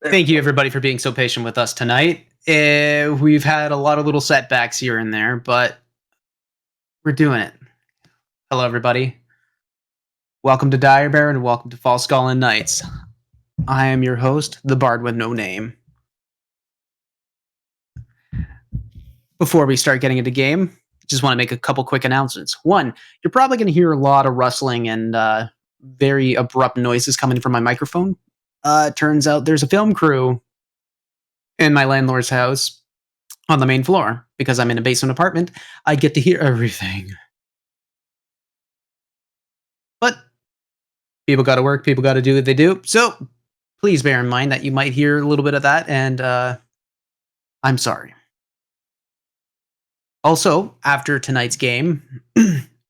Thank you, everybody, for being so patient with us tonight. We've had a lot of little setbacks here and there, but we're doing it. Hello, everybody. Welcome to Dire Bear and welcome to Falskallan Nights. I am your host, the Bard with No Name. Before we start getting into game, just want to make a couple quick announcements. One, you're probably going to hear a lot of rustling and very abrupt noises coming from my microphone. Turns out there's a film crew in my landlord's house on the main floor. Because I'm in a basement apartment, I get to hear everything. But people got to work, people got to do what they do. So please bear in mind that you might hear a little bit of that, and I'm sorry. Also, after tonight's game,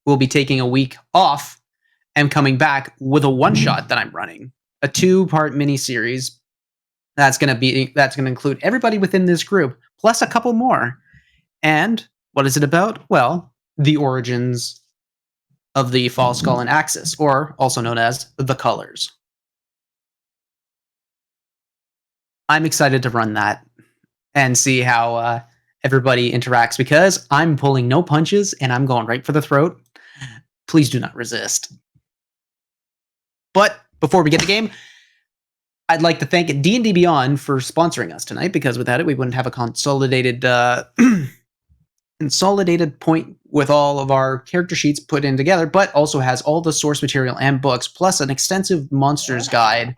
we'll be taking a week off and coming back with a one-shot that I'm running. A 2-part mini-series that's going to include everybody within this group, plus a couple more. And what is it about? Well, the origins of the Falskallan Axis, or also known as the Colors. I'm excited to run that and see how everybody interacts, because I'm pulling no punches and I'm going right for the throat. Please do not resist. But before we get to the game, I'd like to thank D&D Beyond for sponsoring us tonight, because without it, we wouldn't have a consolidated point with all of our character sheets put in together, but also has all the source material and books, plus an extensive monsters guide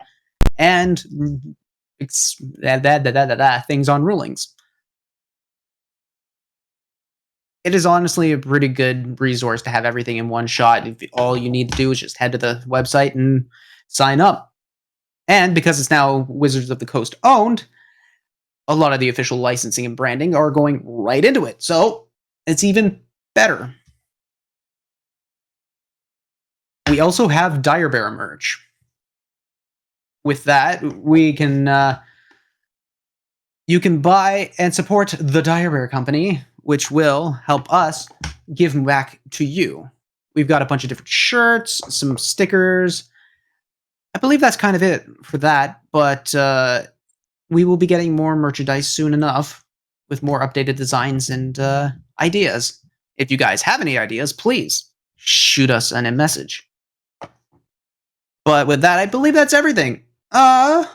and things on rulings. It is honestly a pretty good resource to have everything in one shot. All you need to do is just head to the website and sign up. And because it's now Wizards of the Coast owned, a lot of the official licensing and branding are going right into it. So it's even better. We also have Dire Bear merch. With that, we can you can buy and support the Dire Bear Company, which will help us give back to you. We've got a bunch of different shirts, some stickers. I believe that's kind of it for that, but we will be getting more merchandise soon enough with more updated designs and ideas. If you guys have any ideas, please shoot us a message. But with that, I believe that's everything. Well,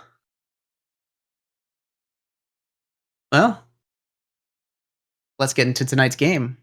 let's get into tonight's game.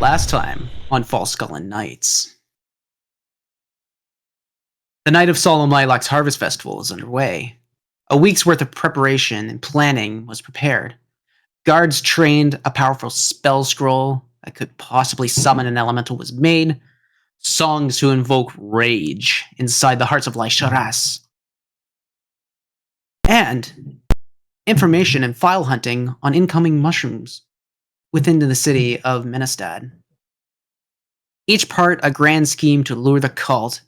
Last time on Falskallan Nights. The night of Solemn Lilac's Harvest Festival is underway. A week's worth of preparation and planning was prepared. Guards trained, a powerful spell scroll that could possibly summon an elemental was made. Songs to invoke rage inside the hearts of Lysharas. And information and file hunting on incoming mushrooms within the city of Menestad. Each part a grand scheme to lure the cult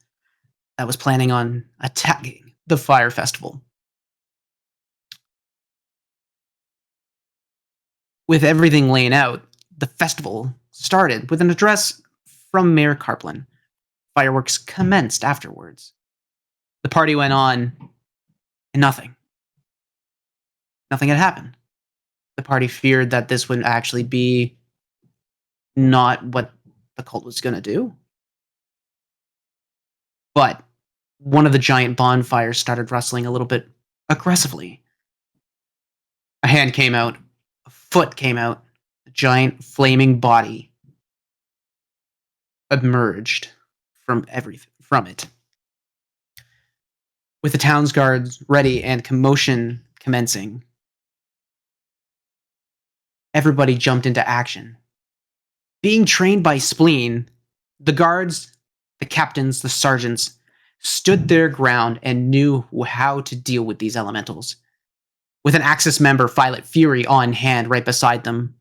that was planning on attacking the Fire Festival. With everything laying out, the festival started with an address from Mayor Carplin. Fireworks commenced afterwards. The party went on, and nothing. Nothing had happened. The party feared that this would actually be not what the cult was going to do. But one of the giant bonfires started rustling a little bit aggressively. A hand came out, a foot came out, a giant flaming body emerged from it. With the town's guards ready and commotion commencing, everybody jumped into action. Being trained by Spleen, the guards, the captains, the sergeants stood their ground and knew how to deal with these elementals. With an Axis member, Violet Fury, on hand right beside them,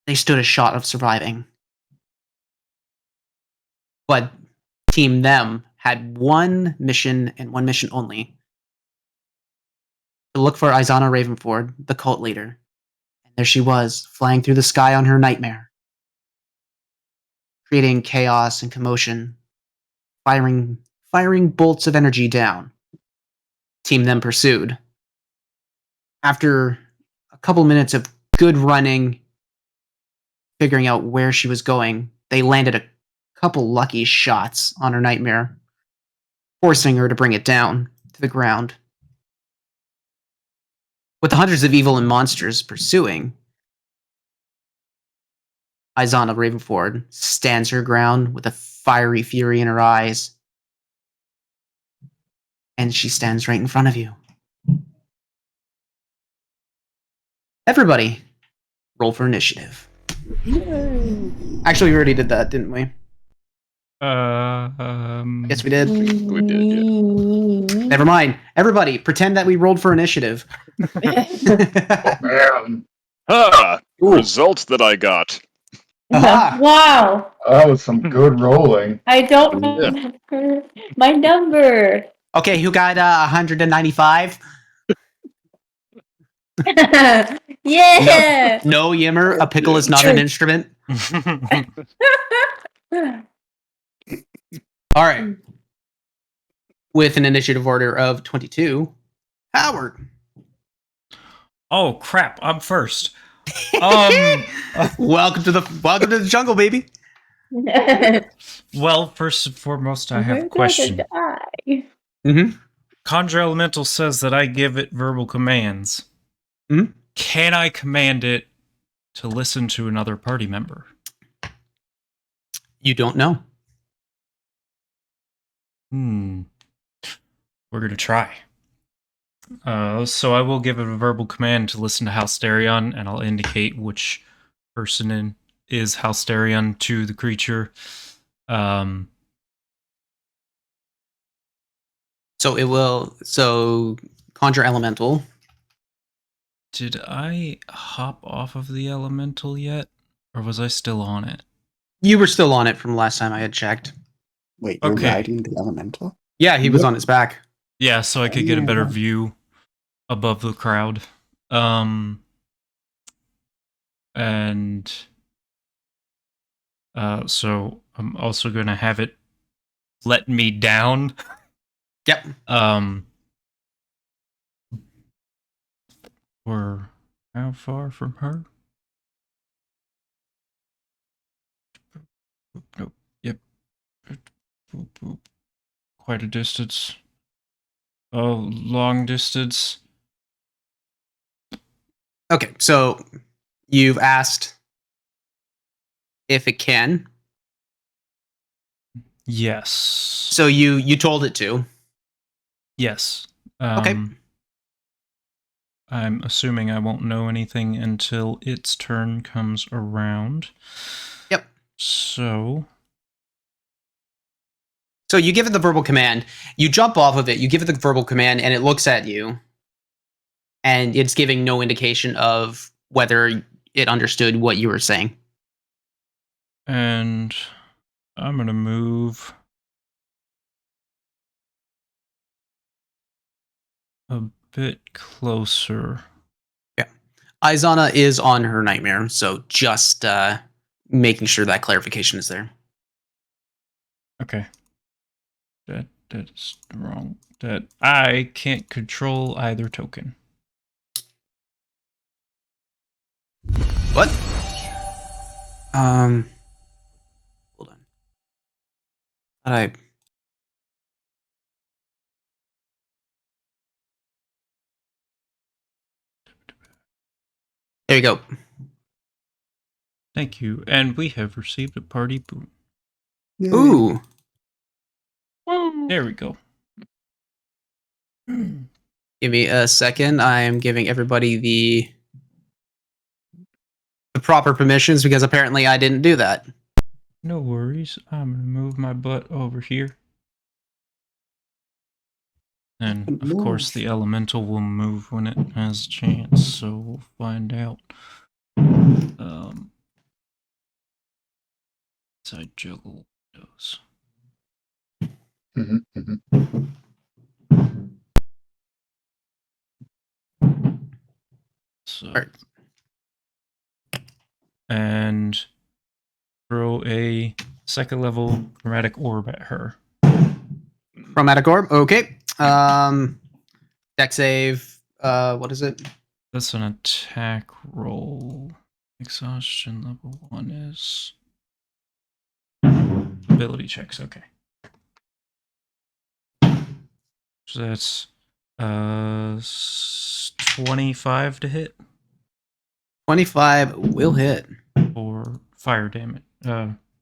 they stood a shot of surviving. But Team Them had one mission and one mission only: to look for Eizana Ravenford, the cult leader. And there she was, flying through the sky on her nightmare, creating chaos and commotion, firing bolts of energy down. Team Them pursued. After a couple minutes of good running, figuring out where she was going, they landed a couple lucky shots on her nightmare, forcing her to bring it down to the ground. With the hundreds of evil and monsters pursuing, Eizana Ravenford stands her ground with a fiery fury in her eyes, and she stands right in front of you. Everybody, roll for initiative. Yay. Actually, we already did that, didn't we? Yes, we did. We did, yeah. Never mind. Everybody, pretend that we rolled for initiative. Man, Result that I got. Aha. Wow. that was some good rolling. I don't remember my number. Okay, who got 195? Yeah. No, Yimmer, a pickle is not an instrument. All right. With an initiative order of 22, Howard. Oh crap! I'm first. Welcome to the jungle, baby. Well, first and foremost, I have a question. Mm-hmm. Conjure Elemental says that I give it verbal commands. Mhm. Can I command it to listen to another party member? You don't know. We're gonna try. So I will give it a verbal command to listen to Halsterion, and I'll indicate which person is Halsterion to the creature. So conjure elemental. Did I hop off of the elemental yet? Or was I still on it? You were still on it from last time I had checked. Wait, you're Okay. riding the elemental? Yeah, he was on its back. Yeah, so I could get a better Yeah. view above the crowd. So I'm also gonna have it let me down. Yep. We're how far from her? Nope. Yep. Quite a distance. Oh, long distance. Okay, so you've asked if it can. Yes. So you told it to. Yes. Okay. I'm assuming I won't know anything until its turn comes around. Yep. So you give it the verbal command. You jump off of it. You give it the verbal command, and it looks at you. And it's giving no indication of whether it understood what you were saying. And I'm going to move a bit closer. Yeah. Eizana is on her nightmare, so just making sure that clarification is there. Okay. That is wrong. That I can't control either token. What? Hold on. There you go. Thank you. And we have received a party boon. Yay. Ooh. There we go. Give me a second. I am giving everybody the proper permissions because apparently I didn't do that. No worries. I'm going to move my butt over here. And, of course, the elemental will move when it has a chance, so we'll find out. As I juggle those. Mhm, mhm. So, Alright. and throw a second level chromatic orb at her. Chromatic orb. Okay. Dex save. What is it? That's an attack roll. Exhaustion level 1 is ability checks. Okay. So that's 25 to hit 25 will hit. for fire damage.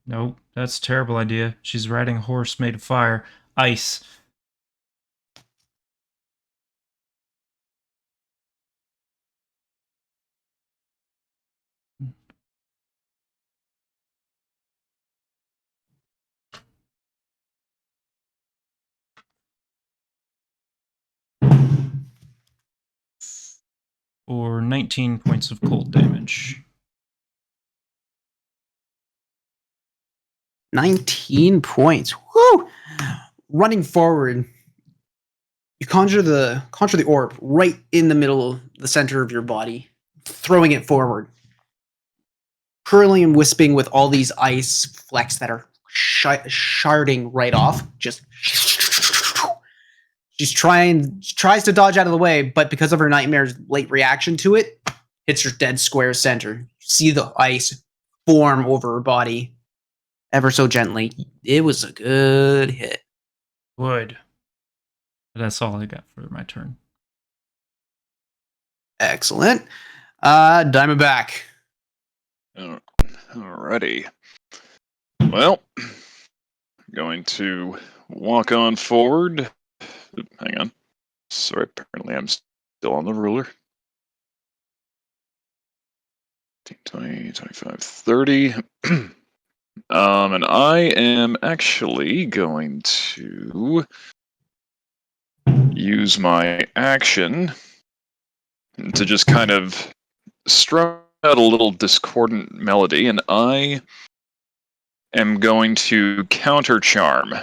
No, that's a terrible idea. She's riding a horse made of fire. Ice. Or 19 points of cold damage. 19 points. Woo! Running forward, you conjure the orb right in the middle, the center of your body, throwing it forward, curling and wisping with all these ice flecks that are sharding right off. Just tries to dodge out of the way, but because of her nightmare's late reaction to it, hits her dead square center. You see the ice form over her body ever so gently. It was a good hit. Wood. That's all I got for my turn. Excellent. Diamondback. Alrighty. Well, going to walk on forward. Hang on. Sorry, apparently I'm still on the ruler. 20, 25, 30. And I am actually going to use my action to just kind of strum out a little discordant melody, and I am going to counter charm.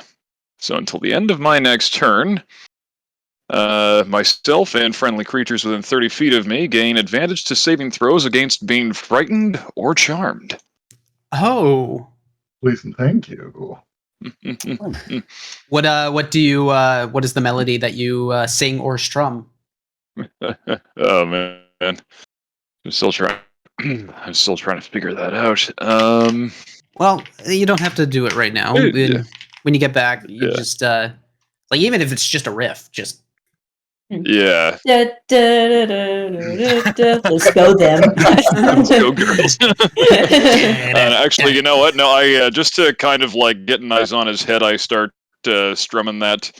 So until the end of my next turn, myself and friendly creatures within 30 feet of me gain advantage to saving throws against being frightened or charmed. Oh. Please and thank you. What is the melody that you sing or strum? Oh man, I'm still trying. I'm still trying to figure that out. Well, you don't have to do it right now. Yeah. When you get back, you Yeah. just like even if it's just a riff, just Yeah. Let's go them. Let's go, girls. Actually, you know what? No, I just to kind of like get an Eizana's head, I start strumming that.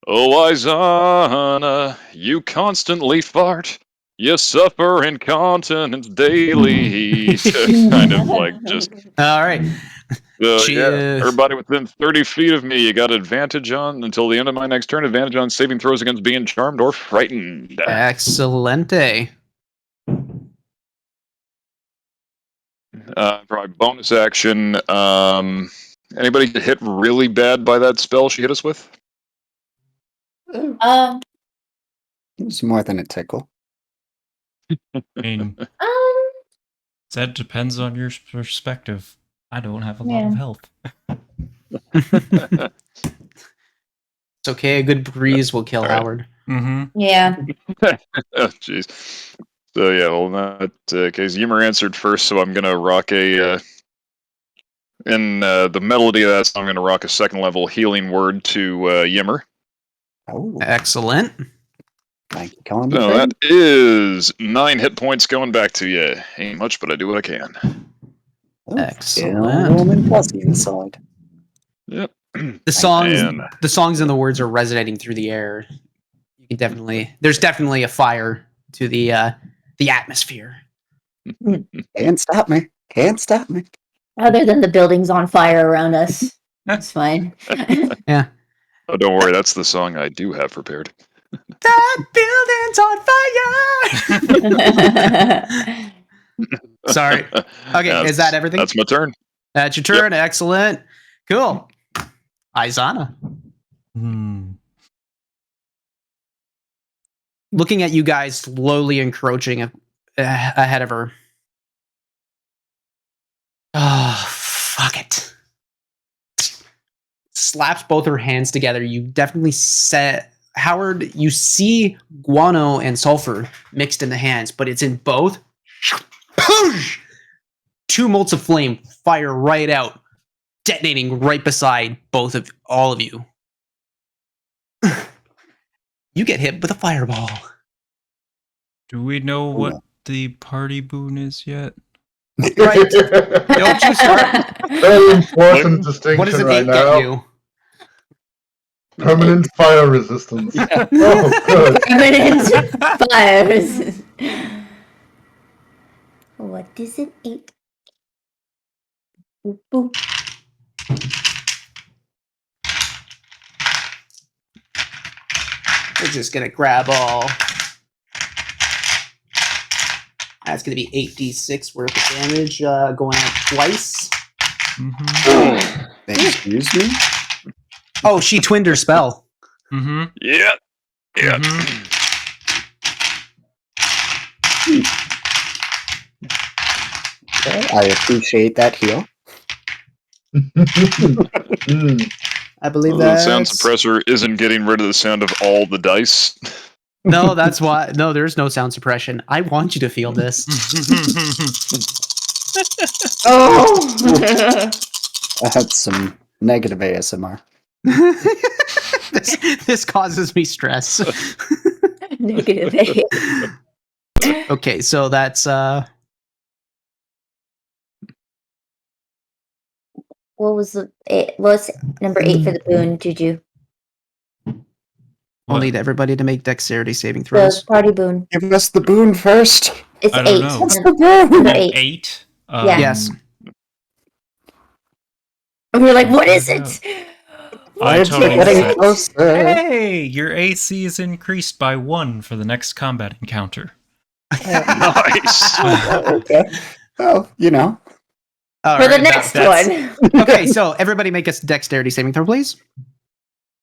Oh, Eizana, you constantly fart. You suffer incontinence daily. Kind of like just. all right. Yeah, everybody within 30 feet of me, you got advantage on until the end of my next turn. Advantage on saving throws against being charmed or frightened. Excellente. For my bonus action, anybody get hit really bad by that spell she hit us with? It's more than a tickle. I mean, that depends on your perspective. I don't have a lot of Yeah. health. It's okay. A good breeze will kill All right. Howard. Mm-hmm. Yeah. Oh, jeez. So yeah, well, that case, Yimmer answered first, so I'm gonna rock a. In the melody of that song, I'm gonna rock a second level healing word to Yimmer. Oh, Excellent. thank you, calling me. So that is 9 hit points going back to you. Ain't much, but I do what I can. Excellent. Warm and fuzzy inside. Yep. The songs, And the songs and the words are resonating through the air. You can definitely. There's definitely a fire to the atmosphere. Can't stop me. Can't stop me. Other than the buildings on fire around us. That's fine. Yeah. oh, don't worry, that's the song I do have prepared. The building's on fire. Sorry. Okay, Yeah, is that everything? That's my turn. That's your turn. Excellent. Cool. Eizana. Looking at you guys slowly encroaching ahead of her. Oh, fuck it. Slaps both her hands together. You definitely set Howard, you see guano and sulfur mixed in the hands, but it's in both. Poosh! 2 bolts of flame fire right out, detonating right beside all of you. You get hit with a fireball. Do we know what the party boon is yet? Right. Don't you start. Very important distinction What does an right 8 now. get you? Permanent fire resistance. Oh, good. Permanent fires. What is an 8? Boop, boop. We're just gonna grab all. That's gonna be 8d6 worth of damage going out twice. Mm-hmm. Excuse me? Oh, she twinned her spell. Mm-hmm. Yeah. Yeah. I appreciate that heal. Mm. I believe The that. sound suppressor isn't getting rid of the sound of all the dice. No, that's why. No, there's no sound suppression. I want you to feel this. Oh! That's some negative ASMR. this causes me stress. Negative 8. Okay, so that's What was the 8? What's number 8 for the boon, Juju? we'll need everybody to make dexterity saving The throws. party boon. Give us the boon first. It's I don't 8. know. What's the boon? Number Oh, 8. 8? Yeah. Yes. And we're like, what is it? I It's totally getting said, closer. hey, your AC is increased by 1 for the next combat encounter. Nice. Okay. Well, you know. All For the right, next that's- one. Okay, so everybody make a dexterity saving throw, please.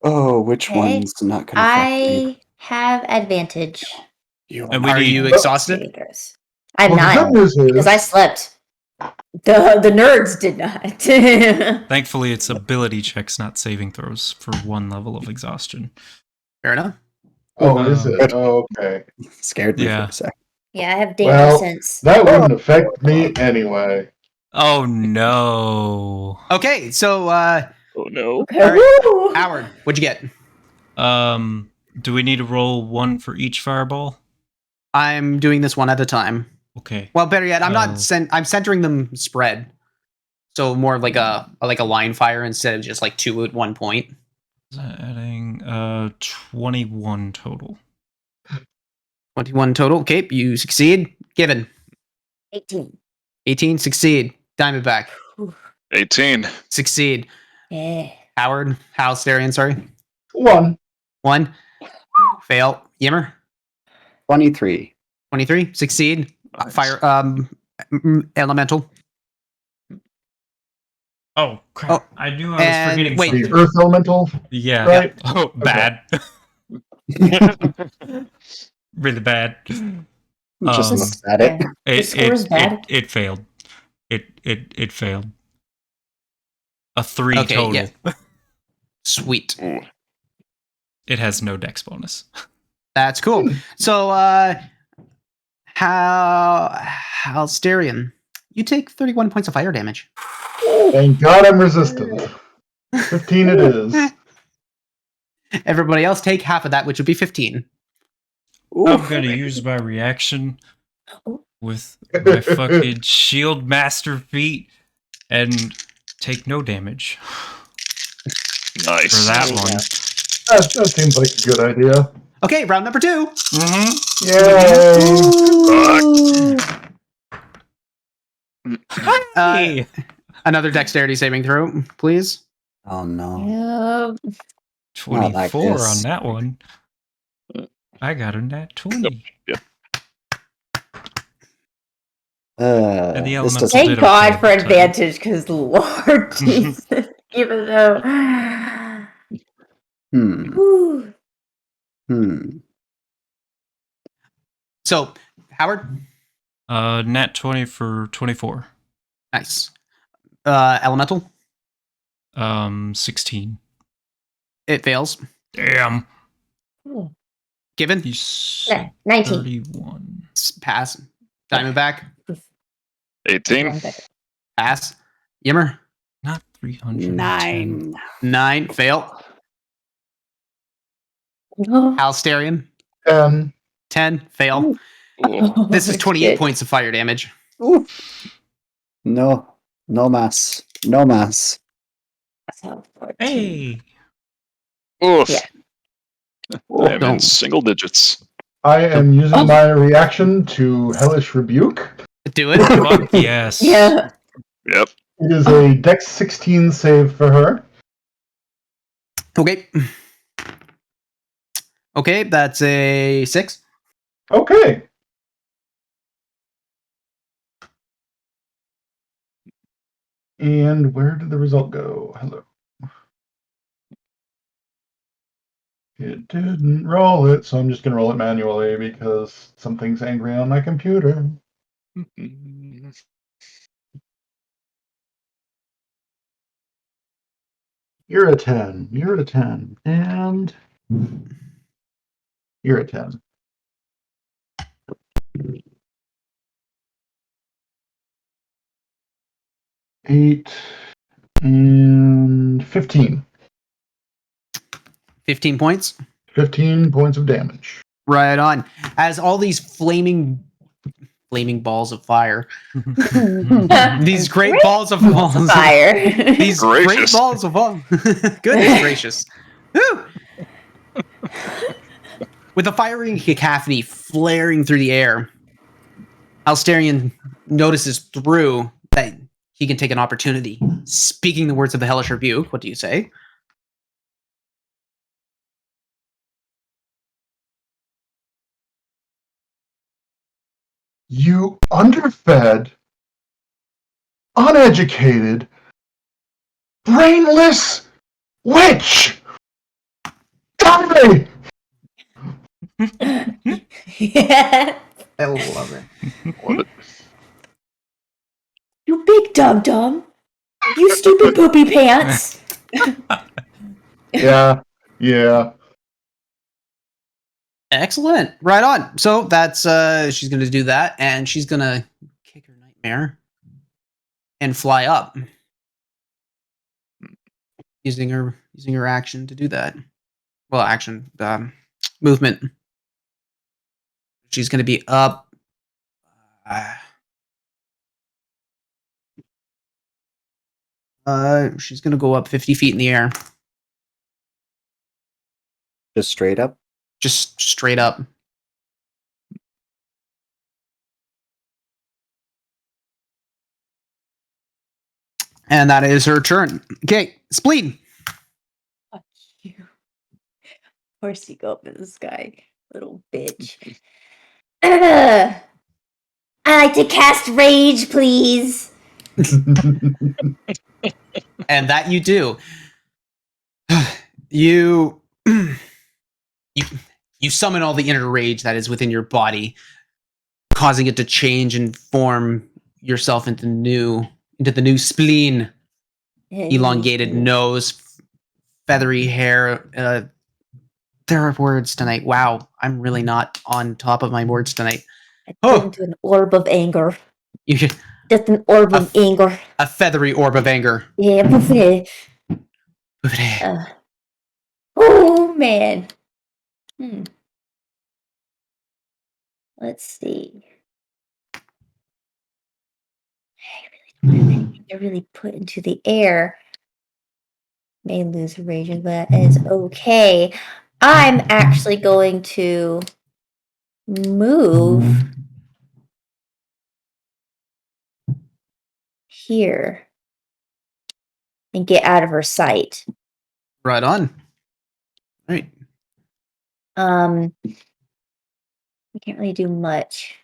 Oh, which Okay. one's not going to affect me? I have advantage. You And we Are need- you exhausted? Saving throws. I'm Well, the not, good news because I is, slept. The nerds did not. Thankfully, it's ability checks, not saving throws, for 1 level of exhaustion. Fair enough. is it? Oh, okay. Scared me Yeah. for a sec. Yeah, I have danger Well, sense. that wouldn't affect me anyway. Oh no. Okay, so Oh no. Okay. all right. Woo! Howard, what'd you get? Do we need to roll 1 for each fireball? I'm doing this one at a time. Okay. Well, better yet, I'm Oh. not. I'm centering them spread, so more like a line fire instead of just like 2 at one point. Is that adding 21 total? 21 total. Okay, you succeed. Given 18. 18, succeed. Diamondback, 18. succeed. Yeah. Howard, Halsterian, sorry. 1. 1, fail. Yimmer, 23. 23, succeed. Nice. Fire, elemental. Oh, crap. Oh, I knew I was and forgetting wait. The something. earth elemental. Yeah. Right. Oh, bad. Really bad. Just Um, looks at it. The score is bad. It failed. It failed. A 3 Okay, total. yeah. Sweet. Ooh. It has no dex bonus. That's cool. So, Halsterian, you take 31 points of fire damage. Thank God I'm resistant. 15 it is. Everybody else take half of that, which would be 15. I'm gonna use my reaction with my fucking shield master feat and take no damage Nice. for that There we one. go. That seems like a good idea. Okay, round number 2. Mm-hmm. Yay! Uh, another dexterity saving throw, please. Oh no. Yep. 24 this. on that one. I got a nat 20. And the This elemental doesn't. did Thank okay God at for the time. advantage, because Lord Jesus, even though. Whew. So, Howard, Nat 20 for 24. nice. Elemental, 16. it fails. Damn. Given, You said 19. 31. pass. Diamondback, 18. pass. Yimmer, Not 310. 9. 9, fail. Oh. Halsterian, 10, fail. Ooh. This is 28 Shit. points of fire damage. Oof. No. No mass. No mass. So 14. Hey! Oof. Yeah. I am in Don't. single digits. I am using my reaction to Hellish Rebuke. Do it. Fuck yes. Yeah. Yep. It is a Dex 16 save for her. Okay. Okay, that's a 6. Okay. And where did the result go? Hello. It didn't roll it, so I'm just going to roll it manually because something's angry on my computer. You're a 10. You're a 10. And you're a 10. Eight and 15. 15 points. 15 points of damage. Right on. As all these flaming balls of fire, these great balls of Fire. these Gracious. great balls of fire. Goodness gracious. Woo! With a fiery cacophony flaring through the air, Alsterian notices through that he can take an opportunity. Speaking the words of the Hellish Rebuke, what do you say? You underfed, uneducated, brainless witch! Die! Yeah. I love it. Love it. You big dum dum. You stupid poopy pants. Yeah. Excellent. Right on. So that's she's gonna do that, and she's gonna kick her nightmare and fly up. Using her action to do that. Well, action movement. She's gonna be up. She's gonna go up 50 feet in the air. Just straight up. Just straight up. And that is her turn. Okay, Spleen. Fuck you. Of course you go up in the sky, little bitch. I like to cast rage, please. And that you do. You summon all the inner rage that is within your body, causing it to change and form yourself into the new spleen. elongated nose, feathery hair. There are words tonight. Wow, I'm really not on top of my words tonight. I Oh. turn into an orb of anger. You should, Just an orb of anger. a feathery orb of anger. Yeah, buffet. Oh man. Let's see. I really don't have anything to really put into the air. May lose rage, but that is okay. I'm actually going to move here and get out of her sight. Right on. All right. We can't really do much.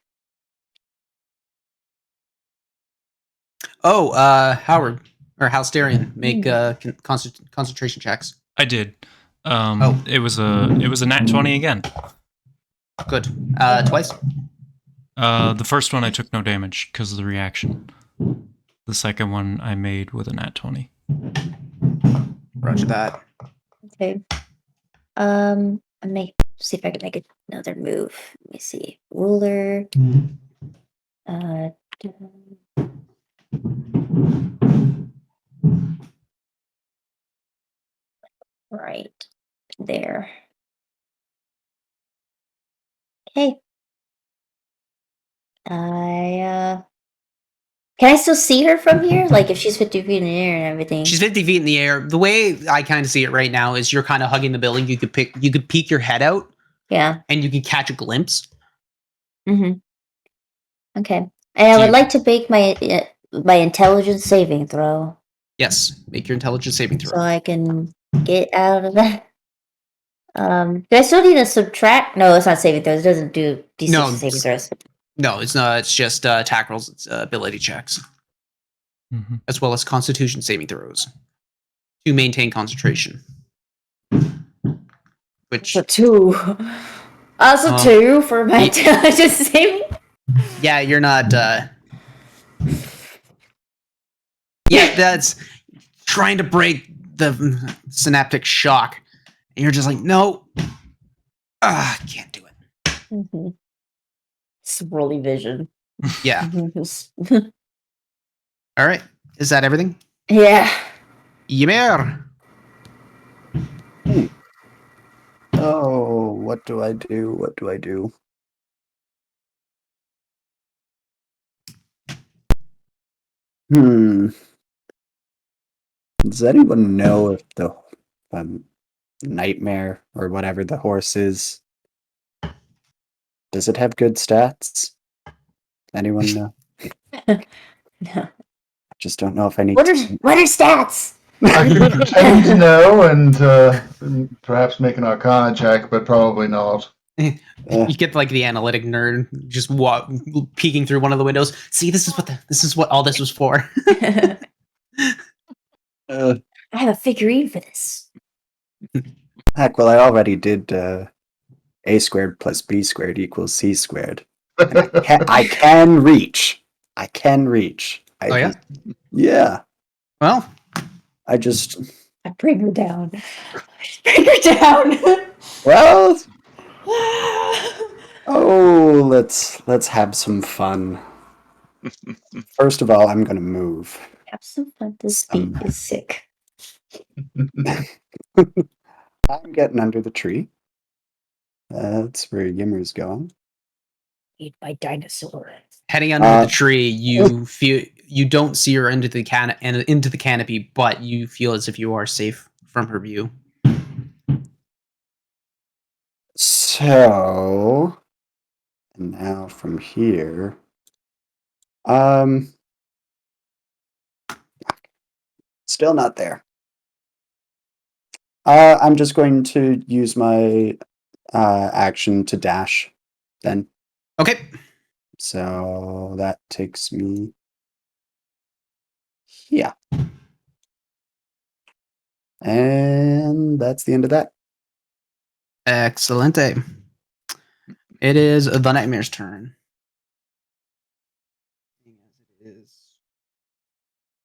Oh, Howard or Halsterian, make concentration checks. I did. Oh. It was a nat 20 again. Good. Twice. The first one I took no damage because of the reaction. The second one I made with a nat 20. Roger that. Okay. See if I can make another move. Let me see. Ruler. Right there. Okay. Can I still see her from here? Like if she's 50 feet in the air and everything. She's 50 feet in the air. The way I kind of see it right now is you're kind of hugging the building. You could peek your head out. Yeah. And you can catch a glimpse. Mm-hmm. Okay. And I would like to make my intelligence saving throw. Yes, make your intelligence saving throw. So I can get out of that. Do I still need to subtract? No, it's not saving throws. It doesn't do D6 saving throws. No, it's not. It's just attack rolls. It's ability checks, as well as Constitution saving throws to maintain concentration. Which so 2. Also 2 for my intelligence saving. Yeah, you're not. Yeah, that's trying to break the synaptic shock, and you're just like, no, I can't do it. Mm-hmm. Swirly vision. Yeah. All right. Is that everything? Yeah. Ymir. Oh, what do I do? What do I do? Does anyone know if the nightmare or whatever the horse is, does it have good stats? Anyone know? No. I just don't know if I need What are stats? I could pretend to know and perhaps make an Arcana check, but probably not. You get like the analytic nerd just peeking through one of the windows. See, this is what all this was for. I have a figurine for this. Heck, well, I already did a squared plus b squared equals c squared. I can reach. I can reach. Oh yeah? Yeah. Well, I bring her down. Bring her down. Well. Oh, let's have some fun. First of all, I'm gonna move. Have some fun. This beat is sick. I'm getting under the tree. That's where Yimmer's going. Eat my dinosaur. Heading under the tree, you feel you don't see her into the canopy, but you feel as if you are safe from her view. So, and now from here, still not there. I'm just going to use my action to dash then. Okay. So that takes me here. And that's the end of that. Excelente. It is the Nightmare's turn.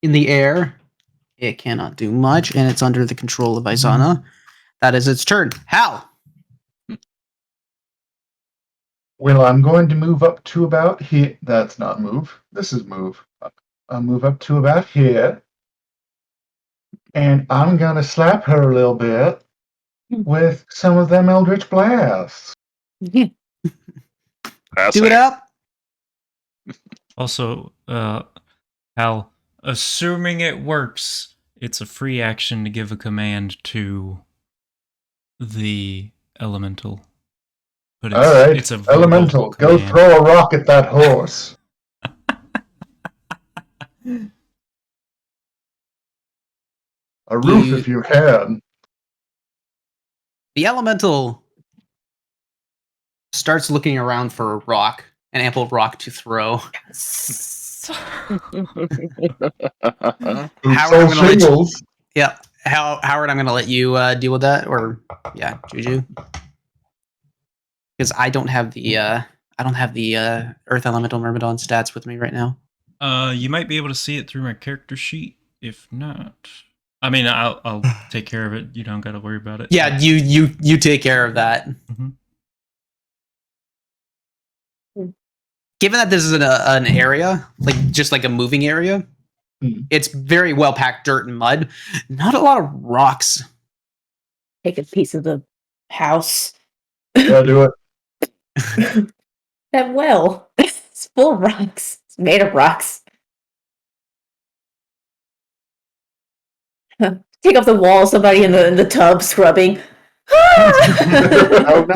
In the air, It cannot do much, and it's under the control of Eizana. That is its turn. Hal! Well, I'm going to move up to about here. That's not move. This is move. I'll move up to about here. And I'm going to slap her a little bit with some of them Eldritch Blasts. Do Passing. it up! Also, Hal, assuming it works, it's a free action to give a command to the elemental. But All right, it's a verbal Elemental, go command. throw a rock at that horse. A roof if you can. The elemental starts looking around for a rock, an ample rock to throw. Howard, I'm gonna let you, Shingles. yeah, Howard, I'm gonna let you deal with that, or yeah, Juju, because I don't have the Earth Elemental Myrmidon stats with me right now. You might be able to see it through my character sheet. If not, I mean, I'll take care of it. You don't got to worry about it. Yeah, you take care of that. Mhm. Given that this is an area, like just like a moving area, it's very well packed dirt and mud. Not a lot of rocks. Take a piece of the house. Yeah, do it. That well. It's full of rocks. It's made of rocks. Take off the wall, somebody in the tub scrubbing. Oh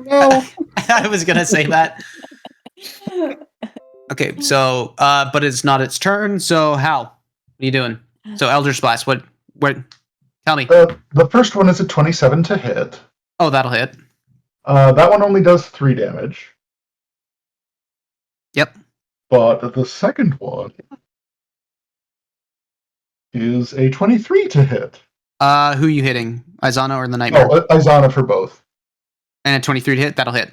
no! I was gonna say that. Okay, so but it's not its turn. So Hal, what are you doing? So Eldritch Blast. What? Tell me. The first one is a 27 to hit. Oh, that'll hit. That one only does 3 damage. Yep. But the second one is a 23 to hit. Who are you hitting? Eizana or the Nightmare? Oh, Eizana for both. And a 23 to hit. That'll hit.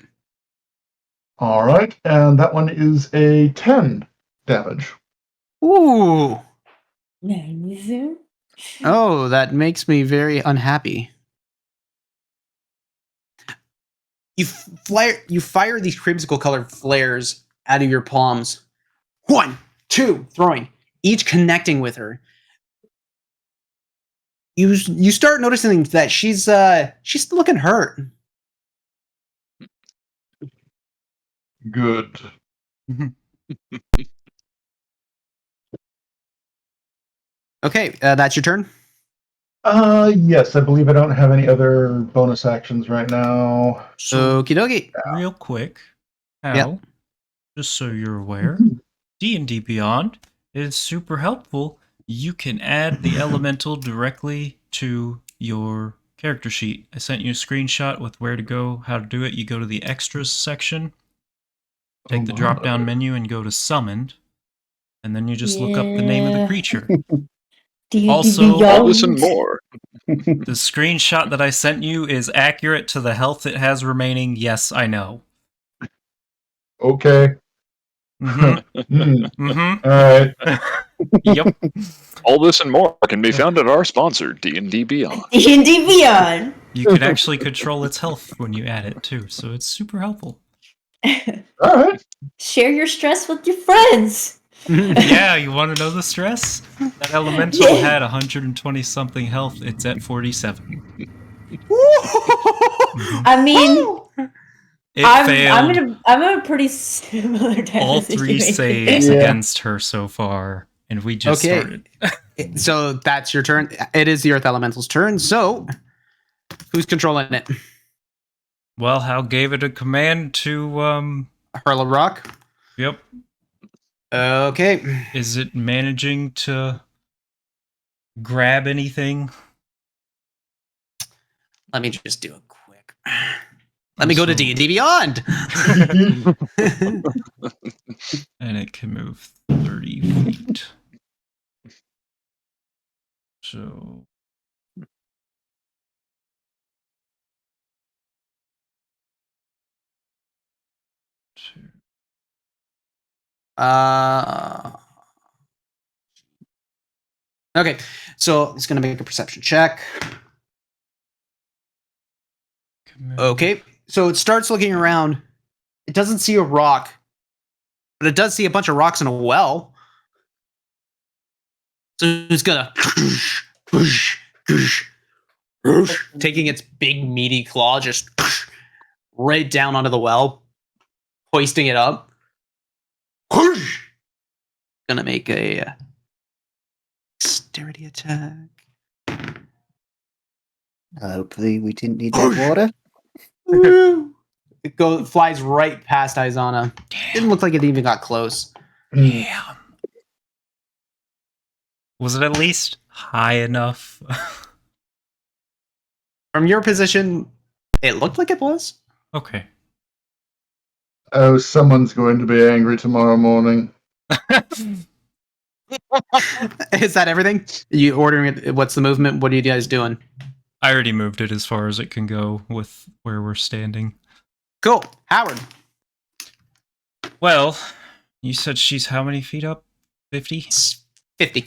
All right, and that one is a 10 damage. Ooh. Nice. Oh, that makes me very unhappy. You fire these crimson colored flares out of your palms. 1, 2, throwing, each connecting with her. You start noticing that she's looking hurt. Good. Okay, that's your turn. Yes, I believe I don't have any other bonus actions right now. So, Okie dokie. real quick, Hal, Yep. just so you're aware, D&D Beyond is super helpful. You can add the elemental directly to your character sheet. I sent you a screenshot with where to go, how to do it. You go to the extras section, take the drop down menu and go to summoned, and then you just look up the name of the creature. Also, All this and more. the screenshot that I sent you is accurate to the health it has remaining. Yes, I know. Okay. Mm-hmm. All right. Yep. All this and more can be found at our sponsor, D&D Beyond. D&D Beyond. You can actually control its health when you add it too, so it's super helpful. All right. Share your stress with your friends. Yeah, you want to know the stress? That elemental had 120 something health. It's at 47. I mean, It failed I'm in a pretty similar type all of 3 situation. saves Yeah. against her so far, and we just started. So that's your turn. It is the Earth Elemental's turn. So who's controlling it? Well, Hal gave it a command to Hurl a rock. Yep. Okay. Is it managing to grab anything? Let me just do a quick. Let me go to D&D Beyond. And it can move 30 feet. So Okay, so it's going to make a perception check. Okay, so it starts looking around. It doesn't see a rock, but it does see a bunch of rocks in a well. So it's gonna taking its big meaty claw just right down onto the well, hoisting it up. Gonna make a dexterity attack. Hopefully, we didn't need that water. It flies right past Eizana. Didn't look like it even got close. Damn. Was it at least high enough? From your position, it looked like it was. Okay. Oh, someone's going to be angry tomorrow morning. Is that everything? You ordering it? What's the movement? What are you guys doing? I already moved it as far as it can go with where we're standing. Cool. Howard. Well, you said she's how many feet up? 50? It's 50.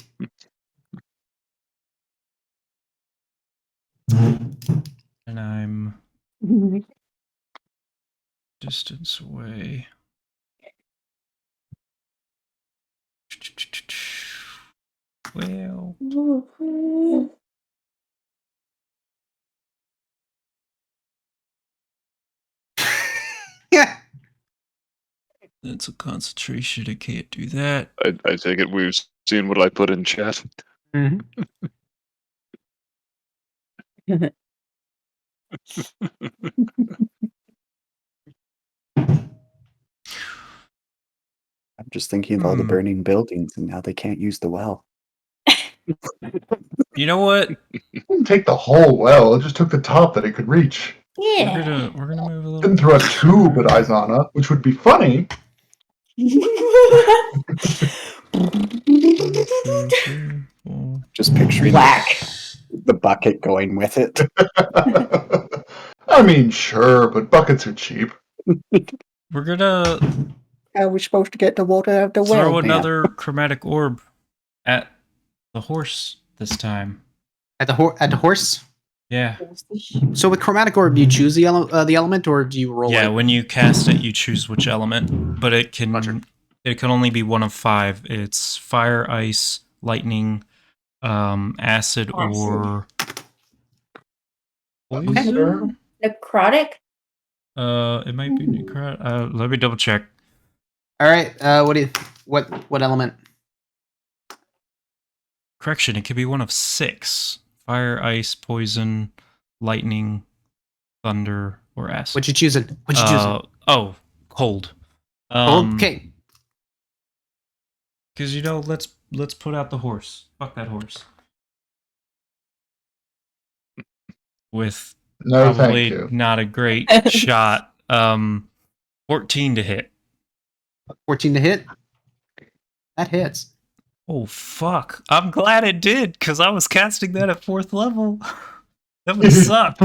And I'm distance away. Well, Yeah. that's a concentration. I can't do that. I take it we've seen what I put in chat. Mm-hmm. I'm just thinking of all the burning buildings and how they can't use the well. You know what? It didn't take the whole well. It just took the top that it could reach. Yeah. We're gonna move a little. Didn't throw a tube at Eizana, which would be funny. Just picturing Whack. the bucket going with it. I mean, sure, but buckets are cheap. We're gonna How are we supposed to get the water out of the well? throw now? another chromatic orb at the horse this time. At the horse. Yeah. So with chromatic orb, do you choose the element, or do you roll Yeah, it? when you cast it, you choose which element, but it can Roger. only be one of 5. It's fire, ice, lightning, acid, or poison. Necrotic? It might be necrotic. Let me double check. All right. What element? Correction, it could be one of 6: fire, ice, poison, lightning, thunder, or acid. What you choosing? What you choosing? Oh, cold. Okay. Because let's put out the horse. Fuck that horse. With No, thank probably you. not a great shot. 14 to hit. 14 to hit. That hits. Oh fuck! I'm glad it did because I was casting that at 4th level. That would have sucked.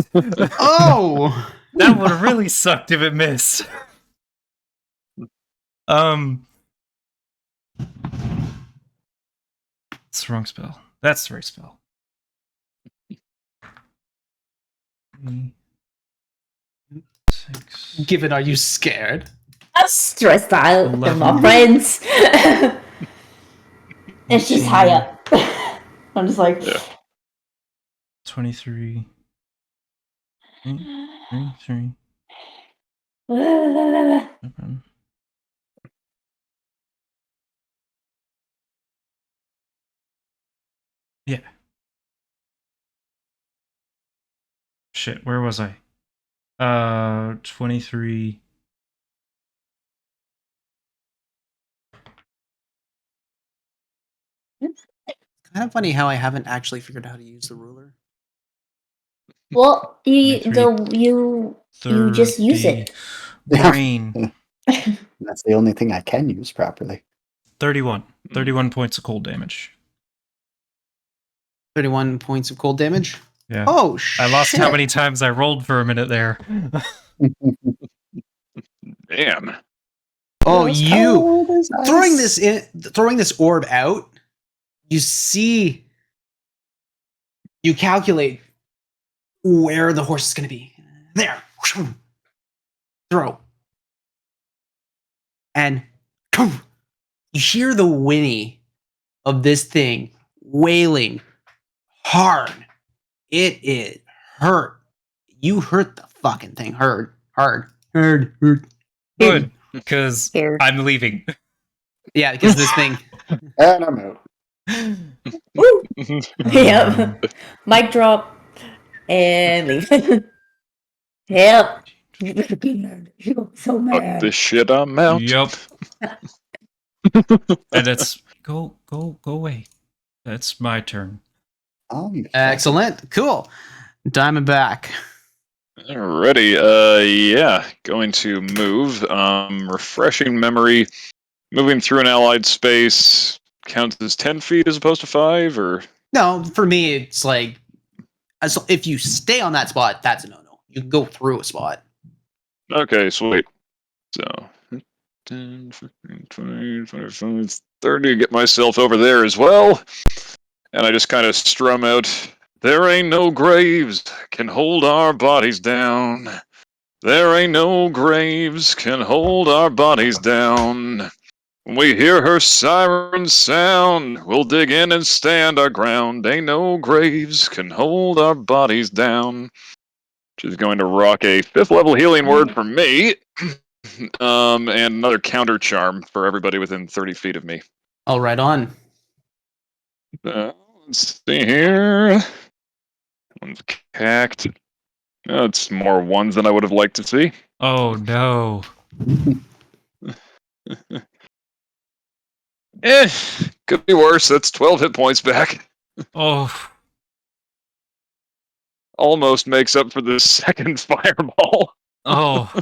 Oh. That would have really sucked if it missed. It's the wrong spell. That's the right spell. Six. Given, are you scared? I'm stressed out. They're 11. my friends. It's just high up. I'm just like. Yeah. 23. 23. 7. Yeah. Shit, where was I? 23. Kind of funny how I haven't actually figured out how to use the ruler. Well, you 23. you just use it. Brain. That's the only thing I can use properly. 31. 31 points of cold damage. 31 points of cold damage. Yeah. Oh, I lost shit. how many times I rolled for a minute there. Damn. Oh, As you cold as throwing ice. this orb out. You see You calculate where the horse is going to be. There. Throw. And you hear the whinny of this thing wailing hard. It hurt. You hurt the fucking thing. Hard. Good, because Here. I'm leaving. Yeah, because this thing. And I'm out. Woo! Yep. Mic drop and leave. Yep. You're so Fuck mad. this shit, I'm out. Yep. And it's go away. That's my turn. Excellent. Cool. Diamondback. Alrighty, yeah, going to move. Refreshing memory. Moving through an allied space counts as 10 feet as opposed to 5, or? No, for me, it's like, if you stay on that spot, that's a no-no. You can go through a spot. Okay, sweet. So, 10, 15, 20, 25, 30, get myself over there as well. And I just kind of strum out, there ain't no graves can hold our bodies down. There ain't no graves can hold our bodies down. When we hear her siren sound, we'll dig in and stand our ground. Ain't no graves can hold our bodies down. Which is going to rock a 5th level healing word for me. And another counter charm for everybody within 30 feet of me. All right, on. Let's see here. One's cacked. It's more ones than I would have liked to see. Oh no. Could be worse. That's 12 hit points back. Oh. Almost makes up for the second fireball. Oh.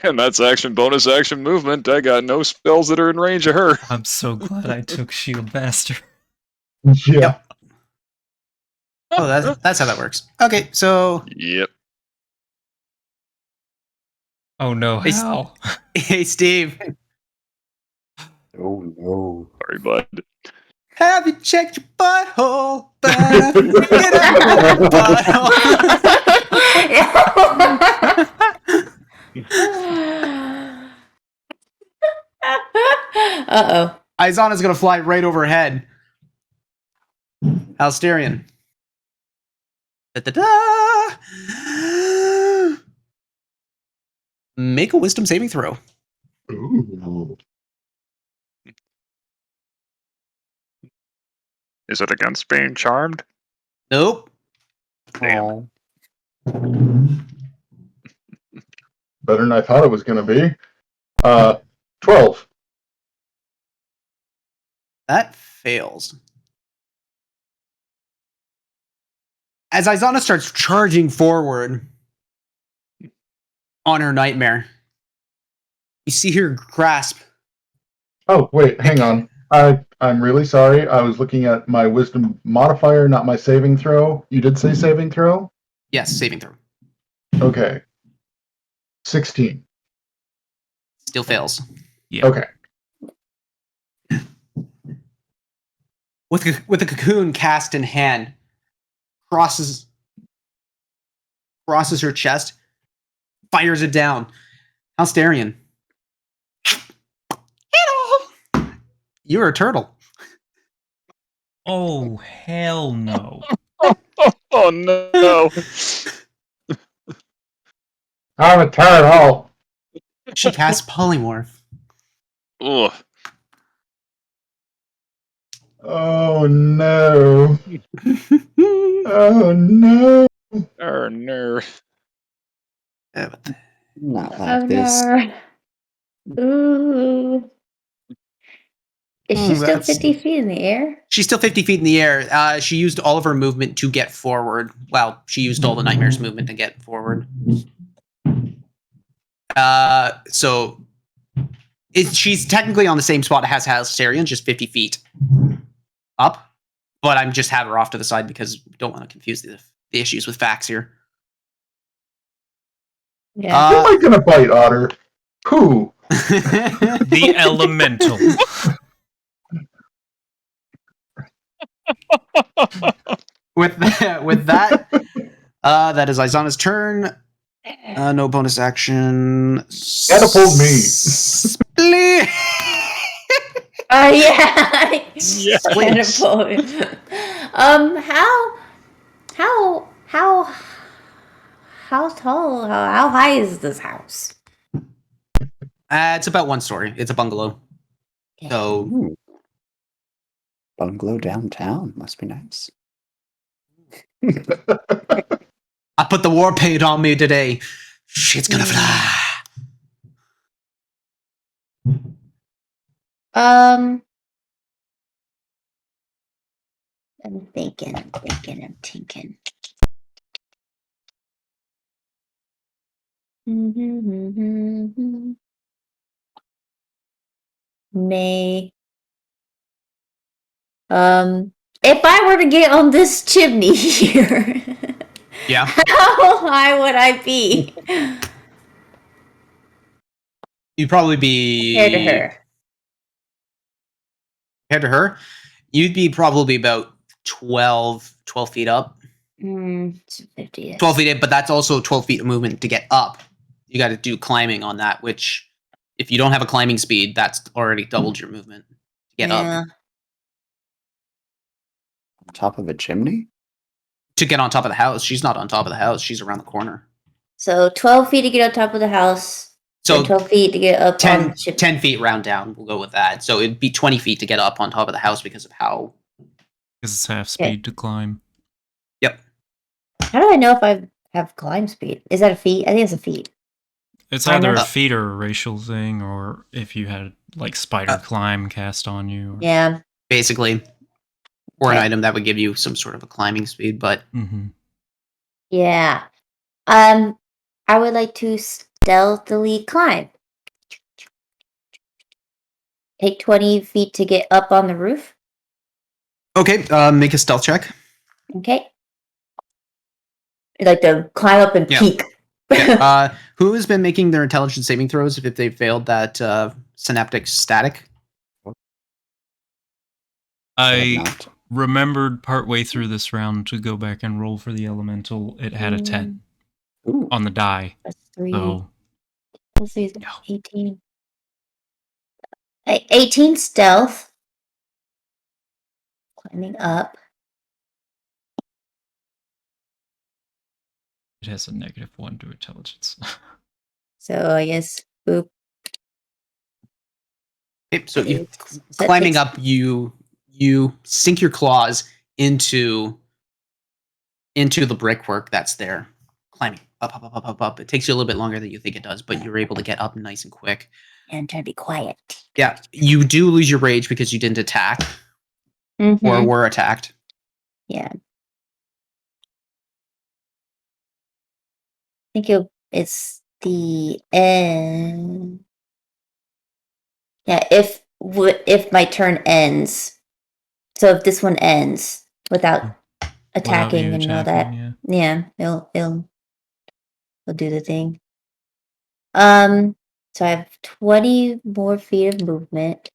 And that's action, bonus action, movement. I got no spells that are in range of her. I'm so glad I took Shield Master. Yeah. Yep. Oh, that's how that works. Okay, so Yep. Oh no, Hey, how? hey, Steve, Oh no. Sorry, bud. have you checked your butthole? Get out your butthole. Uh-oh. Eizana's gonna fly right overhead. Alsterian. Da-da-da! Make a wisdom saving throw. Ooh. Is it against being charmed? Nope. Damn. Better than I thought it was going to be. 12. That fails. As Eizana starts charging forward on her nightmare, you see her grasp. Oh, wait, hang on. I'm really sorry. I was looking at my wisdom modifier, not my saving throw. You did say saving throw? Yes, saving throw. Okay. 16. Still fails. Yeah. Okay. With the cocoon cast in hand, crosses her chest, fires it down. Alsterian. Hello. You're a turtle. Oh hell no. Oh no. I'm a turtle. She casts polymorph. Ugh. Oh no. Oh no. Oh no. Not Oh like this. no. Ooh. Is she still That's- 50 feet in the air? She's still 50 feet in the air. She used all of her movement to get forward. Well, she used all the nightmare's movement to get forward. She's technically on the same spot as Alsterian, just 50 feet up. But I'm just have her off to the side because we don't want to confuse the issues with facts here. Yeah. Who am I going to bite, Otter? Who? The elemental. With that, that is Eizana's turn. No bonus action. Catapult me. Split. Yeah. Yes. Catapult. How tall? How high is this house? It's about 1 story. It's a bungalow. So Ooh. Bungalow downtown must be nice. I put the war paint on me today. Shit's gonna fly. I'm thinking. May. If I were to get on this chimney here, Yeah. how high would I be? You'd probably be Compared to her. Compared to her, you'd be probably about 12 feet up. 50. 12 feet in, but that's also 12 feet of movement to get up. You got to do climbing on that, which if you don't have a climbing speed, that's already doubled your movement to get up. On top of a chimney? To get on top of the house. She's not on top of the house. She's around the corner. So 12 feet to get on top of the house. So 12 feet to get up 10, on the chimney. 10 feet round down. We'll go with that. So it'd be 20 feet to get up on top of the house because of how. Because it's half speed to climb. Yep. How do I know if I have climb speed? Is that a feat? I think it's a feat. It's I either know. a feat or a racial thing, or if you had like spider climb cast on you. Yeah. Basically. Or an Okay. item that would give you some sort of a climbing speed, but Yeah. I would like to stealthily climb. Take 20 feet to get up on the roof. okay, make a stealth check. Okay. I'd like to climb up and Yeah. peek. Yeah. Who has been making their intelligence saving throws if they failed that synaptic static? I Not. remembered partway through this round to go back and roll for the elemental. It had a 10 Ooh. on the die. That's 3. So Let's see, 18. 18 stealth. Climbing up. it has a -1 to intelligence. So I guess boop. Okay, so you So that climbing takes- up, you sink your claws into the brickwork that's there. Climbing up. It takes you a little bit longer than you think it does, but you're able to get up nice and quick. Yeah, I'm trying to be quiet. Yeah, you do lose your rage because you didn't attack or were attacked. Yeah. I think it's the end. Yeah, if my turn ends. So if this one ends without attacking you and all attacking, that. Yeah, it'll do the thing. So I have 20 more feet of movement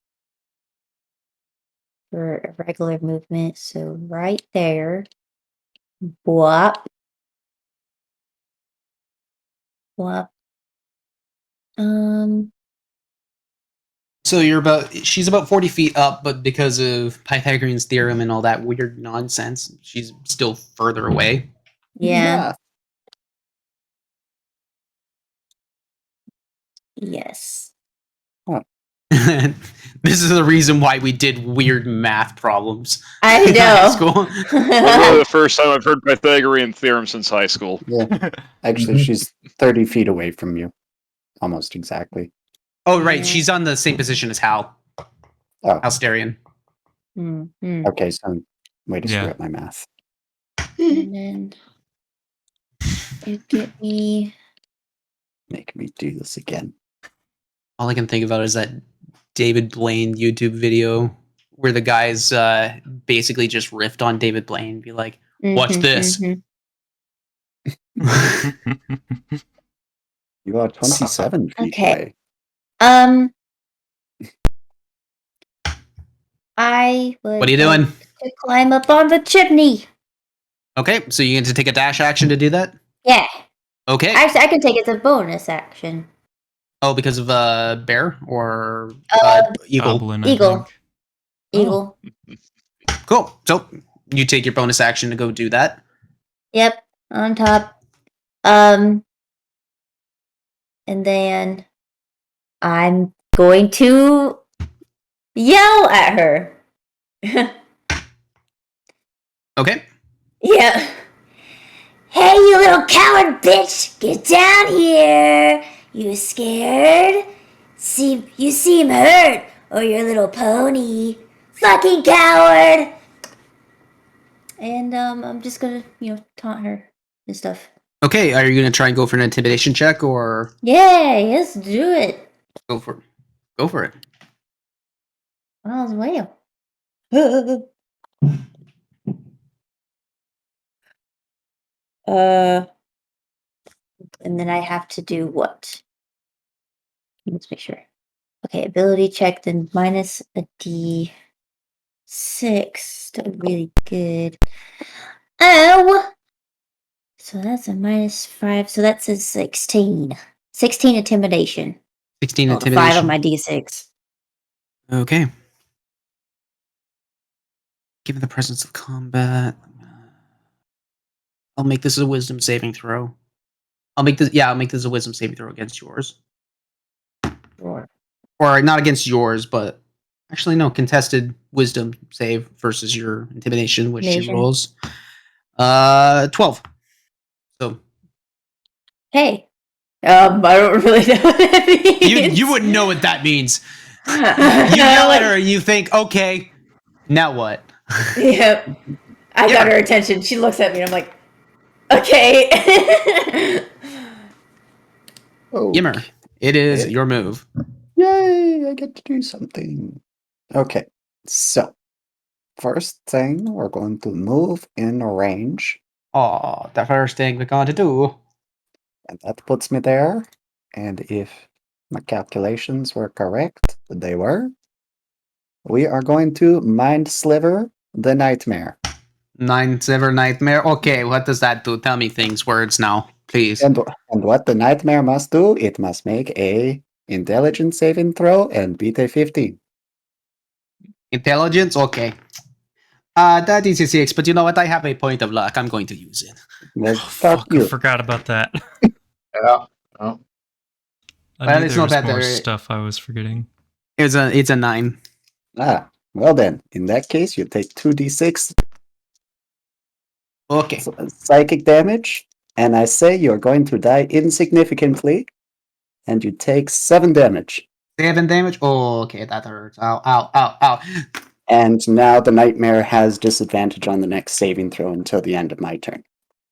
for a regular movement. So right there. Bwop. Bwop. So she's about 40 feet up, but because of Pythagorean's theorem and all that weird nonsense, she's still further away. Yeah. Yes. This is the reason why we did weird math problems I in high know. school. Literally the first time I've heard Pythagorean theorem since high school. Yeah. Actually, she's 30 feet away from you. Almost exactly. Oh, right. Yeah. She's on the same position as Hal. Oh. Halsterian. Okay, so way to screw up my math. And then you get me. Make me do this again. All I can think about is that David Blaine YouTube video where the guys basically just riffed on David Blaine and be like, watch this. You are 27 feet Okay. away. I would. What are you doing? To climb up on the chimney. Okay, so you get to take a dash action to do that? Yeah. Okay. Actually, I can take it as a bonus action. Oh, because of bear or eagle? Goblin, I Eagle. think. Eagle. Cool. So you take your bonus action to go do that. Yep. On top. And then I'm going to yell at her. Okay. Yeah. Hey, you little coward bitch! Get down here! You scared? You seem hurt, or your little pony. Fucking coward! And I'm just gonna, taunt her and stuff. Okay, are you gonna try and go for an intimidation check or Yeah, let's do it. go for it? All's well. And then I have to do what? Let's make sure. Okay, ability check, then minus a D6. That's really good. Oh! So that's a -5. So that's a 16. 16 intimidation. 16 Rolled a 5 intimidation. on my D6. Okay. Given the presence of combat, I'll make this a wisdom saving throw. I'll make this a wisdom saving throw against yours. Sure. Or not against yours, but actually no, contested wisdom save versus your intimidation, which she Intimidation. rolls. 12. So Hey. I don't really know what that means. you wouldn't know what that means. You You yell at her and you think, okay, now what? Yep. I got her attention. She looks at me and I'm like, okay. Oh, Yimmer, it is Okay. your move. Yay, I get to do something. Okay, so first thing, we're going to move in range, Oh, the first thing we're going to do. and that puts me there. And if my calculations were correct, they were, we are going to Mind Sliver the Nightmare. 9-7 nightmare. Okay, what does that do? Tell me words now, please. And what the Nightmare must do, it must make a intelligence saving throw and beat a 15. Intelligence? Okay. That is a 6, but you know what? I have a point of luck. I'm going to use it. Well, Oh, fuck fuck, I you. forgot about that. Yeah. Oh. I Well, knew it's there not was bad more there. stuff I was forgetting. It's a 9. Ah, well then, in that case, you take 2d6 Okay. psychic damage, and I say you're going to die insignificantly, and you take 7 damage. 7 damage? Oh, okay, that hurts. Ow, ow, ow, ow. And now the Nightmare has disadvantage on the next saving throw until the end of my turn.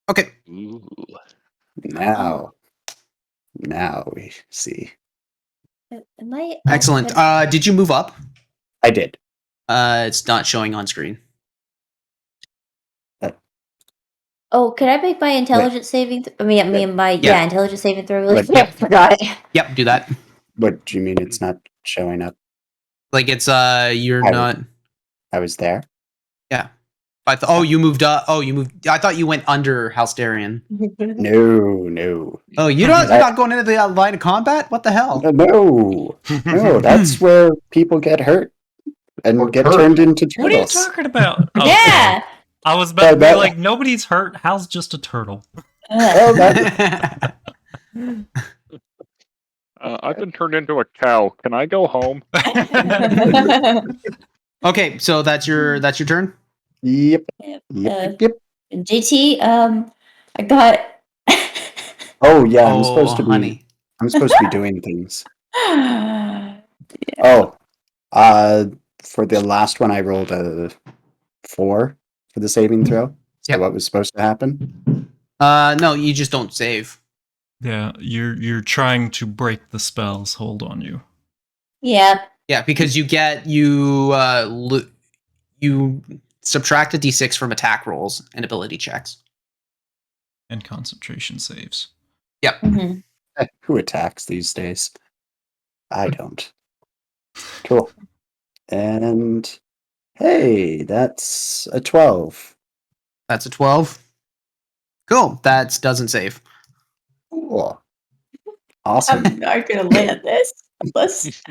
Okay. Ooh. Now we see. Am I Excellent. Did you move up? I did. It's not showing on screen. Oh, could I make my intelligence saving? Yeah. Intelligence saving throw. Really Wait. quick. I forgot. Yep, do that. What do you mean it's not showing up? Like it's you're I- not. I was there. You moved up. Oh, you moved. I thought you went under Halsterian. No. Oh, you're not going into the line of combat. What the hell? No, that's where people get hurt and Or get hurt. turned into What are you turtles. talking about? Okay. Yeah. I was about to be that- like, nobody's hurt. Hal's just a turtle. Well, that, I've been turned into a cow. Can I go home? Okay, so that's your turn. yep. JT, I got. Oh yeah, Oh, I'm supposed to be. honey. I'm supposed to be doing things. Oh, for the last one, I rolled a 4 for the saving throw. So Yep. what was supposed to happen? No, you just don't save. Yeah, you're trying to break the spell's hold on you. Yeah. Yeah, because you subtract a d6 from attack rolls and ability checks. And concentration saves. Yep. Mhm. Who attacks these days? I don't. Cool. And Hey, that's a 12. That's a 12. Cool. That doesn't save. Cool. Awesome. I'm not gonna land this unless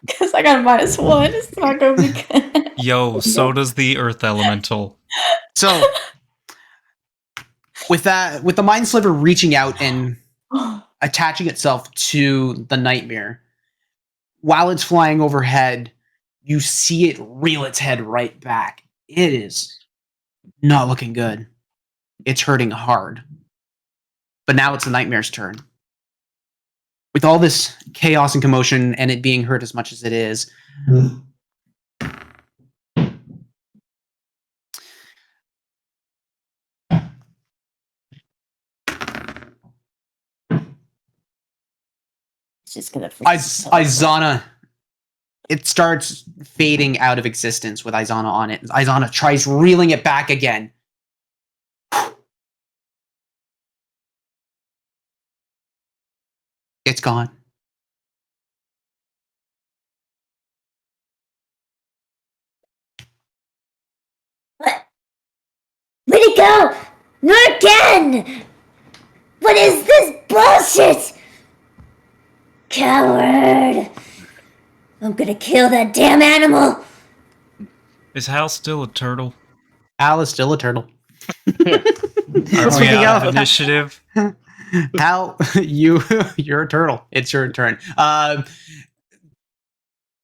because I got a -1. It's not gonna be good. Yo, so does the Earth Elemental. So, with the Mind Sliver reaching out and attaching itself to the nightmare, while it's flying overhead, you see it reel its head right back. It is not looking good. It's hurting hard. But now it's the nightmare's turn. With all this chaos and commotion and it being hurt as much as it is, It's just gonna. Eizana, it starts fading out of existence with Eizana on it. Eizana tries reeling it back again. It's gone. What? Where'd it go? Not again! What is this bullshit? Coward! I'm gonna kill that damn animal! Is Hal still a turtle? Al is still a turtle. Are we out of initiative? Al, you're a turtle. It's your turn.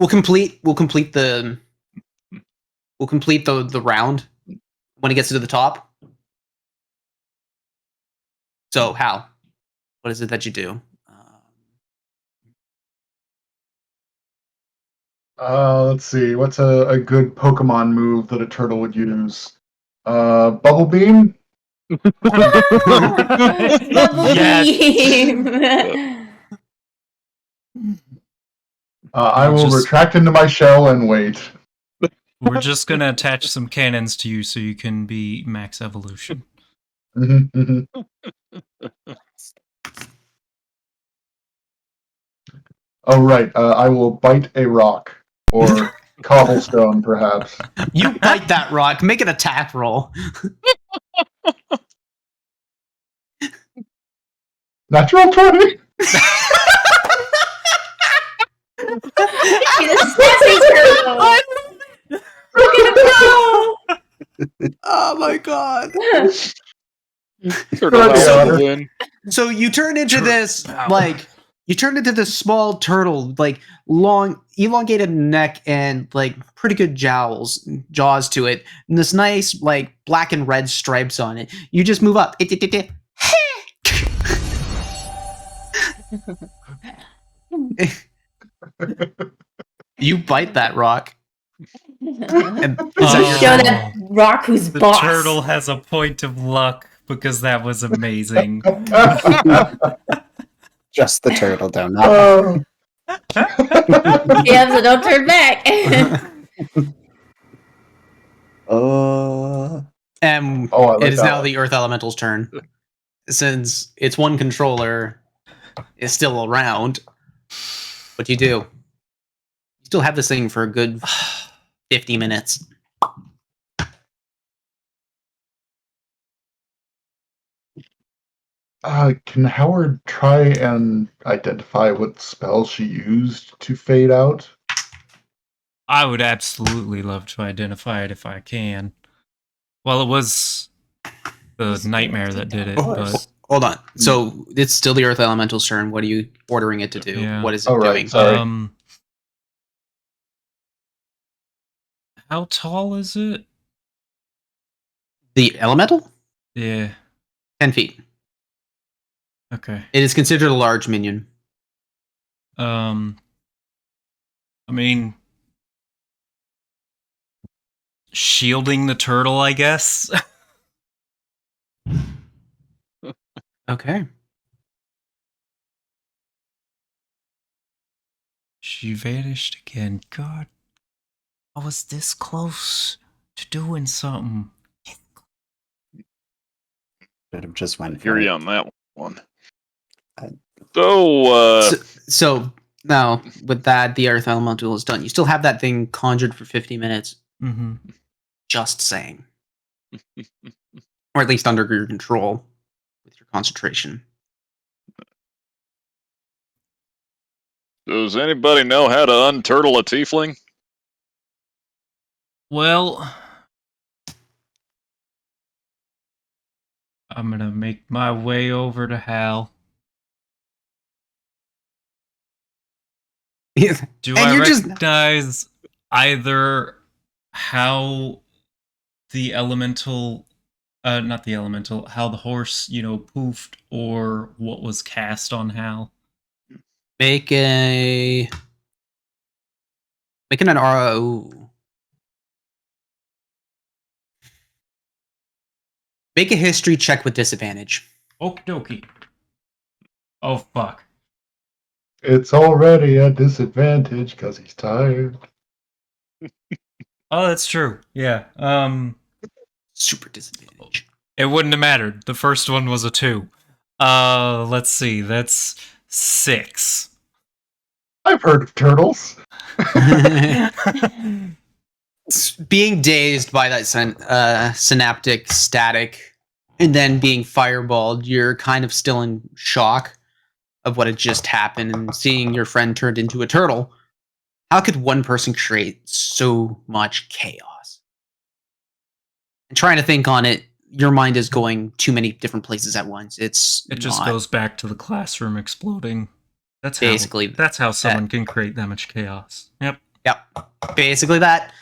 We'll complete the round when it gets to the top. So, Hal, what is it that you do? Let's see. What's a good Pokemon move that a turtle would use? Bubble Beam? Double beam. I will Just- retract into my shell and wait. We're just gonna attach some cannons to you so you can be max evolution. Mhm. Oh, right. I will bite a rock. Or cobblestone, perhaps. You bite that rock. Make an attack roll. Natural 20! He's a sassy turtle. Oh my god. Turtle House Yeah. will win. So you turn into this small turtle, like long elongated neck and like pretty good jaws to it, and this nice like black and red stripes on it. You just move up. You bite that rock. And is that your Show turn? that rock who's The boss. turtle has a point of luck because that was amazing. Just the turtle, though, not Oh. Yeah, so don't turn back. And Oh, I like it is that now one. the Earth Elemental's turn. Since its one controller is still around, what do? You still have this thing for a good 50 minutes. Can Howard try and identify what spell she used to fade out? I would absolutely love to identify it if I can. Well, it was the nightmare that did it, but Hold on. So it's still the Earth Elemental's turn. What are you ordering it to do? Yeah. What is it Oh, right. doing? Sorry. How tall is it? The Elemental? Yeah. 10 feet. Okay. It is considered a large minion. I mean, shielding the turtle, I guess. Okay. She vanished again. God, I was this close to doing something. Should have just went for Hear it. you on that one. I- So now with that, the Earth Elemental is done. You still have that thing conjured for 50 minutes. Mm-hmm. Just saying. Or at least under your control with your concentration. Does anybody know how to unturtle a tiefling? Well, I'm gonna make my way over to Hal. Do I recognize either how the elemental, not the elemental, how the horse, poofed, or what was cast on Hal? Make an RO. Make a history check with disadvantage. Okie dokie. Oh, fuck. It's already a disadvantage because he's tired. Oh, that's true. Yeah. Super disadvantage. It wouldn't have mattered. The first one was a 2. Let's see. That's 6. I've heard of turtles. Being dazed by that synaptic static and then being fireballed, you're kind of still in shock of what had just happened and seeing your friend turned into a turtle. How could one person create so much chaos? And trying to think on it, your mind is going too many different places at once. It just goes back to the classroom exploding. That's how someone can create that much chaos. Yep. Basically that.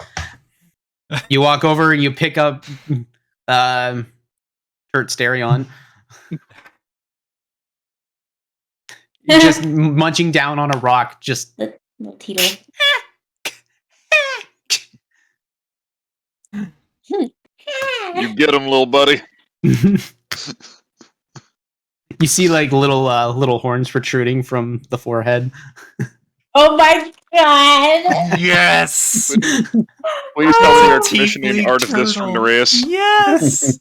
You walk over and you pick up Kurt Sterion. Just munching down on a rock, just Little Tito. You get him, little buddy. You see like little horns protruding from the forehead. Oh my god! Yes! Please tell me you're commissioning art of this from Nereus. Yes!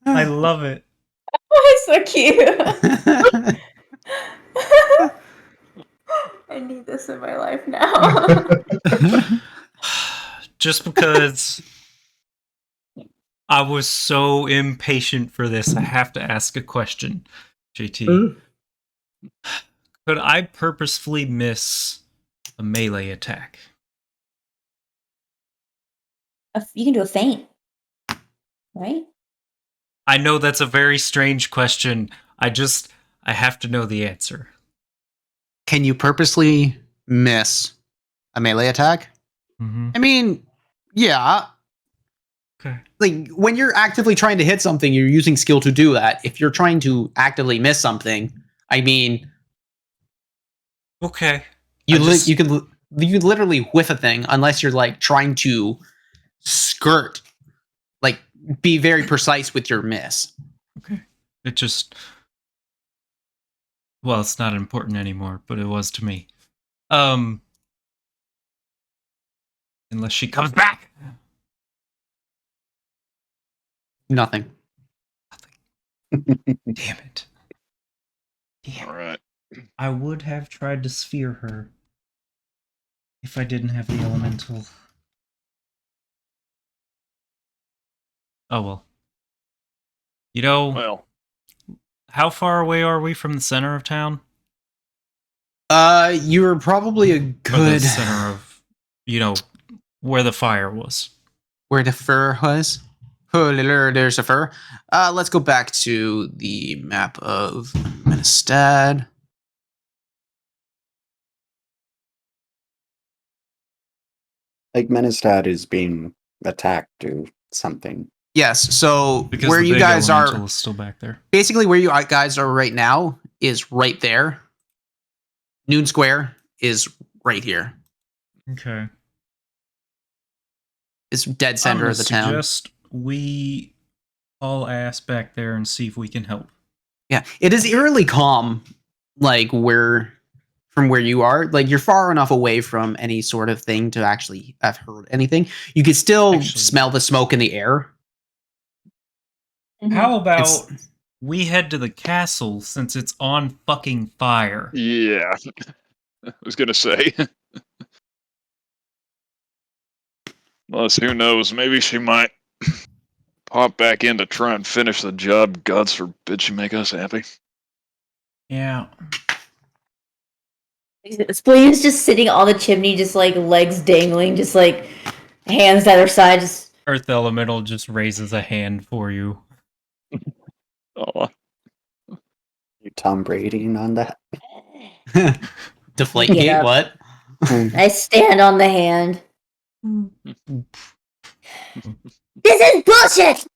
I love it. Oh, so cute. I need this in my life now. Just because I was so impatient for this, I have to ask a question, JT. Could I purposefully miss a melee attack? You can do a feint, right? I know that's a very strange question. I have to know the answer. Can you purposely miss a melee attack? Mm-hmm. I mean, yeah. Okay. Like when you're actively trying to hit something, you're using skill to do that. If you're trying to actively miss something, I mean, okay. you can literally whiff a thing unless you're like trying to skirt, like be very precise with your miss. Okay. It just, well, it's not important anymore, but it was to me. Unless she comes back. Nothing. Damn it. All right. I would have tried to sphere her if I didn't have the elemental. Oh well. Well, How far away are we from the center of town? You're probably a Or good the center of, where the fire was. where the fur was. Oh, there's a fur. Let's go back to the map of Menestad. Like Menestad is being attacked or something. Yes, so Because where the you big guys elemental are, is still back there. basically where you guys are right now is right there. Noon Square is right here. Okay. It's dead center of the town. Suggest we haul ass back there and see if we can help. Yeah, it is eerily calm, like from where you are. Like you're far enough away from any sort of thing to actually have heard anything. You could still smell the smoke in the air. How about we head to the castle since it's on fucking fire? yeah. I was gonna say. Plus, who knows? Maybe she might pop back in to try and finish the job. God forbid she make us happy. Yeah. Spleen's just sitting on the chimney, just like legs dangling, just like hands at her side, just Earth Elemental just raises a hand for you. Oh, You Tom Brady on that. Deflate Get gate, up. what? I stand on the hand. This is bullshit!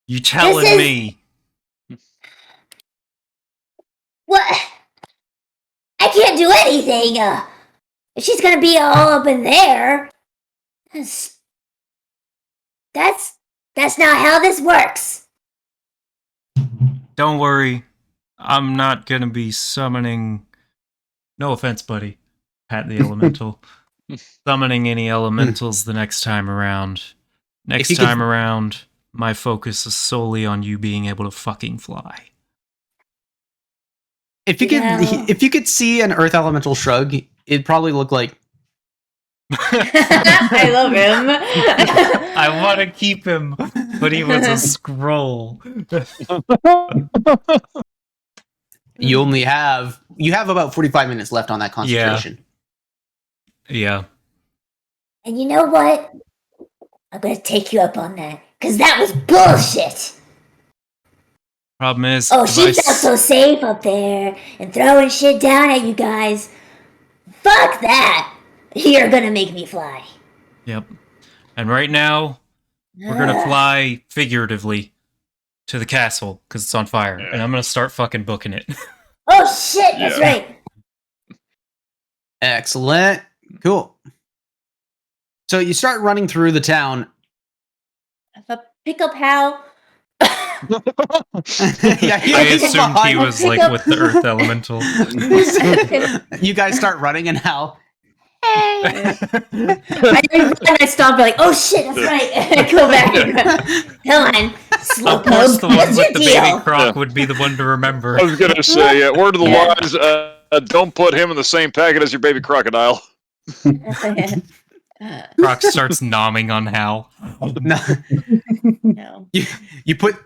You telling is- me? What? I can't do anything. If she's gonna be all up in there, that's not how this works. Don't worry. I'm not gonna be summoning. No offense, buddy. Pat the Elemental. Summoning any elementals the next time around. Next you could- time around, my focus is solely on you being able to fucking fly. If you could see an Earth Elemental shrug, it'd probably look like I love him. I want to keep him, but he was a scroll. you have about 45 minutes left on that concentration. Yeah. And you know what? I'm gonna take you up on that, cause that was bullshit. Problem is, Oh, if she I felt so safe up there and throwing shit down at you guys. Fuck that! You're gonna make me fly. Yep. And right now, we're gonna fly figuratively to the castle because it's on fire, and I'm gonna start fucking booking it. Oh shit, that's Yeah. right. Excellent. Cool. So you start running through the town. If I pick up Hal. Yeah, I assumed he was like with the Earth Elemental. You guys start running, and Hal. I stop, like, oh shit, that's right. I go back. Come on, Of course, slowpoke. the one What's your with the baby deal? croc would be the one to remember. I was gonna say, word of the Yeah. wise, don't put him in the same packet as your baby crocodile. Croc starts nomming on Hal. No, No. you put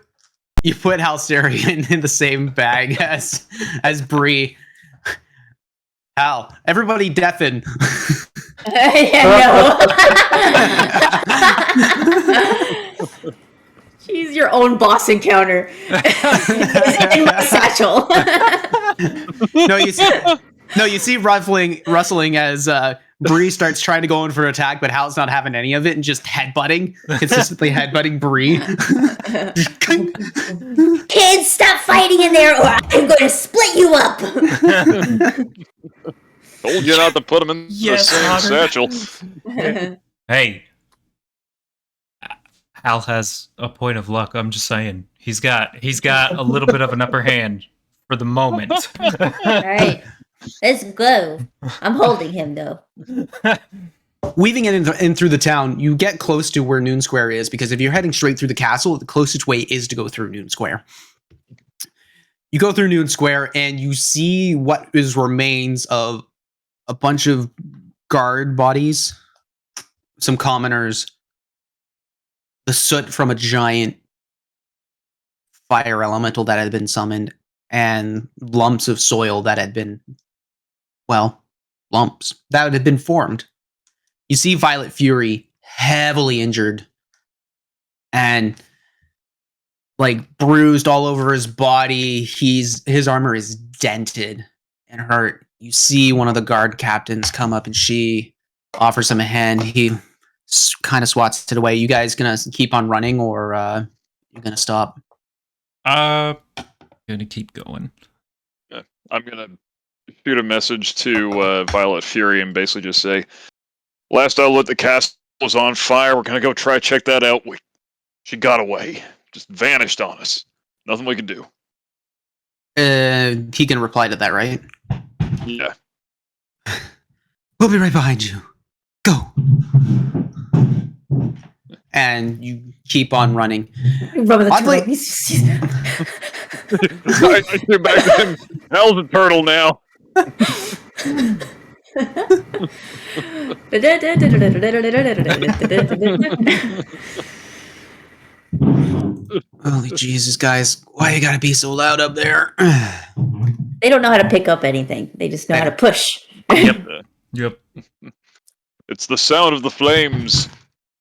Halcerion in the same bag as Bree. Hal, everybody deafen. Yeah, no. She's your own boss encounter. In my satchel. You see rustling as Bree starts trying to go in for an attack, but Hal's not having any of it and just consistently headbutting Bree. Kids, stop fighting in there, or I'm going to split you up. Told you not to put him in Yes, the same Otter. satchel. Hey, Hal has a point of luck. I'm just saying, he's got a little bit of an upper hand for the moment. Alright. Let's go. I'm holding him though. Weaving it in through the town, you get close to where Noon Square is, because if you're heading straight through the castle, the closest way is to go through Noon Square. You go through Noon Square, and you see what is remains of a bunch of guard bodies, some commoners, the soot from a giant fire elemental that had been summoned, and lumps of soil that had been, lumps that had been formed. You see Violet Fury heavily injured and like bruised all over his body. His armor is dented and hurt. You see one of the guard captains come up, and she offers him a hand. He kind of swats it away. You guys gonna keep on running, or you gonna stop? Gonna keep going. I'm gonna shoot a message to Violet Fury and basically just say, last I looked, the castle was on fire. We're gonna go try check that out. She got away. Just vanished on us. Nothing we can do. He can reply to that, right? Yeah. We'll be right behind you. Go. And you keep on running. Rub the Oddly- turtle. I threw back to him. Hell's a turtle now. Holy Jesus, guys. Why you gotta be so loud up there? They don't know how to pick up anything. They just know how to push. Yep. It's the sound of the flames.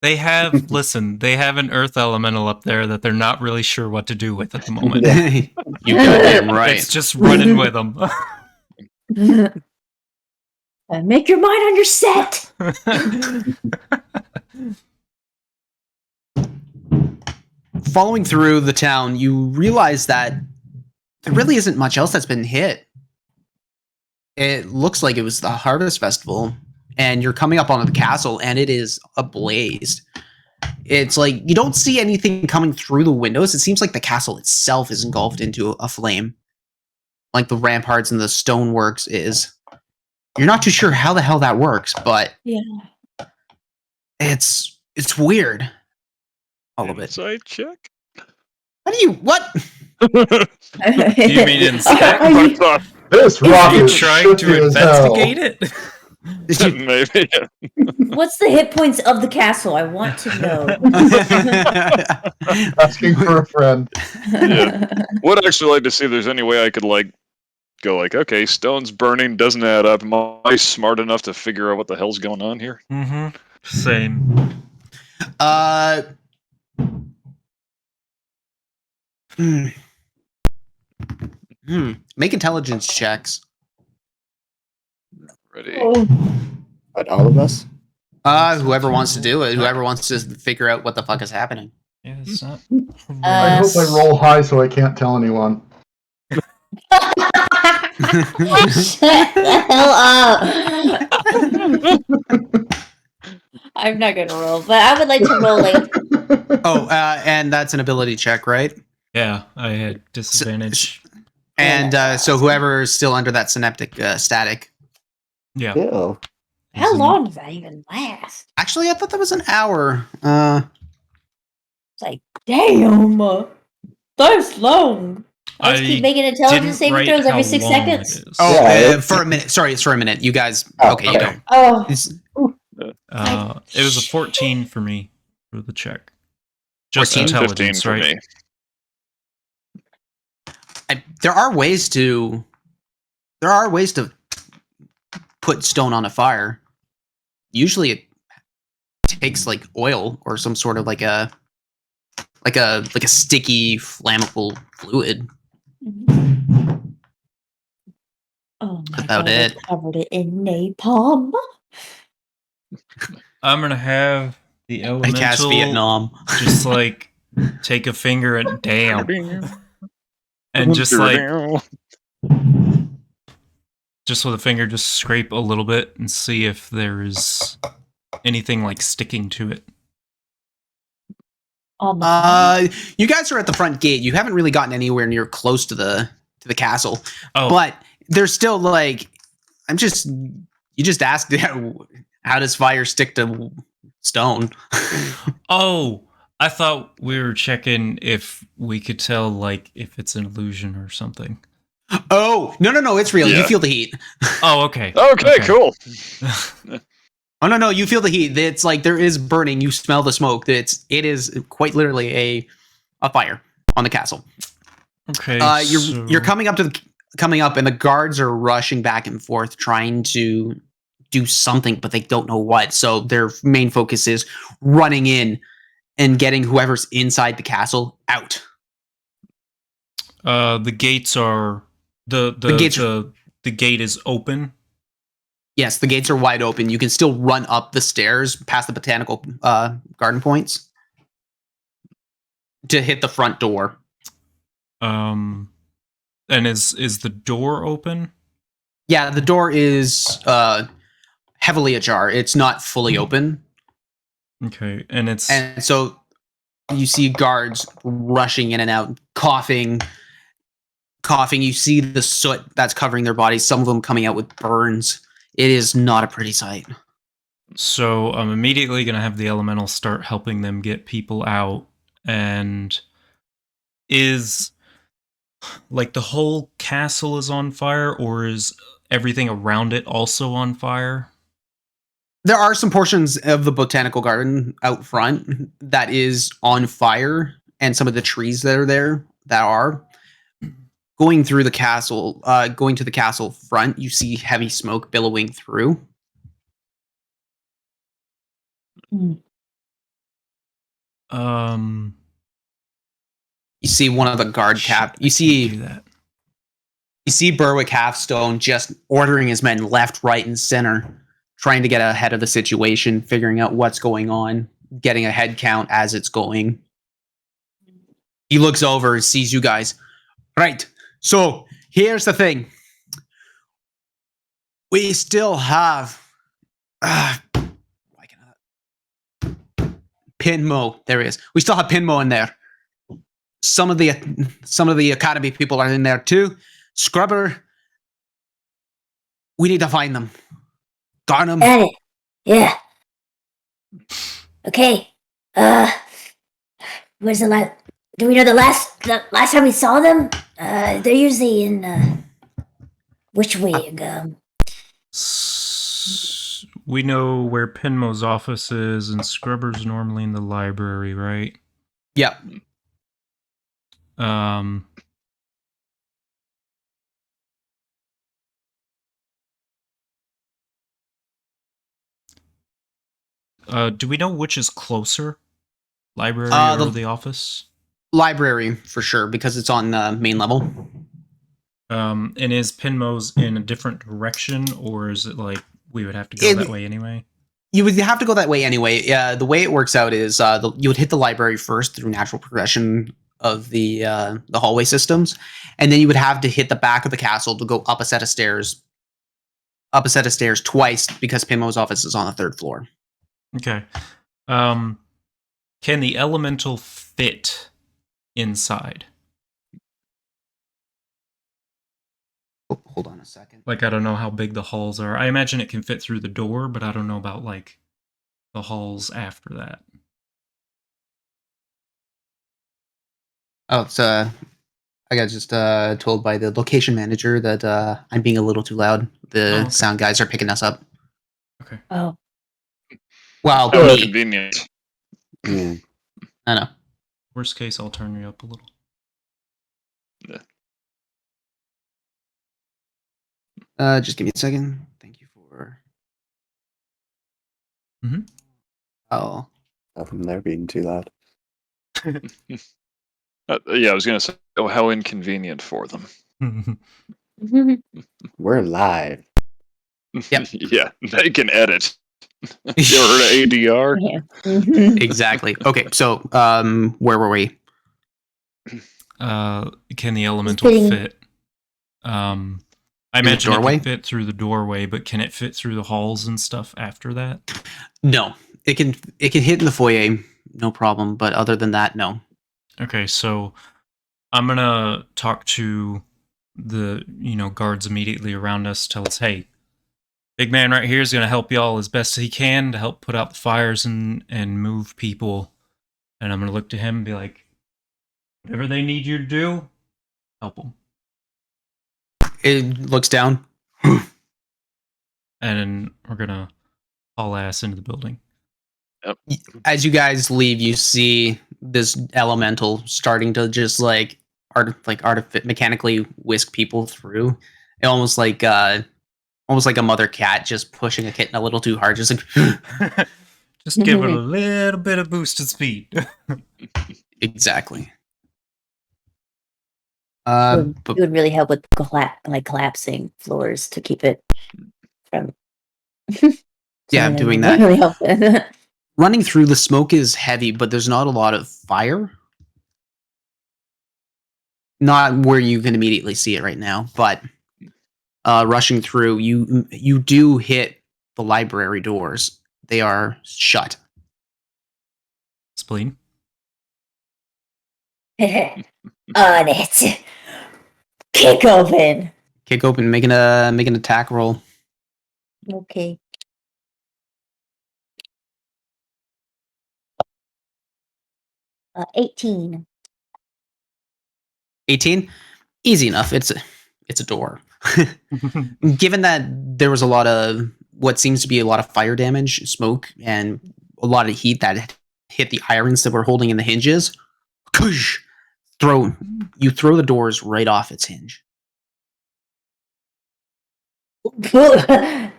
They have an earth elemental up there that they're not really sure what to do with at the moment. You goddamn right. It's just running with them. Make your mind on your set. Following through the town, you realize that there really isn't much else that's been hit. It looks like it was the Harvest Festival, and you're coming up onto the castle, and it is ablaze. It's like you don't see anything coming through the windows. It seems like the castle itself is engulfed into a flame, like the ramparts and the stoneworks is. You're not too sure how the hell that works, but yeah, it's weird. All of it. Insight check. What? Do you mean inspect? This rock Are you is trying to shifty as hell. investigate it? Maybe. What's the hit points of the castle? I want to know. Asking for a friend. Yeah. Would actually like to see if there's any way I could go okay, stone's burning, doesn't add up. Am I smart enough to figure out what the hell's going on here? Mm-hmm. Same. Make intelligence checks. Ready. But all of us? Whoever wants to do it. Whoever wants to figure out what the fuck is happening. Yeah, it's not. I hope I roll high so I can't tell anyone. Shut the hell up. I'm not gonna roll, but I would like to roll like. And that's an ability check, right? Yeah, I had disadvantage. And so whoever is still under that synaptic static. Yeah. Ew. How long does that even last? Actually, I thought that was an hour. It's like, damn, that's long. I just keep making intelligence saving throws every 6 seconds. For a minute. Sorry, it's for a minute. You guys. Oh, okay, you go. Oh, It was a 14 for me for the check. Just 14? 15 intelligence, for right? me. There are ways to put stone on a fire. Usually, it takes like oil or some sort of like a sticky flammable fluid. oh my About God, it. I covered it in napalm. I'm gonna have the I cast elemental Vietnam. just like take a finger and damn, and just with a finger, just scrape a little bit and see if there's anything like sticking to it. You guys are at the front gate. You haven't really gotten anywhere near close to the castle, but there's still like you just asked how does fire stick to stone? Oh, I thought we were checking if we could tell like if it's an illusion or something. Oh, no, it's real. Yeah. You feel the heat. Oh, okay. Okay, cool. Oh no, you feel the heat. It's like there is burning. You smell the smoke. It is quite literally a fire on the castle. Okay. You're coming up, and the guards are rushing back and forth trying to do something, but they don't know what. So their main focus is running in and getting whoever's inside the castle out. The gates are the gate is open. Yes, the gates are wide open. You can still run up the stairs past the botanical garden points to hit the front door. And is the door open? Yeah, the door is heavily ajar. It's not fully open. Okay, and so you see guards rushing in and out, coughing. You see the soot that's covering their bodies. Some of them coming out with burns. It is not a pretty sight. So I'm immediately going to have the elemental start helping them get people out. And is like the whole castle is on fire, or is everything around it also on fire? There are some portions of the botanical garden out front that is on fire, and some of the trees that are there that are. Going through the castle, going to the castle front, you see heavy smoke billowing through. Um, You see one of the guard cap. You see that. You see Berwick Halfstone just ordering his men left, right, and center, trying to get ahead of the situation, figuring out what's going on, getting a head count as it's going. He looks over and sees you guys. Right. So here's the thing. We still have Pinmo. There he is. We still have Pinmo in there. Some of the academy people are in there too. Scrubber. We need to find them. Garnham. Got it. Yeah. Okay. Where's the last? Do we know the last time we saw them? They're usually in which way? We know where Pinmo's office is, and Scrubber's normally in the library, right? Yep. Do we know which is closer? Library or the office? Library, for sure, because it's on the main level. And is Pinmo's in a different direction, or is it like we would have to go that way anyway? You would have to go that way anyway. The way it works out is you would hit the library first through natural progression of the hallway systems, and then you would have to hit the back of the castle to go up a set of stairs twice, because Pinmo's office is on the 3rd floor. Okay. Can the elemental fit inside? Oh, hold on a second. Like, I don't know how big the halls are. I imagine it can fit through the door, but I don't know about, like, the halls after that. Oh, it's I got just told by the location manager that I'm being a little too loud. The sound guys are picking us up. Okay. Oh. Well, me. Convenient. Mm. I know. Worst case, I'll turn you up a little. Yeah. Just give me a second. Thank you for. Mm-hmm. Oh. They're being too loud. Yeah, I was going to say, how inconvenient for them. We're live. Yep. Yeah, they can edit. You ever heard of ADR? Yeah. Exactly. Okay, so where were we? Can the elemental fit? I imagine it can fit through the doorway, but can it fit through the halls and stuff after that? No. It can hit in the foyer, no problem, but other than that, no. Okay, so I'm gonna talk to the guards immediately around us, tell us, hey, big man right here is gonna help y'all as best he can to help put out the fires and move people. And I'm gonna look to him and be like, whatever they need you to do, help them. It looks down. And then we're gonna haul ass into the building. Yep. As you guys leave, you see this elemental starting to just mechanically whisk people through. Almost like a mother cat just pushing a kitten a little too hard, just like just give it a little bit of boosted speed. Exactly. It would really help with collapsing floors to keep it from. Yeah, I'm doing that. Really help. Running through the smoke is heavy, but there's not a lot of fire. Not where you can immediately see it right now, but rushing through, you do hit the library doors. They are shut. Spleen. On it. Kick open. Kick open, make an attack roll. Okay. Uh, 18. 18? Easy enough. It's a door. Given that there was a lot of what seems to be a lot of fire damage, smoke, and a lot of heat that hit the irons that were holding in the hinges, throw the doors right off its hinge. I'm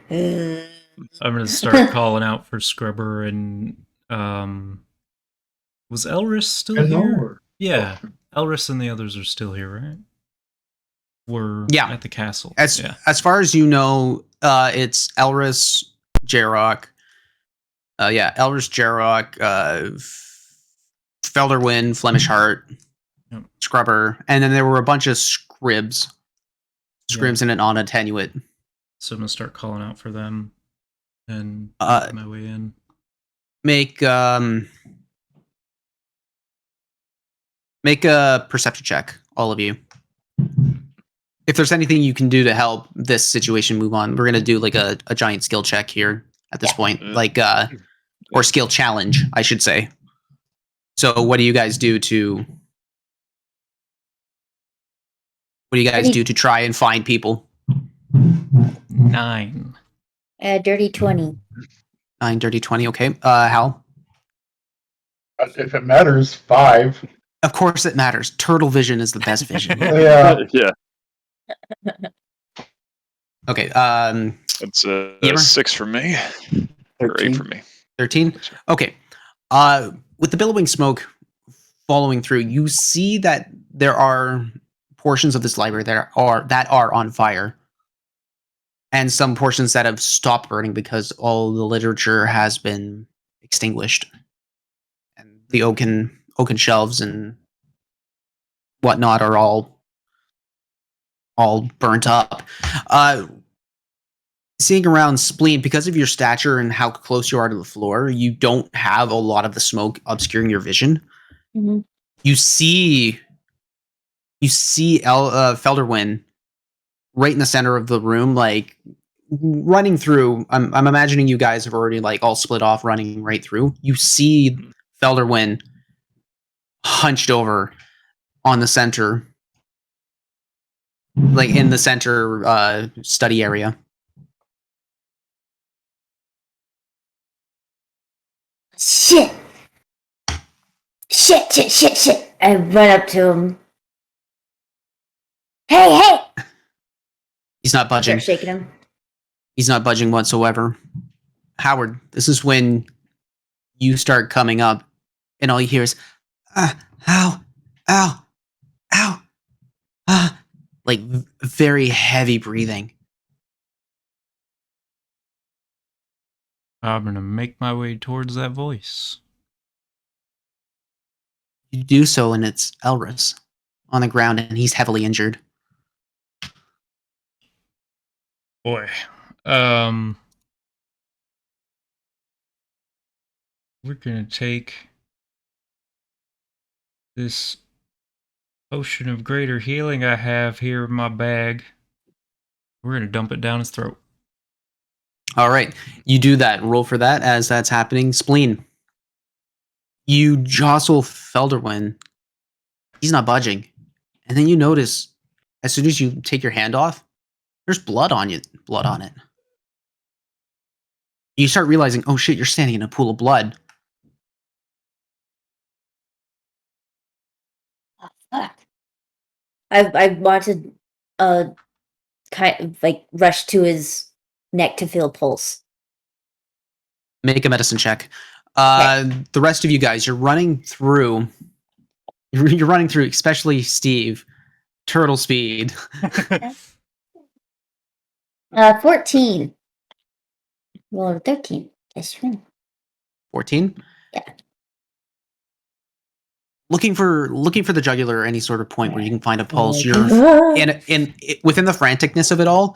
gonna start calling out for Scrubber and was Elris still here? Yeah, Elris and the others are still here, right? We're at the castle. As far as you know, it's Elris, Jarok. Elris, Jarok, Felderwind, Flemish Heart, Scrubber, and then there were a bunch of scribs and an unattenuate. So I'm gonna start calling out for them and make my way in. Make a perception check, all of you. If there's anything you can do to help this situation move on, we're gonna do like a giant skill check here at this point, or skill challenge, I should say. So, what do you guys do to? What do you guys do to try and find people? 9. Dirty 20. 9, dirty 20. Okay. Hal? If it matters, 5. Of course it matters. Turtle vision is the best vision. Yeah. Okay. That's a 6 for me. 13. Or 8 for me. 13? Okay. With the billowing smoke following through, you see that there are portions of this library that are on fire, and some portions that have stopped burning because all the literature has been extinguished, and the oaken shelves and whatnot are all burnt up. Seeing around Spleen, because of your stature and how close you are to the floor, you don't have a lot of the smoke obscuring your vision. Mm-hmm. You see Felderwin right in the center of the room, like running through. I'm imagining you guys have already like all split off, running right through. You see Felderwin hunched over on the center, like in the center study area. Shit! Shit! I run up to him. Hey! He's not budging. Start shaking him. He's not budging whatsoever. Howard, this is when you start coming up, and all you hear is, ow, like very heavy breathing. I'm gonna make my way towards that voice. You do so, and it's Elris on the ground, and he's heavily injured. Boy, we're gonna take this potion of greater healing I have here in my bag. We're gonna dump it down his throat. All right, you do that. Roll for that as that's happening. Spleen. You jostle Felderwin. He's not budging. And then you notice, as soon as you take your hand off, there's blood on it. You start realizing, oh shit, you're standing in a pool of blood. Oh, fuck. I want to kind of like rush to his neck to feel pulse. Make a medicine check. The rest of you guys, you're running through, especially Steve, turtle speed. 14. Well, 13. Guess you win. 14? Yeah. Looking for the jugular or any sort of point where you can find a pulse. You're within the franticness of it all,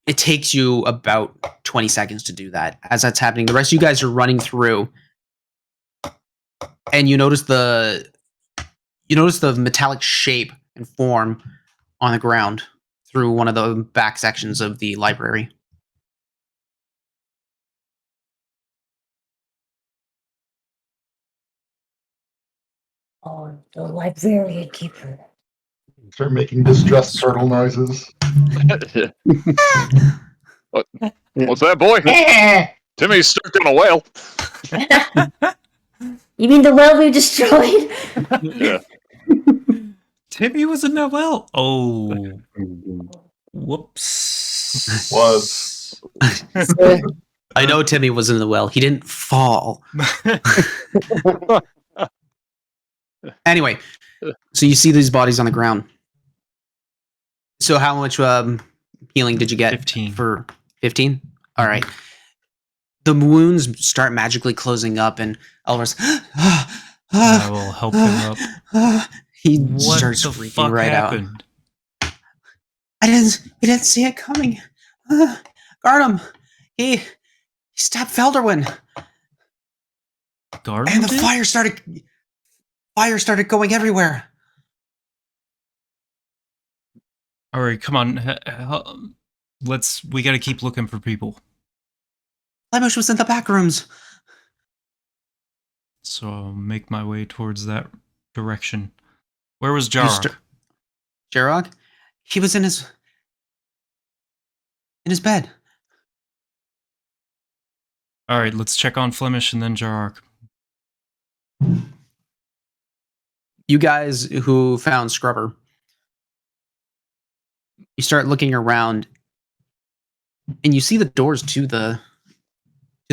it takes you about 20 seconds to do that. As that's happening, the rest of you guys are running through, and you notice the metallic shape and form on the ground through one of the back sections of the library. Oh, the librarian keeper. Start making distressed turtle noises. What's that, boy? Timmy's stuck in a whale. You mean the well we destroyed? Yeah. Timmy was in that well. Oh. Whoops. Was. I know Timmy was in the well. He didn't fall. Anyway, so you see these bodies on the ground. So how much healing did you get? 15. For 15? All right. The wounds start magically closing up, and Elvis. I will help him up. He What starts the freaking fuck right happened? out. I didn't see it coming. Guard him. He stabbed Felderwin. Guard And the did? fire started going everywhere. All right, come on. We got to keep looking for people. Lemush was in the back rooms. So I'll make my way towards that direction. Where was Jarok? Jarok? He was in his bed. All right, let's check on Flemish and then Jarok. You guys who found Scrubber, you start looking around, and you see the doors to the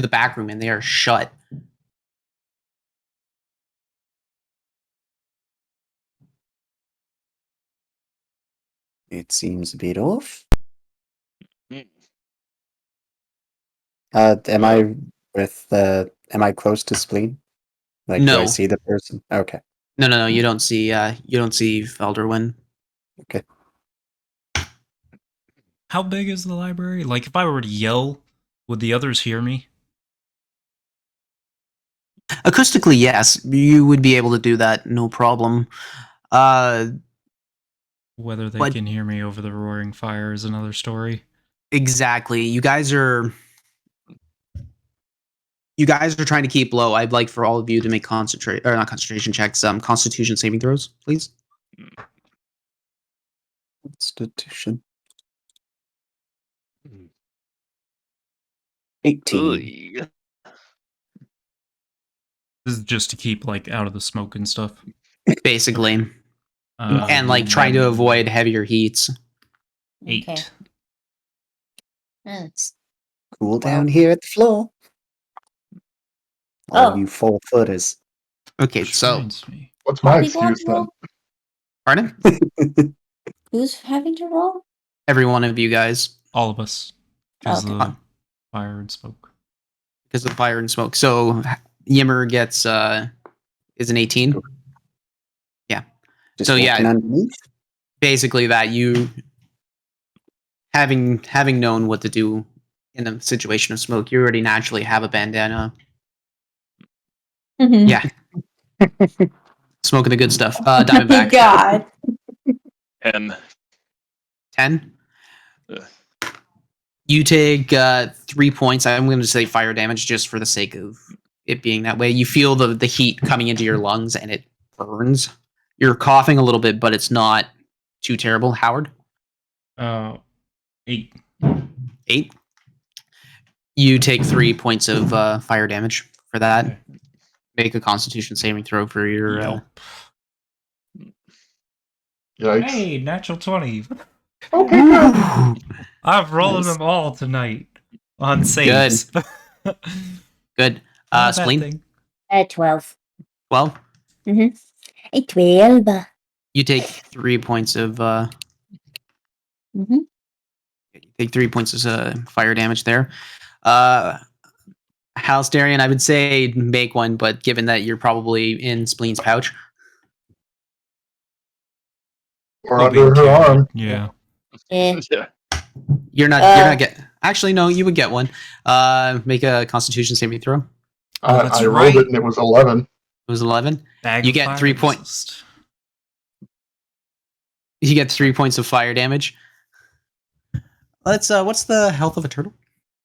back room, and they are shut. It seems a bit off. Hmm. Am I close to Spleen? Like, do I No. see the person? Okay. No. You don't see Felderwin. Okay. How big is the library? Like, if I were to yell, would the others hear me? Acoustically, yes, you would be able to do that, no problem. Whether they But- can hear me over the roaring fire is another story. Exactly. You guys are trying to keep low. I'd like for all of you to make not concentration checks, Constitution saving throws, please. Constitution. 18. This is just to keep, like, out of the smoke and stuff. Basically. And like trying to avoid heavier heats. 8. Okay. That's Cool down here at the floor. Oh. All you 4-footers. Okay, Which so reminds me. What's my How people have excuse to then? roll? pardon? Who's having to roll? Every one of you guys. All of us. Because Okay. the fire and smoke. Because of fire and smoke. So Yimmer gets is an 18. Just So, yeah. walking underneath. Basically that you having known what to do in a situation of smoke, you already naturally have a bandana. Mhm. Yeah. Smoking the good stuff. Diamondback. God. 10. 10. You take 3 points. I'm going to say fire damage just for the sake of it being that way. You feel the heat coming into your lungs and it burns. You're coughing a little bit, but it's not too terrible. Howard? 8. 8. You take 3 points of fire damage for that. Okay. Make a Constitution saving throw for your. Yelp. Yikes. Hey, natural 20. Okay, good. I've rolled Nice. them all tonight on saves. Good. Not a bad Spleen? thing. 12. 12. A 12. You take 3 points of. Mhm. Take 3 points of fire damage there. House Darian, I would say make one, but given that you're probably in Spleen's pouch. Or I'll under be her carried. arm. Yeah. Eh. Yeah. You're not get. Actually, no, you would get one. Make a Constitution saving throw. Oh, that's I rolled right. it and it was 11. It was 11. Bag You of get fire 3 point- resist. You get 3 points of fire damage. Let's. What's the health of a turtle?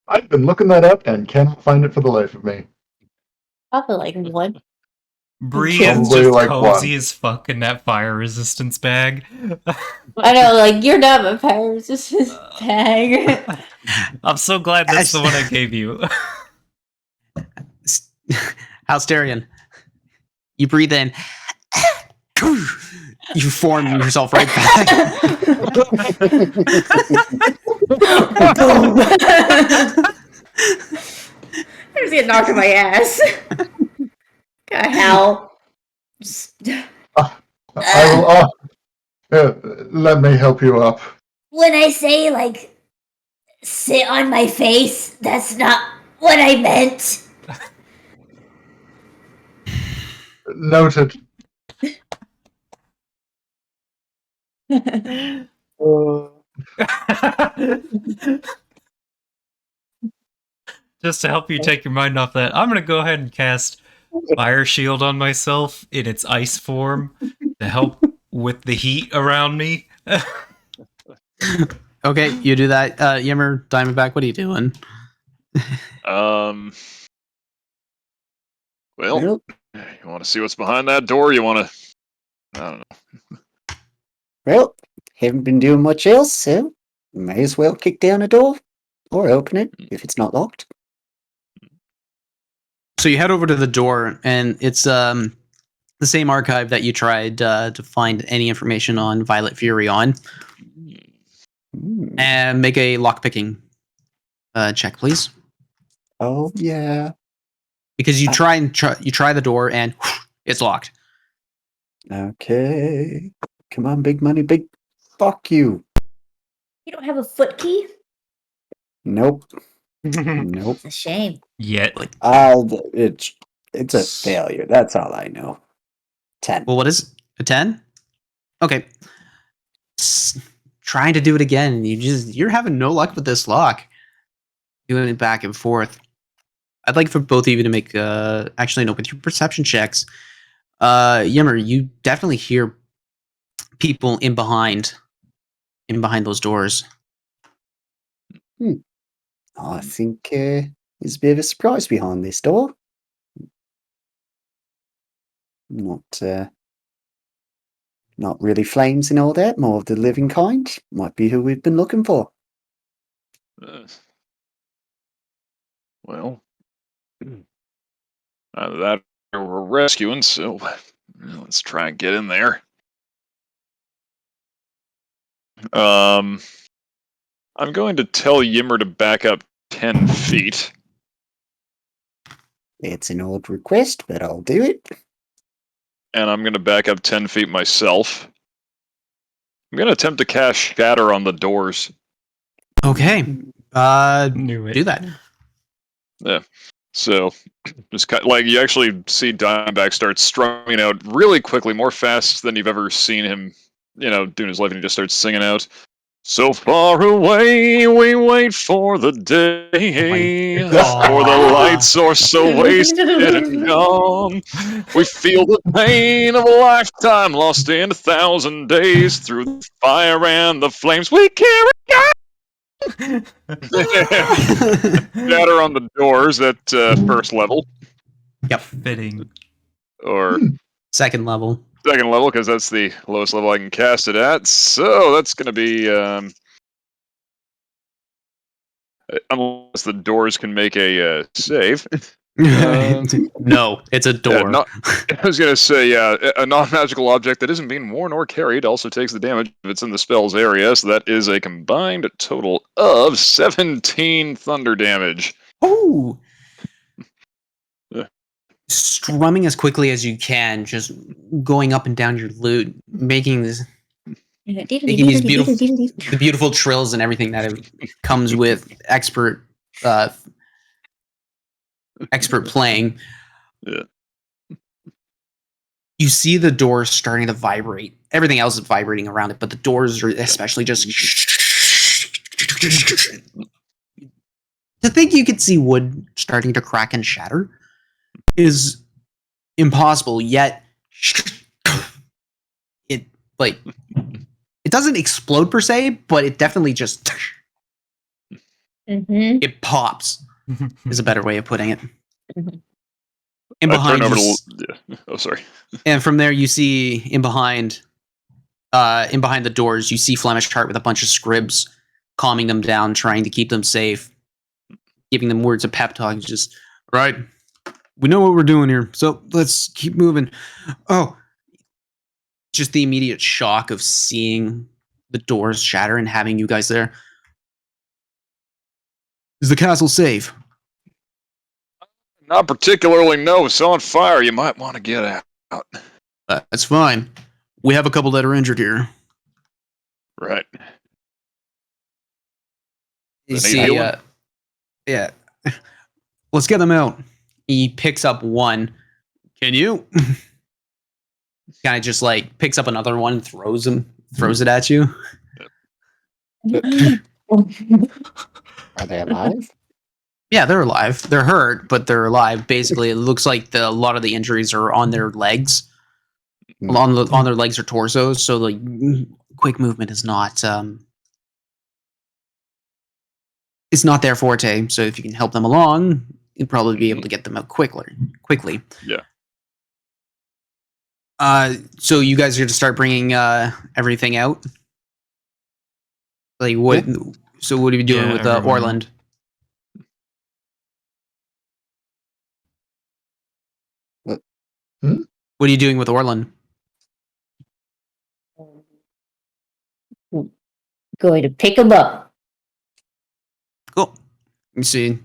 I've been looking that up and cannot find it for the life of me. Probably like one. Bree is Probably just like cozy one. as fuck in that fire resistance bag. I know, like, you're not my fire resistance tag. I'm so glad that's the one I gave you. Halsterian, you breathe in. You form yourself right back. I just get knocked on my ass. God, hell. I will. Let me help you up. When I say, like, sit on my face, that's not what I meant. Noted. Just to help you take your mind off that, I'm going to go ahead and cast Fire Shield on myself in its ice form to help with the heat around me. Okay, you do that. Yimmer, Diamondback, what are you doing? Well, you want to see what's behind that door? You want to? I don't know. Well, haven't been doing much else, so may as well kick down a door or open it if it's not locked. So you head over to the door, and it's the same archive that you tried to find any information on Violet Fury on. And make a lockpicking check, please. Oh yeah. Because you try the door, and it's locked. Okay. Come on, big money, big. Fuck you. You don't have a foot key? Nope. Nope. It's a shame. Yet. It's a failure. That's all I know. 10. Well, what is it? A 10? Okay. Trying to do it again. You're having no luck with this lock. Doing it back and forth. I'd like for both of you to make actually no, with your perception checks. Yimmer, you definitely hear people in behind those doors. I think there's a bit of a surprise behind this door. Not really flames and all that, more of the living kind. Might be who we've been looking for. Well, that we're rescuing, so let's try and get in there. I'm going to tell Yimmer to back up 10 feet. It's an old request, but I'll do it. And I'm going to back up 10 feet myself. I'm going to attempt to cast Shatter on the doors. Okay. Knew it. Do that. Yeah. So, just kind of, like, you actually see Diamondback start strumming out really quickly, more fast than you've ever seen him, doing his life, and he just starts singing out. So far away, we wait for the day, for the lights are so wasted and gone. We feel the pain of a lifetime lost in 1,000 days. Through the fire and the flames, we carry on. Shatter on the doors at first level. Yep. Fitting. Or second level, because that's the lowest level I can cast it at. So that's going to be unless the doors can make a save. No, it's a door. Yeah, I was going to say, a non-magical object that isn't being worn or carried also takes the damage if it's in the spell's area. So that is a combined total of 17 thunder damage. Oh! Strumming as quickly as you can, just going up and down your lute, making these beautiful trills and everything that it comes with expert playing. Yeah. You see the doors starting to vibrate. Everything else is vibrating around it, but the doors are especially just. To think you could see wood starting to crack and shatter is impossible, yet it doesn't explode per se, but it definitely just it pops is a better way of putting it. in behind you, oh, sorry. And from there, you see in behind the doors, you see Flemish Heart with a bunch of scribs, calming them down, trying to keep them safe, giving them words of pep talk. Just right, we know what we're doing here, so let's keep moving. Oh, just the immediate shock of seeing the doors shatter and having you guys there. Is the castle safe? Not particularly, no. It's on fire. You might want to get out. That's fine. We have a couple that are injured here. Right. You see, yeah. Let's get them out. He picks up one. Can you? Kind of just like picks up another one and throws it at you. Are they alive? Yeah, they're alive. They're hurt, but they're alive. Basically, it looks like a lot of the injuries are on their legs, on their legs or torsos. So, like, quick movement is not it's not their forte. So, if you can help them along, you'd probably be able to get them out quickly. Yeah. So you guys are going to start bringing everything out. Like what? Yeah. So what are you doing with Orland? What? What are you doing with Orland? Going to pick him up. Cool. You see,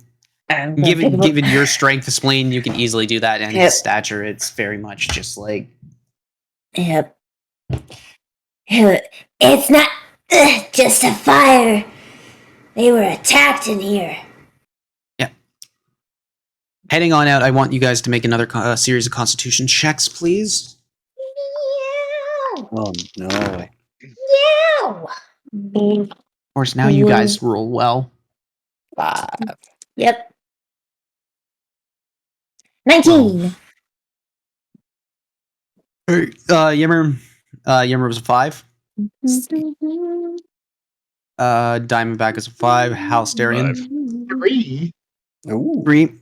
given your strength, spleen, you can easily do that, and his stature, it's very much just like. Yep. It's not just a fire. They were attacked in here. Yeah. Heading on out, I want you guys to make another series of Constitution checks, please. Oh no. Of course, now you guys roll well. 5. Yep. 19. Yimmer was a 5. Diamondback is a 5. Halsterian 3. Ooh. 3.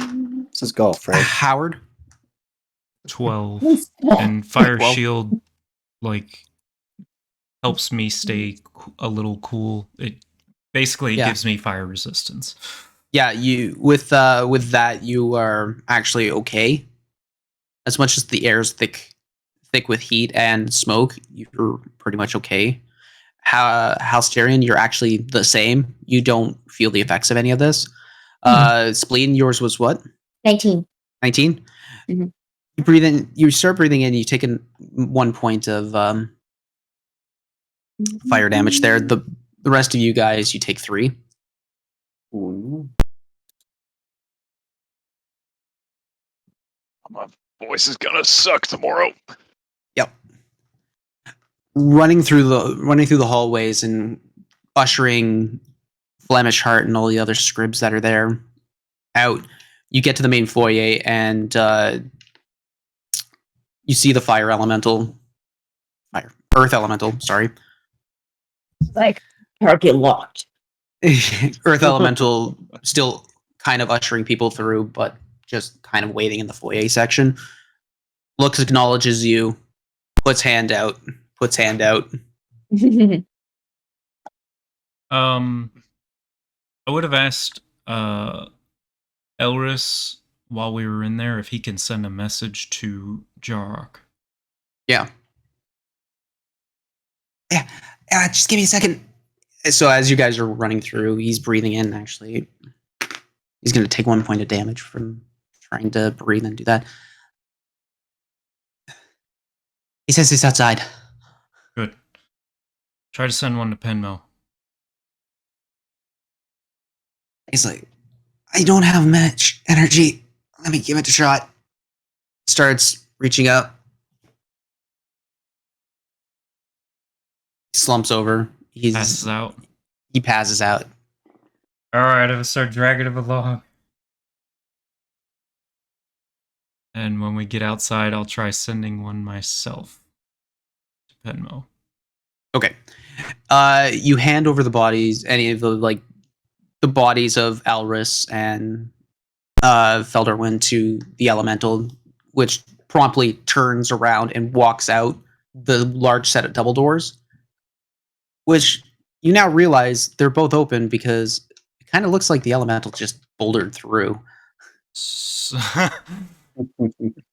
Let's just go, Fred. Howard 12. And Fire 12. Shield, like, helps me stay a little cool. It basically gives me fire resistance. Yeah, you with that you are actually okay. As much as the air is thick with heat and smoke, you're pretty much okay. Halsterian, you're actually the same. You don't feel the effects of any of this. Spleen, yours was what? 19. 19? Mm-hmm. You breathe in. You start breathing in. You take 1 point of fire damage there. The rest of you guys, you take 3. Ooh. My voice is gonna suck tomorrow. Yep. Running through the hallways and ushering Flemish Heart and all the other scribs that are there out. You get to the main foyer and you see the earth elemental. Sorry. Like, target locked. Earth elemental still kind of ushering people through, but just kind of waiting in the foyer section. Looks, acknowledges you, puts hand out. I would have asked Elris while we were in there if he can send a message to Jarok. Yeah. Just give me a second. So as you guys are running through, he's breathing in. Actually, he's going to take 1 point of damage from trying to breathe and do that. He says he's outside. Good. Try to send one to Penmo. He's like, I don't have much energy. Let me give it a shot. Starts reaching up. Slumps over. Passes out. He passes out. Alright, I'm gonna start dragging him along. And when we get outside, I'll try sending one myself to Penmo. Okay. You hand over the bodies, any of the bodies of Alris and Felderwind to the elemental, which promptly turns around and walks out the large set of double doors, which you now realize they're both open because it kind of looks like the elemental just bouldered through.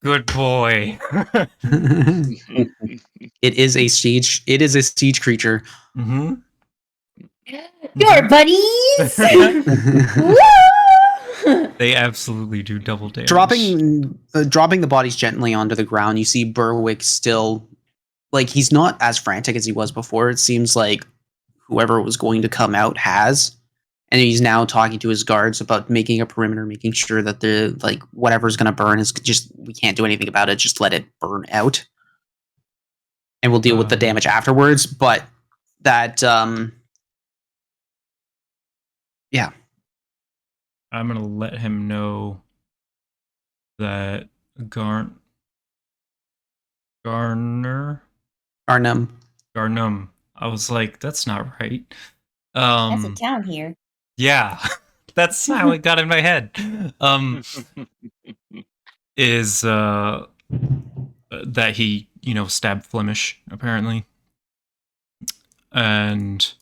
Good boy. It is a siege. It is a siege creature. Mm-hmm. Your buddies. They absolutely do double damage. Dropping the bodies gently onto the ground, you see Berwick still, like, he's not as frantic as he was before. It seems like whoever was going to come out has, and he's now talking to his guards about making a perimeter, making sure that the, like, whatever's going to burn is just, we can't do anything about it, just let it burn out, and we'll deal with the damage afterwards. But that yeah, I'm gonna let him know that Garnum. I was like, that's not right. That's a town here. Yeah, that's how it got in my head. Is that he, stabbed Flemish apparently, and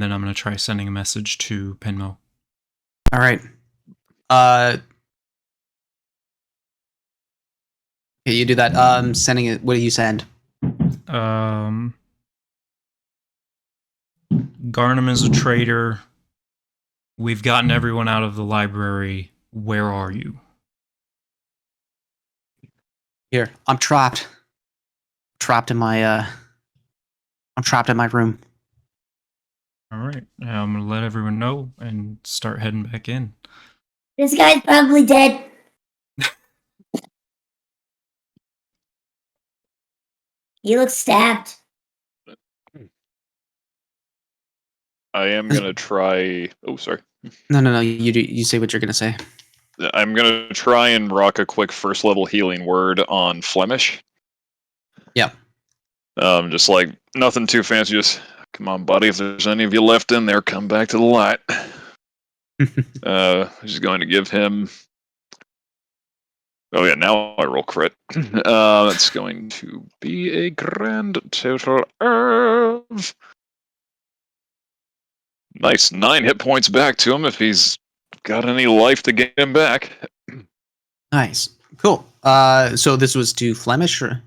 then I'm gonna try sending a message to Penmo. all right. Okay, you do that. Sending it. What do you send? Garnum is a traitor. We've gotten everyone out of the library. Where are you? Here, I'm trapped. Trapped in my I'm trapped in my room. All right, now I'm gonna let everyone know and start heading back in. This guy's probably dead. He looks stabbed. I am gonna try. Oh, sorry. No. You do. You say what you're gonna say. I'm gonna try and rock a quick first level healing word on Flemish. Yeah. Just like nothing too fancy. Just come on, buddy. If there's any of you left in there, come back to the light. Just going to give him. Oh yeah, now I roll crit. That's going to be a grand total of nice 9 hit points back to him if he's got any life to get him back. Nice, cool. So this was to Flemish, or?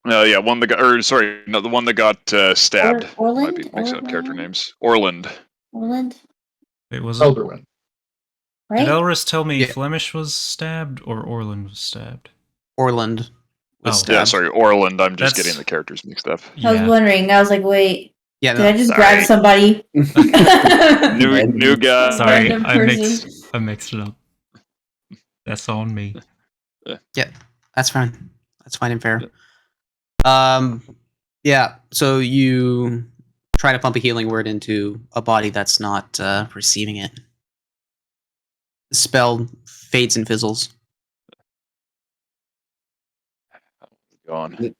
Yeah, the one that got, the one that got stabbed. Orland? Might be mixing up character names. Orland. Orland? It was Elderwin. Right? Did Elris tell me Yeah. Flemish was stabbed or Orland was stabbed? Orland was Oh. stabbed. Yeah, sorry, Orland. I'm just That's- getting the characters mixed up. I was wondering. I was like, wait, Yeah, did I just sorry. grab somebody? New guy. Sorry, Random I person. mixed it up. That's on me. that's fine. That's fine and fair. Yeah. So you try to pump a healing word into a body that's not receiving it. The spell fades and fizzles. Gone.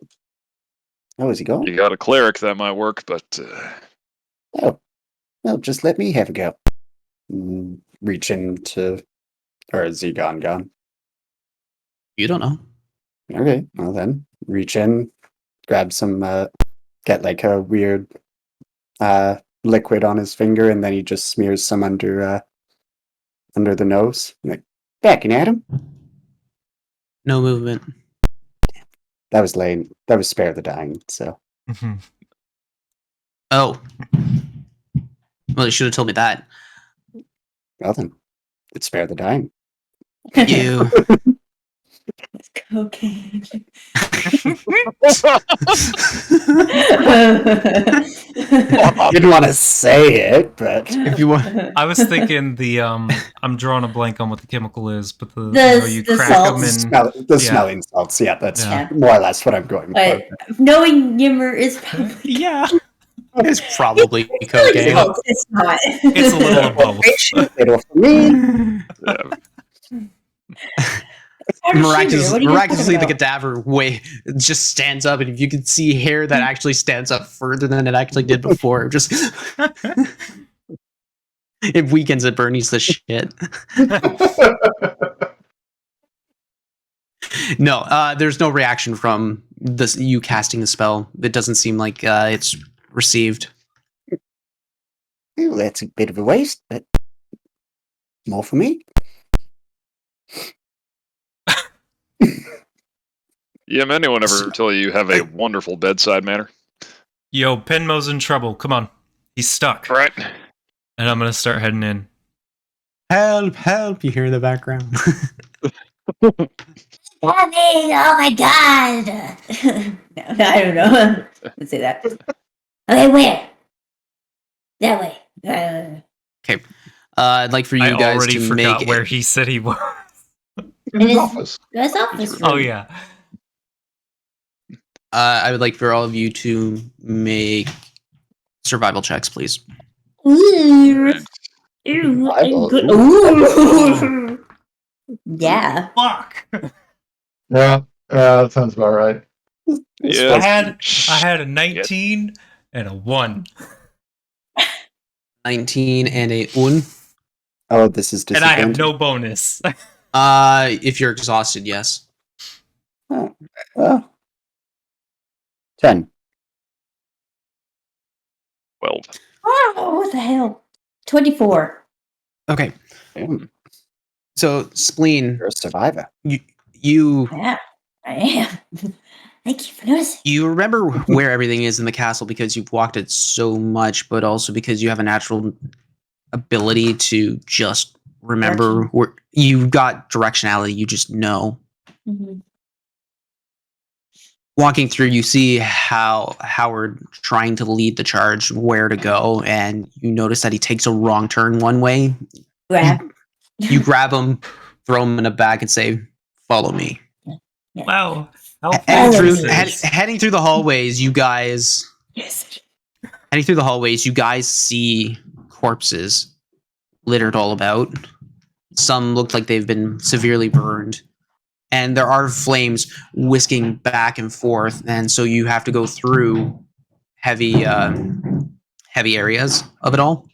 Oh, is he gone? You got a cleric that might work, but Oh, well, just let me have a go. Reach into, or is he gone? You don't know. Okay, well then, reach in, grab some, get like a weird liquid on his finger, and then he just smears some under the nose. Like, backing at him. No movement. That was lame. That was spare the dying. So Oh. Well, you should have told me that. well then, it's spare the dying. You. Cocaine. Didn't want to say it, but If you want. I was thinking I'm drawing a blank on what the chemical is, but you The crack salts. them and the smelling salts. Yeah, that's Yeah. more or less what I'm going But for. knowing Yimmer is probably yeah, It's probably It's cocaine. not. It's not. it's a little of both. Little for me. Miraculously, the cadaver just stands up, and if you can see hair that actually stands up further than it actually did before, just It weakens it, Bernie's the shit. No, there's no reaction from this you casting the spell. It doesn't seem like it's received. Ooh, that's a bit of a waste, but more for me. Yeah, anyone ever tell you have a wonderful bedside manner? Yo, Penmo's in trouble. Come on. He's stuck. Right. And I'm going to start heading in. Help, help, you hear in the background. Coming! Oh my god! No, I don't know. Let's say that. Okay, where? That way. Okay. I'd like for you I guys already to forgot make where he said he was. In his office. That's office room. Oh, yeah. I would like for all of you to make survival checks, please. Ooh. Right. Ooh, Survival, good. ooh. Ooh. Yeah. Fuck. Yeah, that sounds about right. Yeah. I had a 19 and a 1. 19 and a un. Oh, this is And I have disadvantage. no bonus. If you're exhausted, yes. Oh. 10. 12. Oh, what the hell? 24. Okay. Damn, So, Spleen, you're a survivor. you Yeah, I am. Thank you for noticing. you remember where everything is in the castle because you've walked it so much, but also because you have a natural ability to just remember where you got directionality. You just know. Mm-hmm. Walking through, you see how Howard trying to lead the charge, where to go, and you notice that he takes a wrong turn one way. Grab. You grab him, throw him in a bag, and say, "Follow me." Wow. How Heading Follow through, me. heading through the hallways, you guys. Yes. Heading through the hallways, you guys see corpses littered all about. Some look like they've been severely burned. And there are flames whisking back and forth, and so you have to go through heavy areas of it all.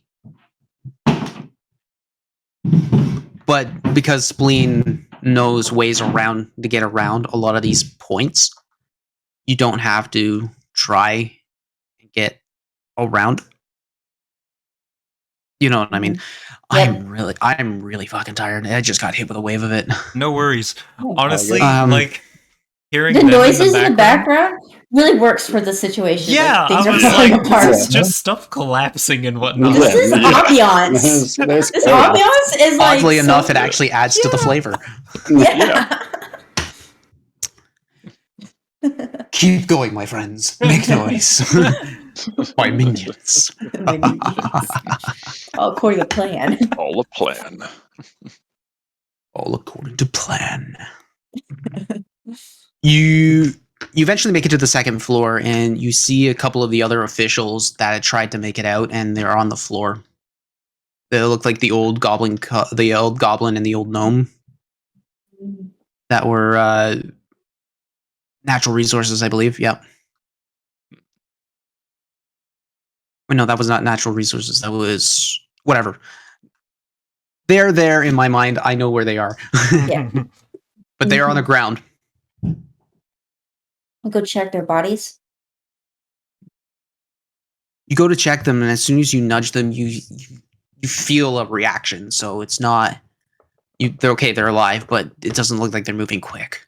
But because Spleen knows ways around to get around a lot of these points, you don't have to try and get around. You know what I mean? Yep. I'm really fucking tired. I just got hit with a wave of it. No worries. Honestly, good. hearing The them noises in the background really works for the situation. Yeah, Things I are was falling like, apart. it's just stuff collapsing and whatnot. This is Yeah. ambiance. There's This chaos. ambiance is like Oddly so enough, it good. actually adds to the flavor. Yeah. Keep going, my friends. Make noise. My minions. All according to plan. All a plan. All according to plan. You eventually make it to the second floor, and you see a couple of the other officials that had tried to make it out, and they're on the floor. They look like the old goblin, and the old gnome that were natural resources, I believe. Yep. Wait, no, that was not natural resources. That was whatever. They're there in my mind. I know where they are. Yeah. But they are on the ground. I'll go check their bodies. You go to check them, and as soon as you nudge them, you feel a reaction. So it's not they're okay, they're alive, but it doesn't look like they're moving quick.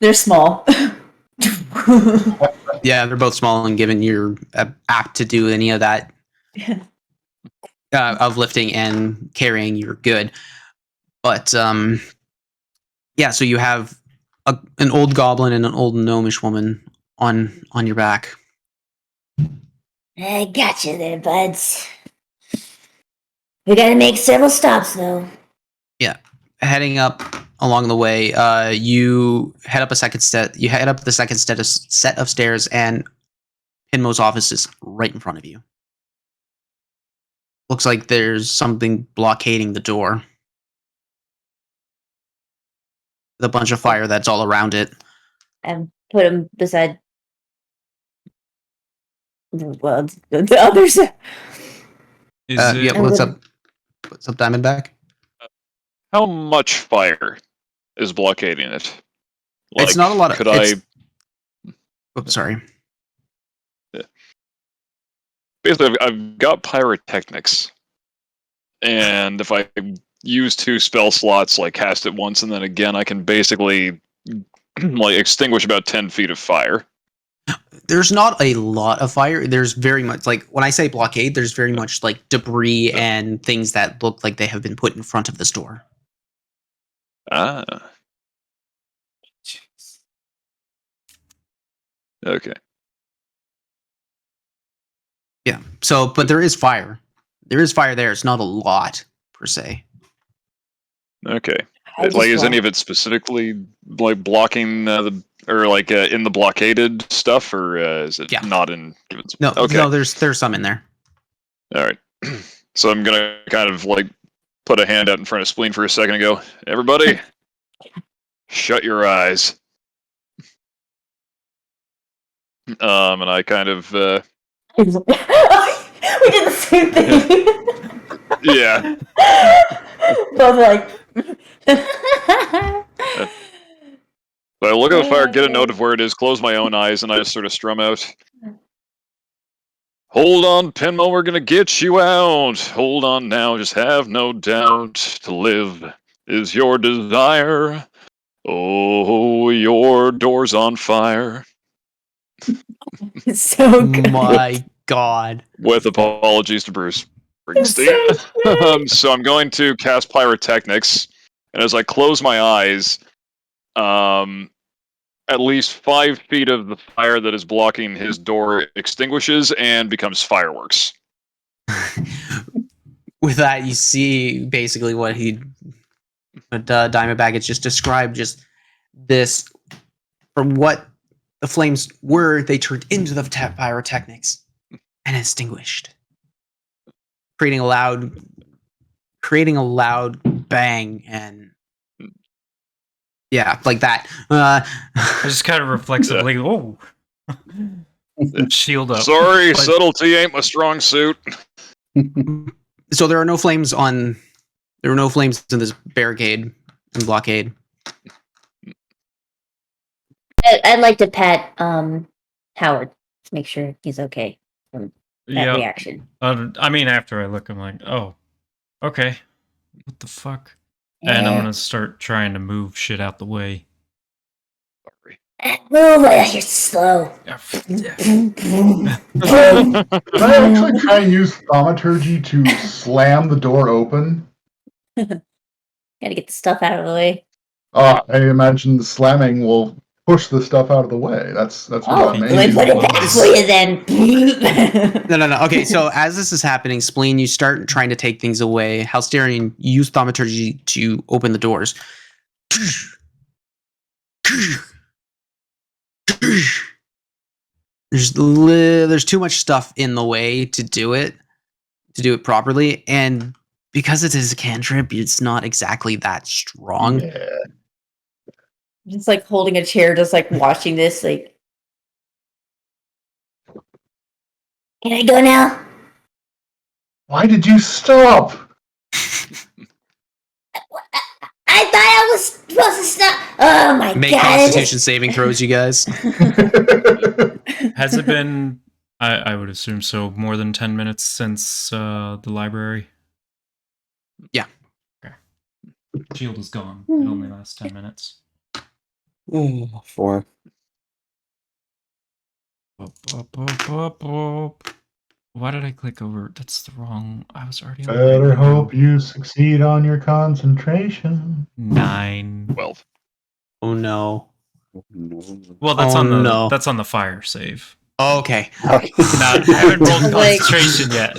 They're small. Yeah, they're both small, and given you're apt to do any of that of lifting and carrying, you're good. But yeah, so you have an old goblin and an old gnomish woman on your back. I got you there, buds. We gotta make several stops, though. Yeah, heading up along the way, you head up a second set. You head up the second set of stairs, and Pinmo's office is right in front of you. Looks like there's something blockading the door. With a bunch of fire that's all around it. And put them beside. Well, the others. Is it? Yeah, what's up? What's up, Diamondback? How much fire is blockading it? It's not a lot of. Could I? Oops, sorry. Basically, I've got pyrotechnics, and if I use 2 spell slots, like cast it once and then again, I can basically like extinguish about 10 feet of fire. There's not a lot of fire. There's very much like when I say blockade, there's very much like debris and things that look like they have been put in front of this door. Ah. Okay. Yeah. So, but there is fire. There is fire there. It's not a lot per se. Okay. Like, is any of it specifically like blocking or like in the blockaded stuff, or is it not in? No. Okay. No. There's some in there. All right. So I'm gonna kind of like put a hand out in front of Spleen for a second and go, everybody, shut your eyes. And I kind of. We did the same thing. Yeah. Both like. So I look at the fire, get a note of where it is, close my own eyes, and I just sort of strum out. Hold on, Pinmo, we're gonna get you out. Hold on now, just have no doubt. To live is your desire. Oh, your door's on fire. It's so good. My God. With apologies to Bruce Springsteen. So I'm going to cast Pyrotechnics, and as I close my eyes, at least 5 feet of the fire that is blocking his door extinguishes and becomes fireworks. With that, you see basically what Diamondback has just described. Just this, from what the flames were, they turned into the pyrotechnics and extinguished, creating a loud bang, and yeah, like that. I just kind of reflexively, oh, shield up. Sorry, subtlety ain't my strong suit. So there are no flames in this barricade and blockade. I'd like to pat Howard to make sure he's okay from that reaction. I mean, after I look, I'm like, oh, okay. What the fuck? And I'm gonna start trying to move shit out the way. Move, you're slow. Can I actually try and use thaumaturgy to slam the door open? Gotta get the stuff out of the way. I imagine the slamming will push the stuff out of the way. That's what let me put it back for you then. No. Okay, so as this is happening, Spleen, you start trying to take things away. Halsterian, use thaumaturgy to open the doors. There's too much stuff in the way to do it properly, and because it is a cantrip, it's not exactly that strong. Yeah. Just like holding a chair, just like watching this, like. Can I go now? Why did you stop? I thought I was supposed to stop. Oh my Make God. Constitution saving throws, you guys. Has it been, I would assume so, more than 10 minutes since the library? Yeah. Okay. Shield is gone. It only lasts 10 minutes. 4. Why did I click over? That's the wrong. I was already on. Better hope you succeed on your concentration. 9. 12. Oh no. Well, that's that's on the fire save. Oh, okay. I haven't rolled concentration yet.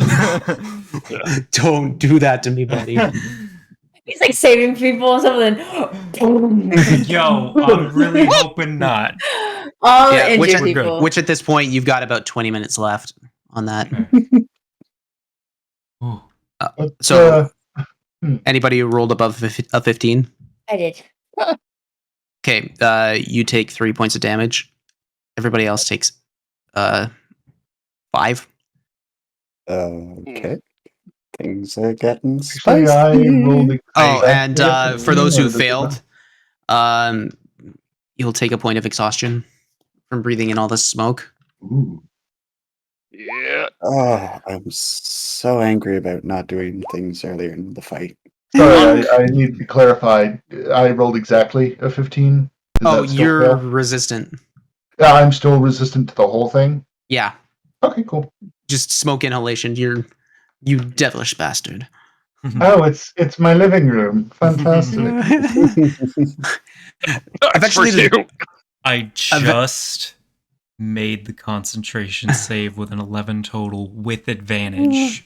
Don't do that to me, buddy. He's like saving people or something. Yo, I'm really hoping not. All injured people. Which at this point you've got about 20 minutes left on that. Okay. Anybody who rolled above a 15? I did. Okay, you take 3 points of damage. Everybody else takes 5. Okay. Things are getting Actually, spicy. I rolled. Oh, and for those who Or does it failed, you'll take a point of exhaustion from breathing in all this smoke. Ooh. Yeah. Oh, I'm so angry about not doing things earlier in the fight. Sorry, I need to clarify. I rolled exactly a 15. Does Oh, that still you're fail? resistant. Yeah, I'm still resistant to the whole thing. Yeah, Okay, cool. just smoke inhalation. You devilish bastard. Oh, it's my living room. Fantastic. Eventually, For you. I just made the concentration save with an 11 total with advantage.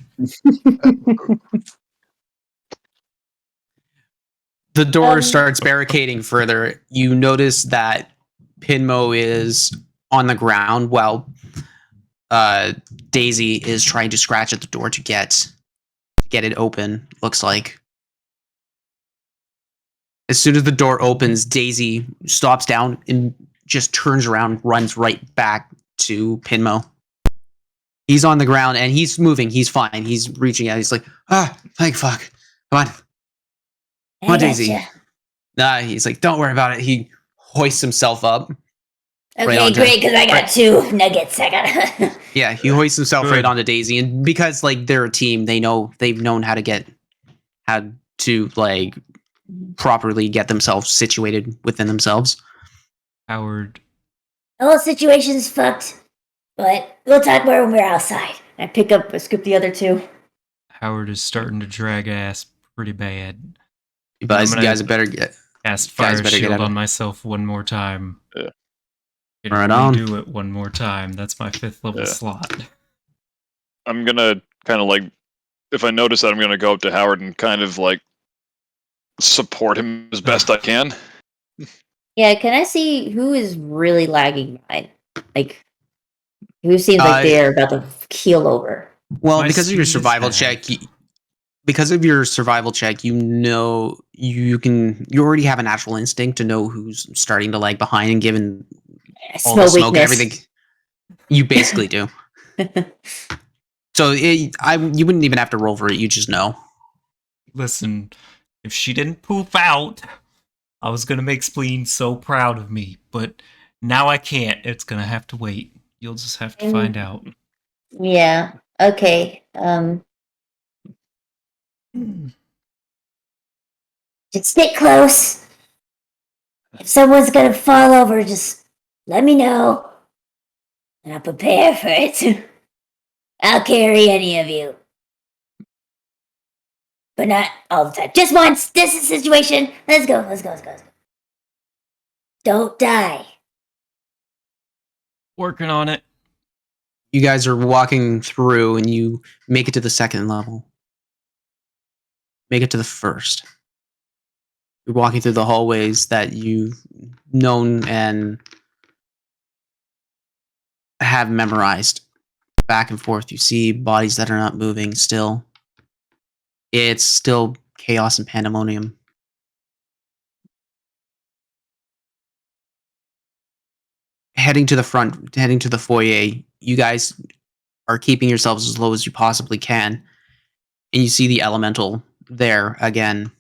the door starts barricading further. You notice that Pinmo is on the ground while Daisy is trying to scratch at the door to get it open. Looks like. As soon as the door opens, Daisy stops down and just turns around, runs right back to Pinmo. He's on the ground and he's moving. He's fine. He's reaching out. He's like, thank fuck. Come on, Daisy. Nah, he's like, don't worry about it. He hoists himself up. Okay, great, because I got 2 nuggets. Yeah, he hoists himself right onto Daisy, and because like they're a team, they've known how to like properly get themselves situated within themselves. Howard. The whole situation's fucked, but we'll talk more when we're outside. I scoop the other 2. Howard is starting to drag ass pretty bad. You guys better get cast fire shield on myself one more time. Yeah. Right on. Do it one more time. That's my 5th level slot. I'm gonna kind of like, if I notice that, I'm gonna go up to Howard and kind of like support him as best I can. Yeah, can I see who is really lagging behind? Like, who seems like they're about to keel over? Well, because of your survival check, you know you already have a natural instinct to know who's starting to lag behind, and given all the smoke and everything, you basically do. So you wouldn't even have to roll for it. You just know. Listen, if she didn't poof out, I was gonna make Spleen so proud of me, but now I can't. It's gonna have to wait. You'll just have to find out. Yeah. Okay. Just stick close. If someone's gonna fall over, just let me know, and I'll prepare for it. I'll carry any of you. But not all the time. Just once. This is the situation. Let's go. Don't die. Working on it. You guys are walking through, and you make it to the 2nd level. Make it to the 1st. You're walking through the hallways that you've known and have memorized. Back and forth, you see bodies that are not moving still. It's still chaos and pandemonium. Heading to the front, heading to the foyer, you guys are keeping yourselves as low as you possibly can. And you see the elemental there again,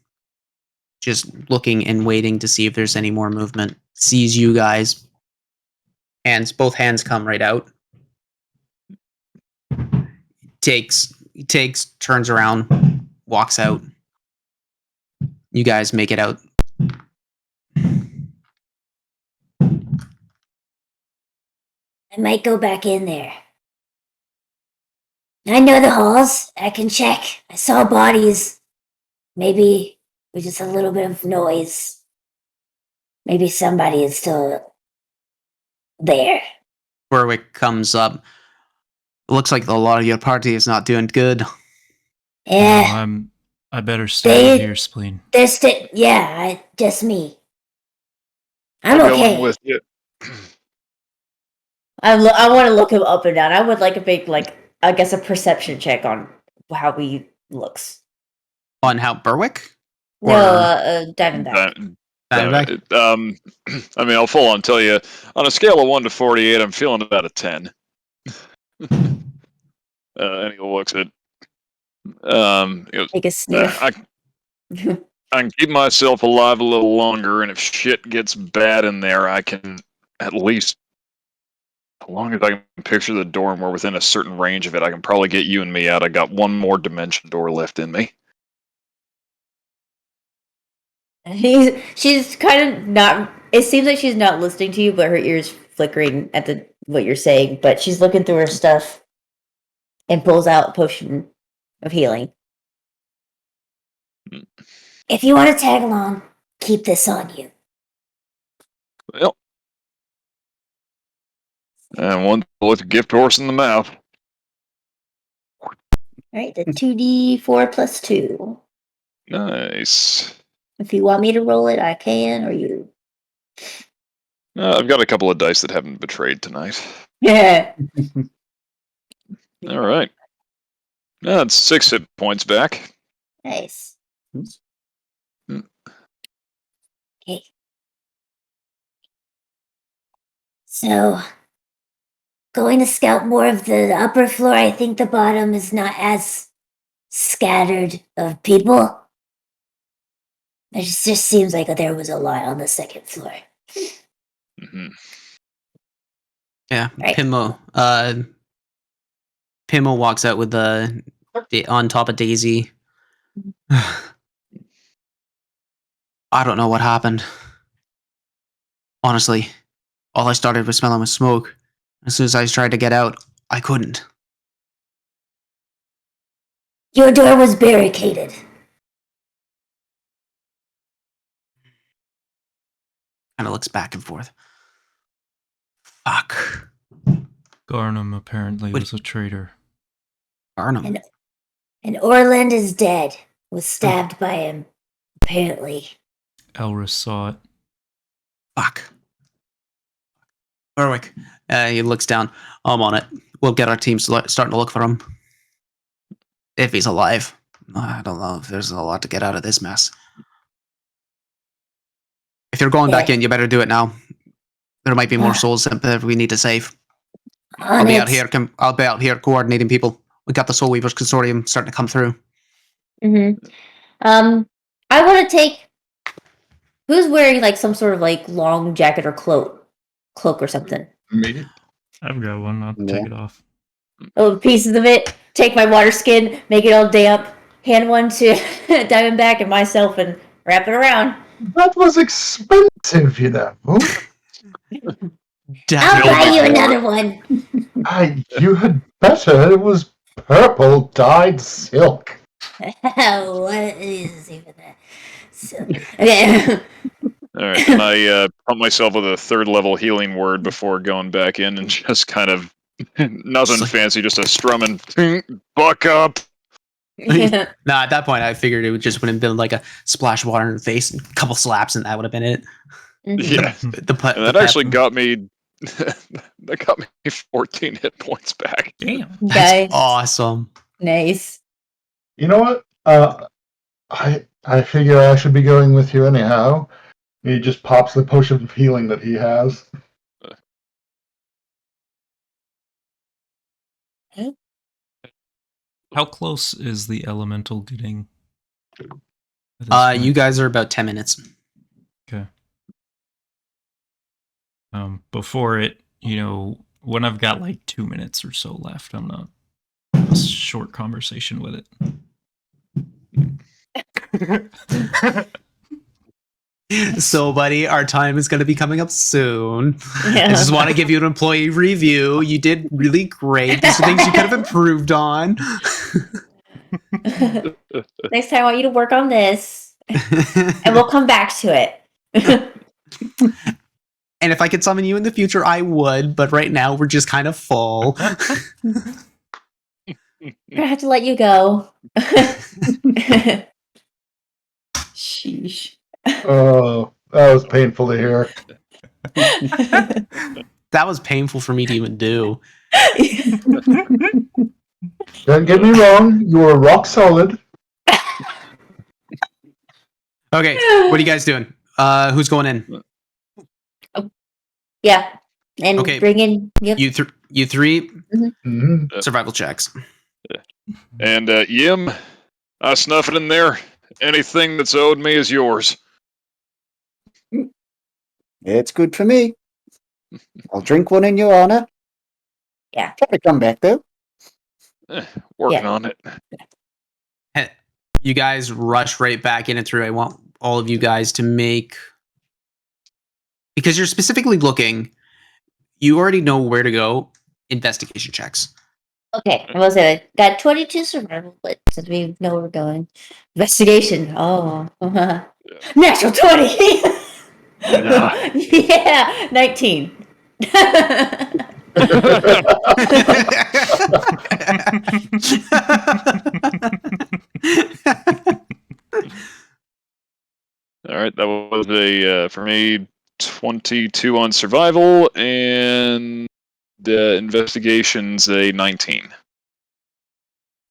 just looking and waiting to see if there's any more movement. Sees you guys. Both hands come right out. Turns around, walks out. You guys make it out. I might go back in there. I know the halls. I can check. I saw bodies. Maybe with just a little bit of noise. Maybe somebody is still there. Berwick comes up. Looks like a lot of your party is not doing good. Yeah. No, I better stay here, Spleen. Just me. I'm I'll okay. go with you. I want to look him up and down. I would like a big, I guess, a perception check on how he looks. On how Berwick? No, Diamondback. I mean, I'll full on tell you, on a scale of 1 to 48, I'm feeling about a 10. And he looks at. He goes, Take a sniff. I can keep myself alive a little longer, and if shit gets bad in there, I can at least, as long as I can picture the door and we're within a certain range of it, I can probably get you and me out. I got one more dimension door left in me. She's kind of not. It seems like she's not listening to you, but her ears flickering at what you're saying. But she's looking through her stuff and pulls out a potion of healing. If you want to tag along, keep this on you. Well, and one with a gift horse in the mouth. All right, the 2d4 plus 2. Nice. If you want me to roll it, I can, or you. I've got a couple of dice that haven't betrayed tonight. Yeah. All right. That's 6 hit points back. Nice. Okay. So, going to scout more of the upper floor. I think the bottom is not as scattered of people. It just seems like there was a lot on the second floor. Mm-hmm. Yeah, Right. Pimo walks out with the on top of Daisy. I don't know what happened. Honestly, all I started was smelling was smoke. As soon as I tried to get out, I couldn't. Your door was barricaded. Kind of looks back and forth. Fuck. Garnham apparently was a traitor. Garnham. And Orland is dead. Was stabbed by him, apparently. Elris saw it. Fuck. Berwick. He looks down. I'm on it. We'll get our team starting to look for him. If he's alive. I don't know if there's a lot to get out of this mess. If you're going back in, you better do it now. There might be more souls that we need to save. I'll be out here coordinating people. We got the Soul Weavers Consortium starting to come through. Mm-hmm. I want to take. Who's wearing like some sort of like long jacket or cloak or something? Me. I've got one. I'll take it off. Little pieces of it. Take my water skin, make it all damp. Hand one to Diamondback and myself, and wrap it around. That was expensive, you know. I'll buy you another one. You had better. It was purple dyed silk. What is even that? So, okay. Alright, and I pump myself with a 3rd level healing word before going back in and just kind of nothing fancy, just a strumming buck up. Nah, at that point I figured it would just would have been like a splash of water in the face and a couple slaps and that would have been it. Yeah. That actually got me that got me 14 hit points back. Damn. That's awesome. Nice. You know what? I figure I should be going with you anyhow. He just pops the potion of healing that he has. How close is the elemental getting? You guys are about 10 minutes. Okay. Before it, when I've got like 2 minutes or so left, I'm not a short conversation with it. So, buddy, our time is going to be coming up soon. Yeah. I just want to give you an employee review. You did really great. These are things you could have improved on. Next time I want you to work on this, and we'll come back to it. And if I could summon you in the future, I would. But right now, we're just kind of full. I'm gonna have to let you go. Sheesh. Oh, that was painful to hear. That was painful for me to even do. Don't get me wrong, you were rock solid. Okay, what are you guys doing? Who's going in? Yeah, and Okay. bring in. Yep. You three Mm-hmm. survival checks. And Yim, I snuff it in there. Anything that's owed me is yours. It's good for me. I'll drink one in your honor. Yeah. Try to come back, though. Working Yeah. on it. You guys rush right back in and through. I want all of you guys to make, because you're specifically looking, you already know where to go. Investigation checks. Okay, I will say that. Got 22 survival, but since we know where we're going. Investigation. Oh. Natural 20! Yeah, 19. All right, that was a for me 22 on survival, and the investigation's a 19.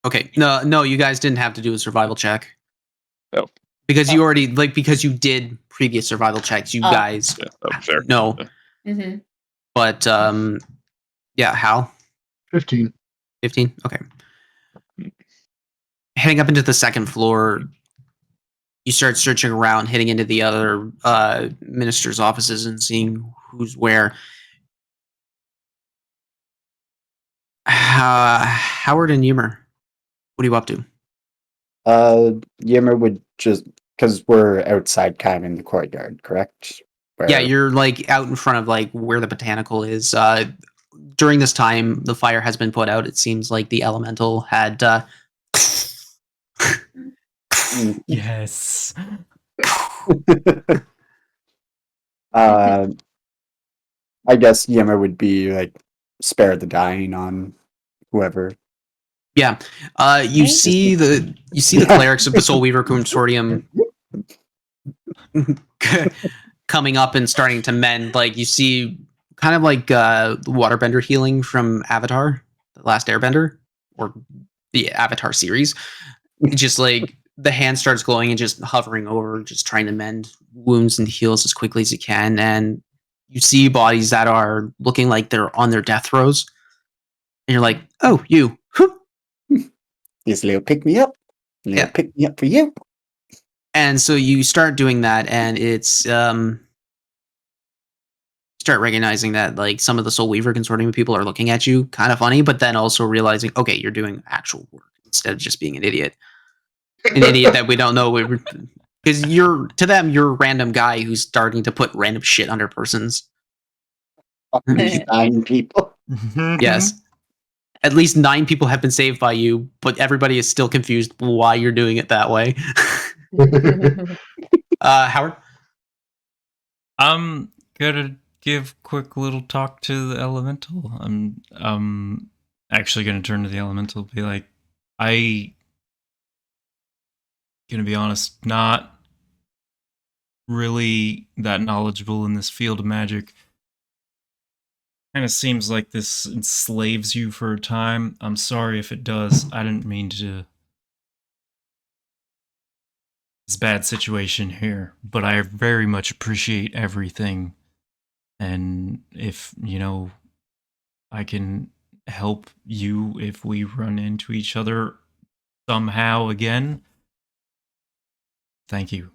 Okay, no, you guys didn't have to do a survival check. Oh. Because you already because you did previous survival checks. You guys Fair. know. Mm-hmm. But yeah, Hal? 15. 15? Okay. Heading up into the second floor, you start searching around, hitting into the other ministers' offices and seeing who's where. Howard and Ymer, what are you up to? Yimmer would just, because we're outside kind of in the courtyard, correct? Yeah, you're like out in front of like where the botanical is. During this time, the fire has been put out. It seems like the elemental had Yes. I guess Yimmer would be like spare the dying on whoever. Yeah. You see the clerics of the Soul Weaver Consortium coming up and starting to mend. Like you see kind of like the waterbender healing from Avatar, the last airbender, or the Avatar series. It's just like the hand starts glowing and just hovering over, just trying to mend wounds and heals as quickly as you can. And you see bodies that are looking like they're on their death throes. And you're like, oh, you. This little pick me up. Little pick me up for you. And so you start doing that, and it's start recognizing that like some of the Soul Weaver Consortium people are looking at you kind of funny, but then also realizing, okay, you're doing actual work instead of just being an idiot. An idiot that we don't know, because to them you're a random guy who's starting to put random shit under persons. These 9 people. Yes. At least 9 people have been saved by you, but everybody is still confused why you're doing it that way. Howard? I'm gonna give quick little talk to the elemental. I'm actually gonna turn to the elemental and be like, gonna be honest, not really that knowledgeable in this field of magic. Kind of seems like this enslaves you for a time. I'm sorry if it does. I didn't mean to. It's a bad situation here, but I very much appreciate everything. And if, I can help you if we run into each other somehow again, thank you.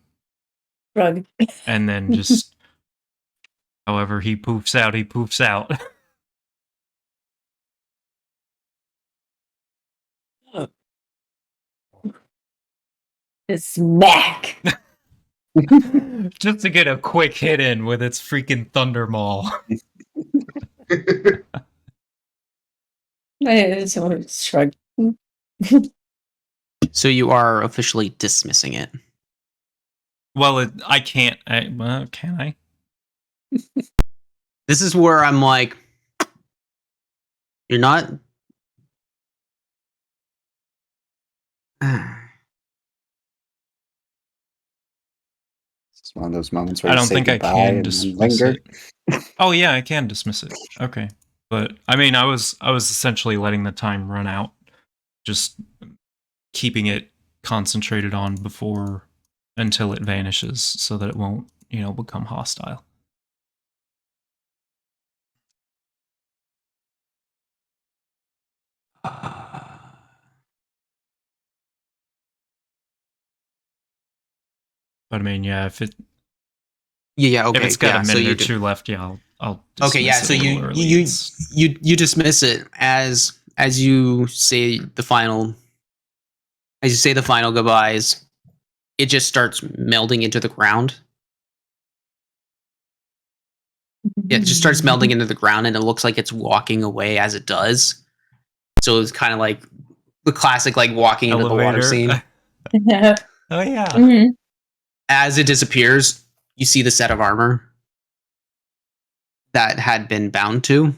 Rug. And then just, however he poofs out, he poofs out. Smack. Just to get a quick hit in with its freaking Thunder Maul. Someone shrugged. So you are officially dismissing it. Well, I can't. Can I? This is where I'm like, you're not. It's one of those moments where I you don't say think I goodbye can and dismiss linger. it. Oh yeah, I can dismiss it. Okay, but I mean, I was essentially letting the time run out, just keeping it concentrated on before until it vanishes, so that it won't, become hostile. But I mean, yeah, if Okay. if it's got yeah, a so minute you or two left, yeah, I'll okay, yeah. dismiss So it a you little early. you It's- you dismiss it as you say the final goodbyes. It just starts melding into the ground. It just starts melding into the ground, and it looks like it's walking away as it does. So it's kind of like the classic, like walking into the water scene. Oh yeah. Mhm. As it disappears, you see the set of armor that had been bound to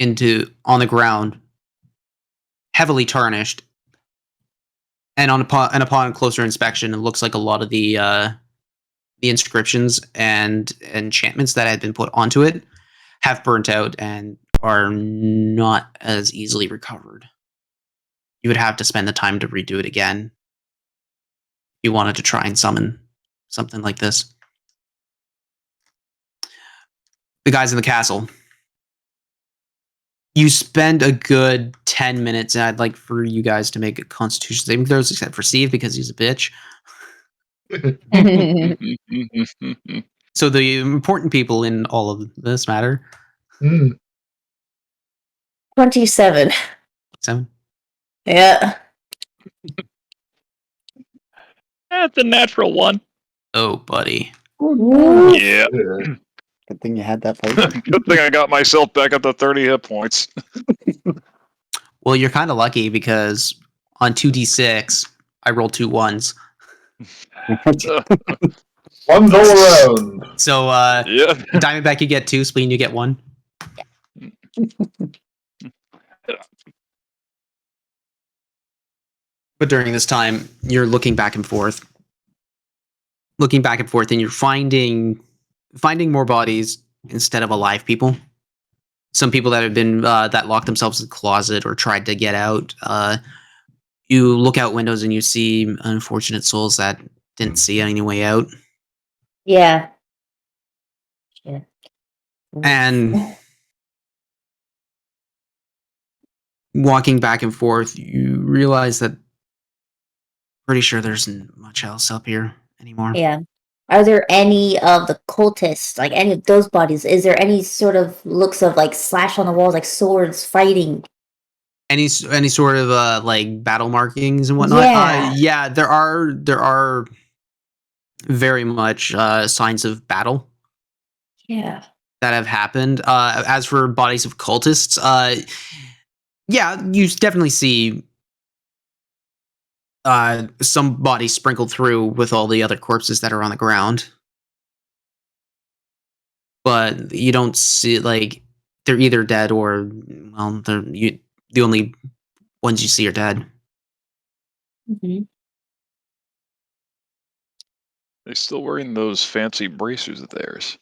into on the ground, heavily tarnished. And upon closer inspection, it looks like a lot of the inscriptions and enchantments that had been put onto it have burnt out and are not as easily recovered. You would have to spend the time to redo it again if you wanted to try and summon something like this. The guys in the castle. You spend a good 10 minutes, and I'd like for you guys to make a constitution saving throws, except for Steve, because he's a bitch. So the important people in all of this matter. 27. 7. Yeah. That's a natural one. Oh, buddy. Ooh. Yeah. Good thing you had that potion. Good thing I got myself back up to 30 hit points. Well, you're kind of lucky because on 2d6, I rolled 2 1s. One's all around. So, Yeah. Diamondback, you get 2, Spleen, you get 1. But during this time, you're looking back and forth. And you're finding more bodies instead of alive people. Some people that have been that locked themselves in the closet or tried to get out. You look out windows and you see unfortunate souls that didn't see any way out. Yeah. Yeah. And walking back and forth, you realize that pretty sure there isn't much else up here anymore. Yeah. Are there any of the cultists, like any of those bodies? Is there any sort of looks of like slash on the walls, like swords fighting? Any sort of like battle markings and whatnot? Yeah. Yeah, there are very much signs of battle Yeah. that have happened. As for bodies of cultists, yeah, you definitely see some bodies sprinkled through with all the other corpses that are on the ground. But you don't see, like, they're either dead or, well, the only ones you see are dead. Mm-hmm. They still wearing those fancy bracers of theirs.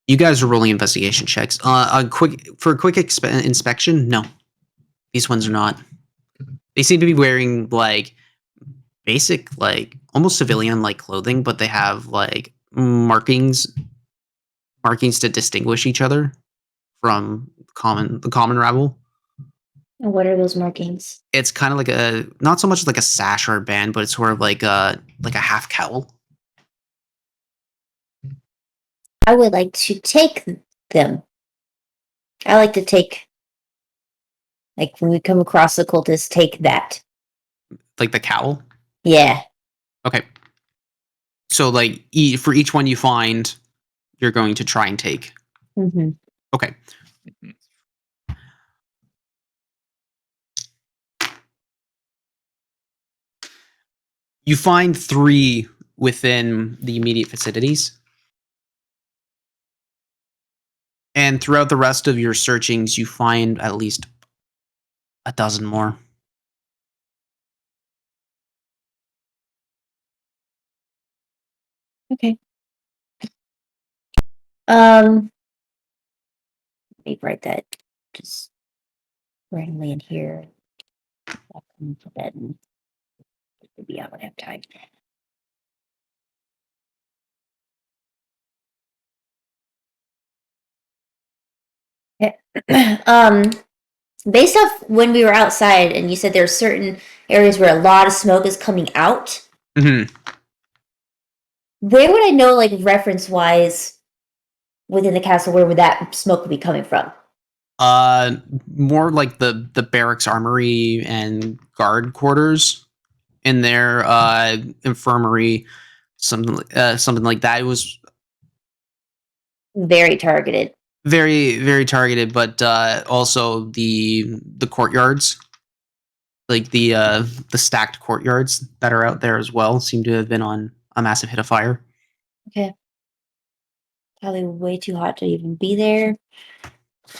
You guys are rolling investigation checks. A quick inspection. No, these ones are not. They seem to be wearing like basic, like almost civilian-like clothing, but they have like markings to distinguish each other from the common rabble. And what are those markings? It's kind of like a, not so much like a sash or a band, but it's sort of like a half cowl. I would like to take them. I like to take, like, when we come across the cultists, take that. Like the cowl. Yeah. Okay. So like for each one you find, you're going to try and take. Mm-hmm. Okay. You find 3 within the immediate vicinities. And throughout the rest of your searchings, you find at least a dozen more. Okay. Let me write that just randomly in here. I'll come to bed and maybe I would have time. Yeah. Based off when we were outside, and you said there are certain areas where a lot of smoke is coming out. Mm-hmm. Where would I know, like reference-wise, within the castle, where would that smoke be coming from? More like the barracks armory and guard quarters in their infirmary, something like that. It was Very targeted. very, very targeted, but also the courtyards, like the stacked courtyards that are out there as well, seem to have been on a massive hit of fire. Okay. Probably way too hot to even be there.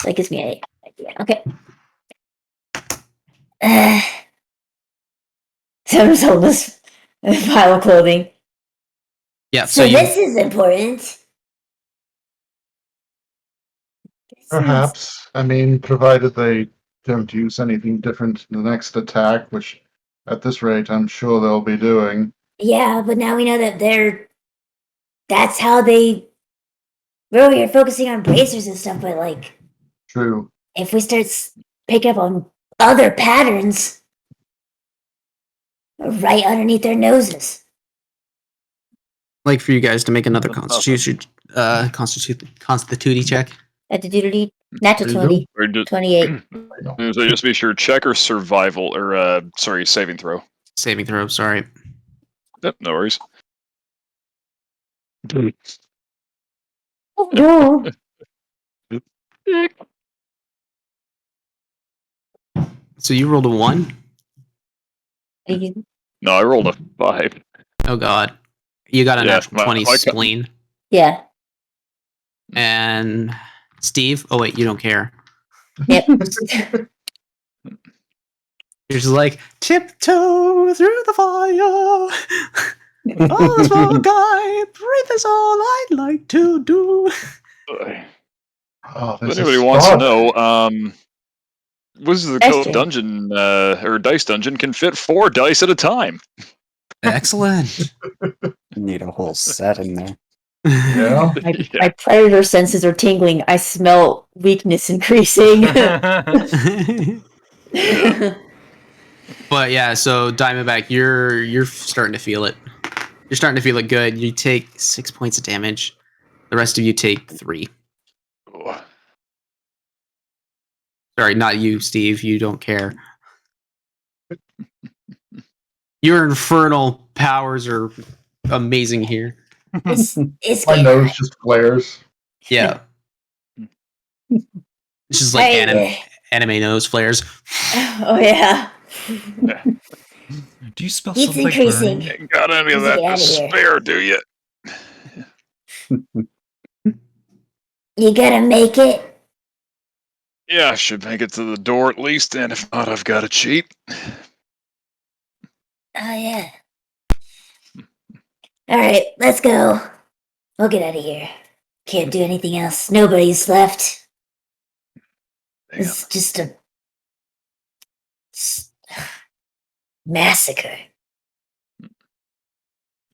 That gives me an idea. Okay. So I'm just holding this pile of clothing. Yeah, So this is important. Perhaps. I mean, provided they don't use anything different in the next attack, which at this rate I'm sure they'll be doing. Yeah, but now we know that that's how they. We're over here focusing on bracers and stuff, but like, True. if we start picking up on other patterns right underneath their noses. like for you guys to make another constitution constituti check. At the duty, natural There you 20, Or just, 28. so just be sure, check or survival, or saving throw. Saving throw, sorry. Yep, no worries. Oh, So you rolled a 1? No, I rolled a 5. Oh god. You got a Yeah, natural 20 spleen. yeah. And Steve? Oh wait, you don't care. Yep. You're just like, tiptoe through the fire. Oh, small guy, breathe is all I'd like to do. Oh, If this anybody is wants to fun. know, Wizards of the Dice Coast Jam. dungeon, or dice dungeon, can fit 4 dice at a time. Excellent. Need a whole set in there. Yeah. My predator senses are tingling. I smell weakness increasing. But yeah, so Diamondback, you're starting to feel it. You're starting to feel it good. You take 6 points of damage. The rest of you take 3. Oh, Sorry, not you, Steve. You don't care. Your infernal powers are amazing here. It's My getting nose hot. just flares. Yeah. It's just like Hey, anime nose flares. Oh yeah. Do you smell Heat's something increasing. burning? ain't got any of Let's that get to outta here. spare, do you? You gonna make it? Yeah, I should make it to the door at least, and if not, I've got a cheat. Oh yeah. All right, let's go. We'll get out of here. Can't do anything else. Nobody's left. It's just a massacre.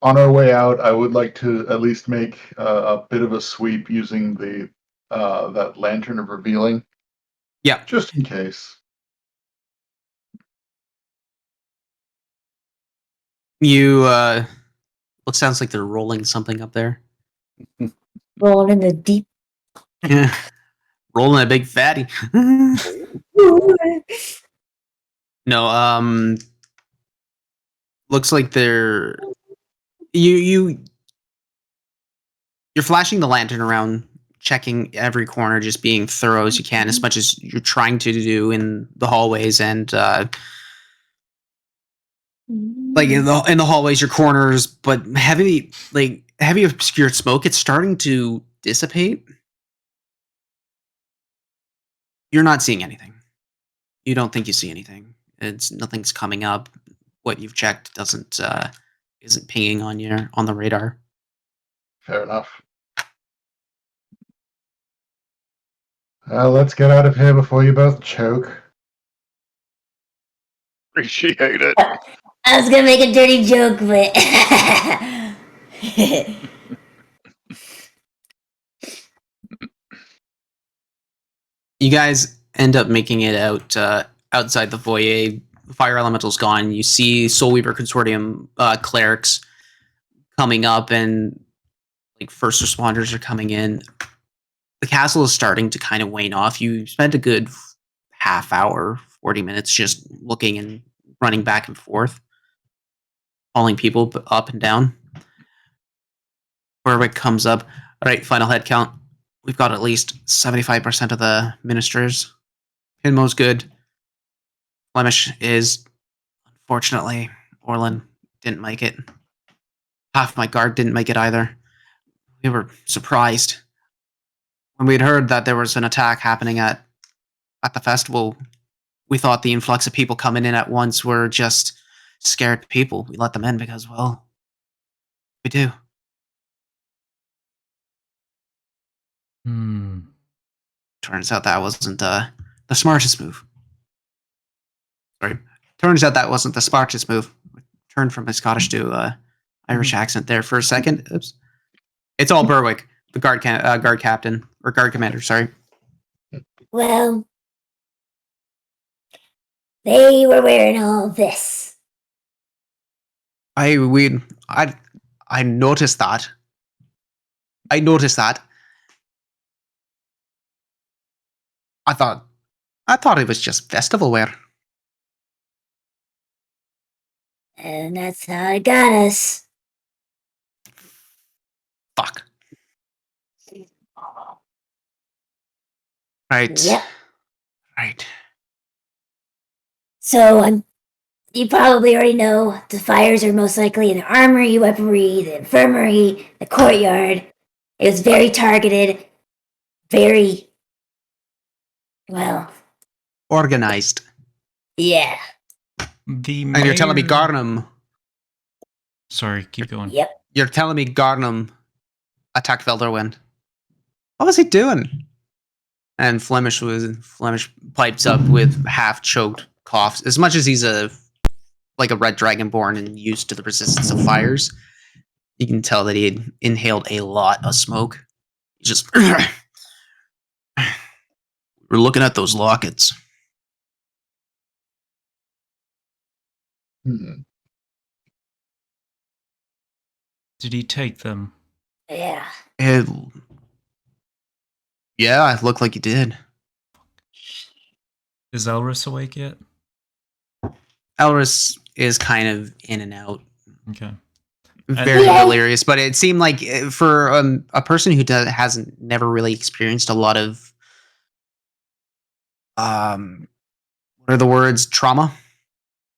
On our way out, I would like to at least make a bit of a sweep using the that lantern of revealing. Yeah. Just in case. You what sounds like they're rolling something up there. Rolling in the deep. Yeah. Rolling a big fatty. No, looks like they're you're flashing the lantern around, checking every corner, just being thorough as you can, as much as you're trying to do in the hallways and like in the hallways, your corners, but heavy obscured smoke. It's starting to dissipate. You're not seeing anything. You don't think you see anything. Nothing's coming up. What you've checked isn't pinging on the radar. Fair enough. Let's get out of here before you both choke. Appreciate it. I was gonna make a dirty joke, but You guys end up making it out outside the foyer. The fire elemental's gone. You see Soul Weaver Consortium clerics coming up, and like first responders are coming in. The castle is starting to kind of wane off. You spent a good half hour, 40 minutes just looking and running back and forth, calling people up and down. Berwick comes up. All right, final head count. We've got at least 75% of the ministers. Pinmo's good. Flemish is, unfortunately, Orlin didn't make it. Half my guard didn't make it either. We were surprised. When we'd heard that there was an attack happening at the festival, we thought the influx of people coming in at once were just scared people. We let them in because, well, we do. Turns out that wasn't the smartest move. Sorry. Turns out that wasn't the smartest move. Turned from a Scottish to Irish accent there for a second. Oops. It's all Berwick, the guard captain or guard commander. Sorry. Well, they were wearing all this. I noticed that. I noticed that. I thought it was just festival wear. And that's how it got us. Fuck. Right. Yep. Right. So, you probably already know the fires are most likely in the armory, weaponry, the infirmary, the courtyard. It was very targeted, very, well, Organized. yeah. And you're telling me Garnham. Sorry, keep going. Yep. You're telling me Garnham attacked Velderwind. What was he doing? And Flemish pipes up with half choked coughs. As much as he's a red dragonborn and used to the resistance of fires, you can tell that he had inhaled a lot of smoke. He just we're looking at those lockets. Did he take them? Yeah. Yeah, it looked like he did. Is Elris awake yet? Elris is kind of in and out. Okay. Very delirious, but it seemed like for a person who hasn't never really experienced a lot of what are the words, trauma,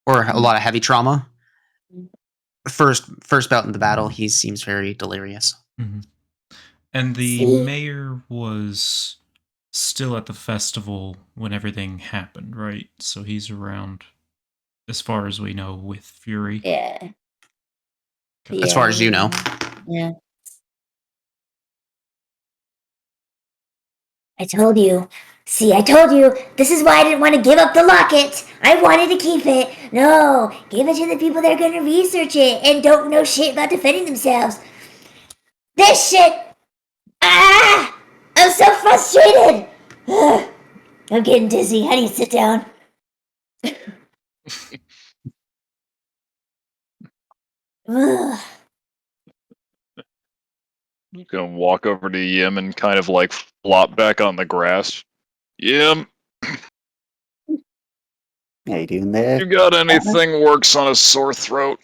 or a lot of heavy trauma. First bout in the battle, he seems very delirious. Mm-hmm. And the mayor was still at the festival when everything happened, right? So he's around, as far as we know, with Fury. Yeah. As far as you know. Yeah. I told you. See, I told you. This is why I didn't want to give up the locket. I wanted to keep it. No, give it to the people that are going to research it and don't know shit about defending themselves. This shit. Ah! I'm so frustrated. Ugh. I'm getting dizzy. I need to sit down. Ugh. I'm gonna walk over to Yim and kind of like flop back on the grass. Yim, How you doing there? you got anything works on a sore throat?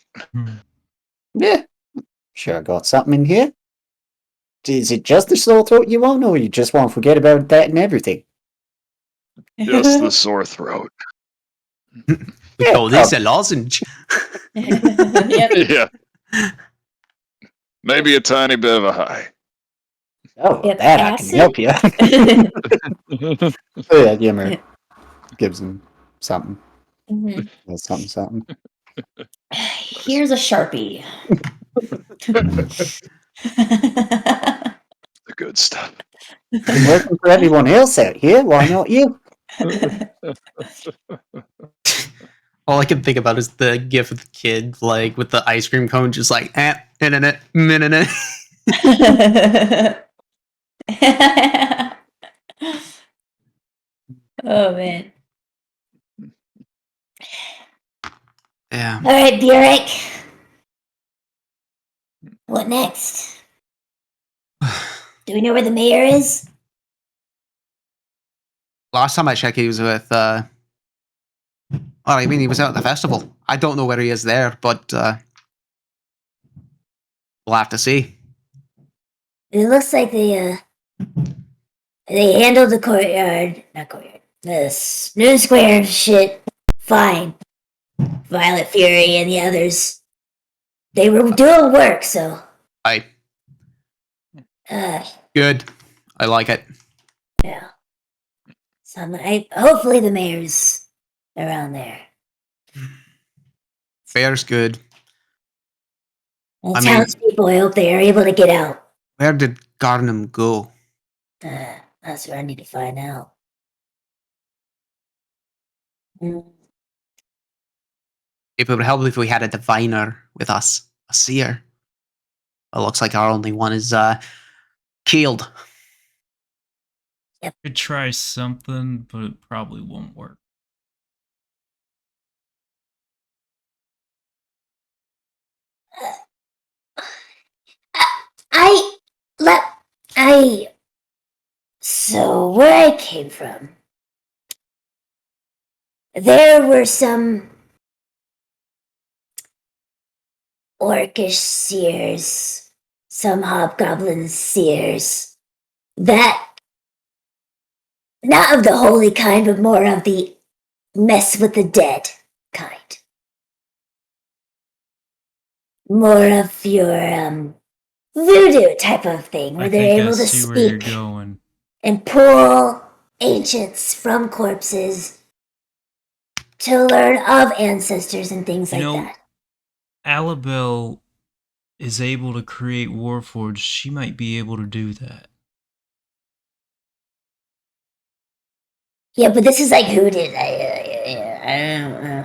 Yeah, sure. I got something in here. Is it just the sore throat you want, or you just want to forget about that and everything? Just the sore throat. We call this a lozenge. Yeah. Maybe a tiny bit of a high. Oh, Yep, that I can help you. Yeah, Yimmer gives him something. Mhm. Something. Here's a Sharpie. The good stuff. Been working for everyone else out here. Why not you? All I can think about is the gif of the kid, like with the ice cream cone, just like minute. Oh man. Yeah. All right, Burek. What next? Do we know where the mayor is? Last time I checked, he was with. Well, I mean, he was out at the festival. I don't know where he is there, but we'll have to see. It looks like they handled the courtyard, not courtyard, the Noon Square shit fine. Violet Fury and the others, they were doing work, so I uh, good. I like it. yeah. So hopefully the mayor's around there. Fair's good. And I mean- townspeople, I hope they are able to get out. Where did Garnham go? That's what I need to find out. Mm. It would help if we had a diviner with us, a seer. It looks like our only one is killed. Could try something, but it probably won't work. So where I came from, there were some orcish seers, some hobgoblin seers, that, not of the holy kind, but more of the mess with the dead kind. More of your, voodoo type of thing, where I they're think I able to see where you're speak going. and pull ancients from corpses to learn of ancestors and things You like know, that. Alabel is able to create Warforged. She might be able to do that. Yeah, but this is like who did I don't know.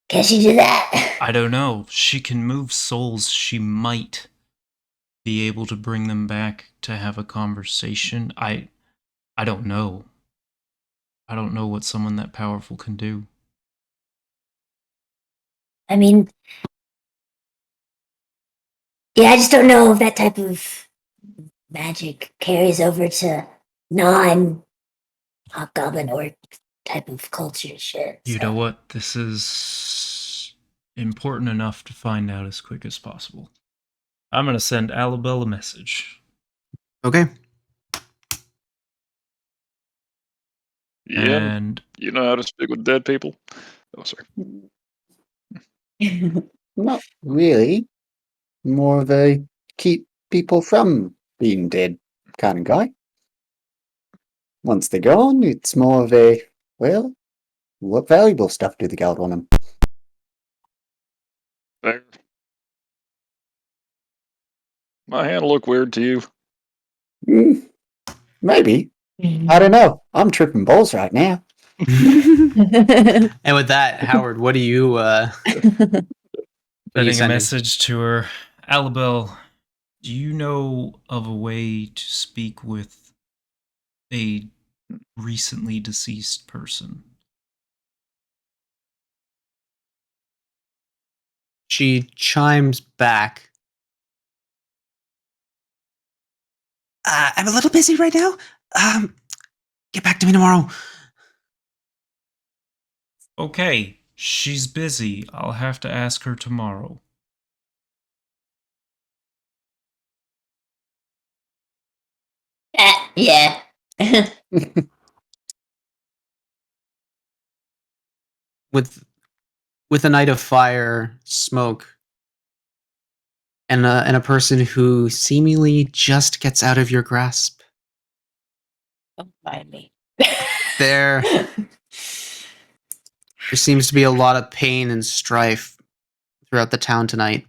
Can she do that? I don't know. She can move souls. She might be able to bring them back to have a conversation. I don't know. I don't know what someone that powerful can do. I mean, yeah, I just don't know if that type of magic carries over to non-hobgoblin or type of culture shit. You so. know what? This is important enough to find out as quick as possible. I'm going to send Alabel a message. Okay. Yeah, And you know how to speak with dead people. Oh, sorry. Not really. More of a keep people from being dead kind of guy. Once they're gone, it's more of a, well, what valuable stuff do the guild want them? There. My hand look weird to you. Maybe. I don't know. I'm tripping balls right now. And with that, Howard, what do you? What are you sending a sending? message to her. Alabel, do you know of a way to speak with a recently deceased person? She chimes back. I'm a little busy right now. Get back to me tomorrow. Okay, she's busy. I'll have to ask her tomorrow. Yeah. With a night of fire, smoke, and a person who seemingly just gets out of your grasp. Don't mind me. There seems to be a lot of pain and strife throughout the town tonight,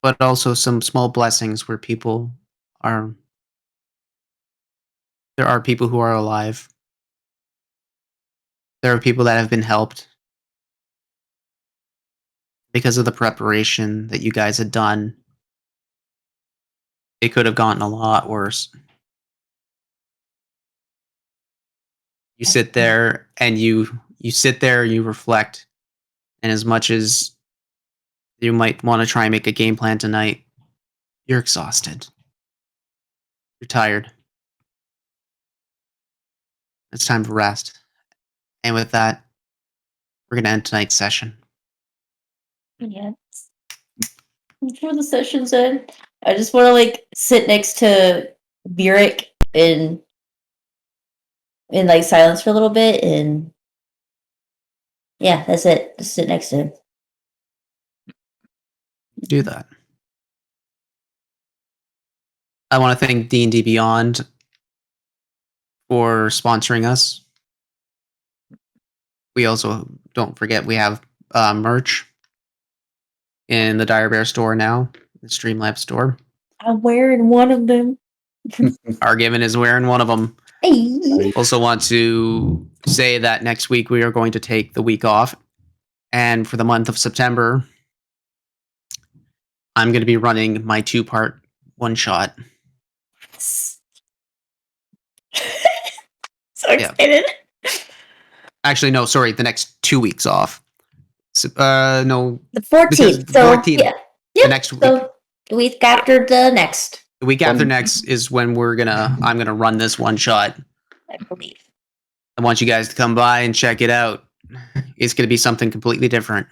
but also some small blessings where people are. There are people who are alive. There are people that have been helped because of the preparation that you guys had done. It could have gotten a lot worse. You sit there and you sit there, you reflect, and as much as you might want to try and make a game plan tonight, you're exhausted. You're tired. It's time for rest. And with that, we're going to end tonight's session. Yes. Before the session's end, I just want to like sit next to Burek in like silence for a little bit, and yeah, that's it. Just sit next to him. Do that. I want to thank D&D Beyond for sponsoring us. We also, don't forget, we have merch in the Dire Bear store now, the Streamlab store. I'm wearing one of them. Argiven is wearing one of them. Hey. Also want to say that next week we are going to take the week off. And for the month of September, I'm going to be running my 2-part one-shot. So excited. Actually, no, sorry, the next 2 weeks off. No, The 14th. because So 14th, yeah. the Yep. next week. So the week after the next, The week after next is when I'm gonna run this one shot. I believe. I want you guys to come by and check it out. It's gonna be something completely different.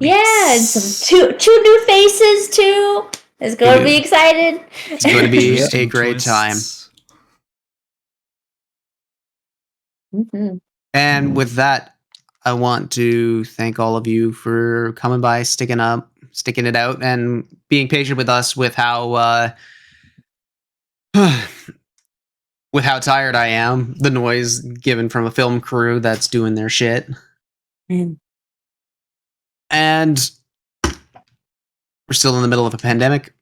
Yeah, and some two new faces too. It's going to be excited. It's going to be Some a great twists. time. Mhm. And with that, I want to thank all of you for coming by, sticking it out, and being patient with us with how with how tired I am. The noise given from a film crew that's doing their shit. Mm. And we're still in the middle of a pandemic.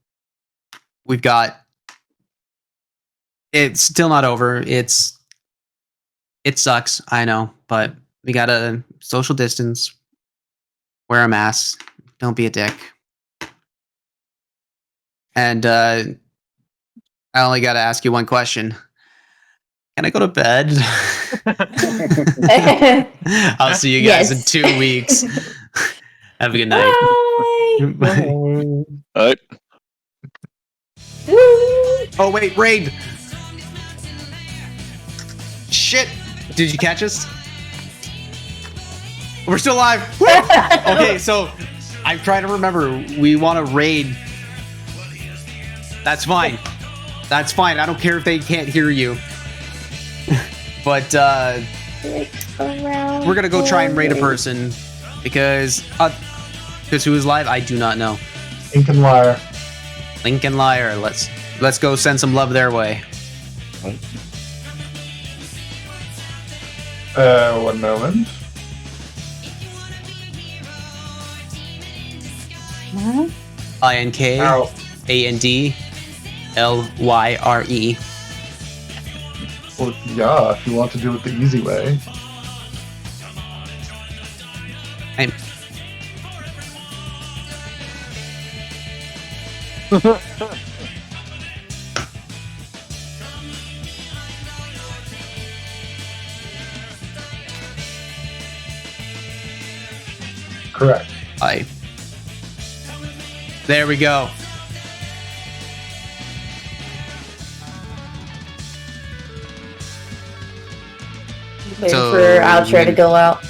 It's still not over. It sucks, I know, but we gotta social distance, wear a mask, don't be a dick. And I only gotta ask you one question. Can I go to bed? I'll see you guys in 2 weeks. Have a good night. Bye. All right. Oh wait, raid! Shit! Did you catch us? We're still alive! Woo! Okay, so I'm trying to remember. We want to raid. That's fine. That's fine. I don't care if they can't hear you. But we're gonna go try and raid a person because who is live? I do not know. Lincoln Liar. Lincoln Liar. Let's go send some love their way. 1 moment. INKANDLYRE. Well, yeah, if you want to do it the easy way. I'm Correct. There we go. Waiting So, for outro to go out.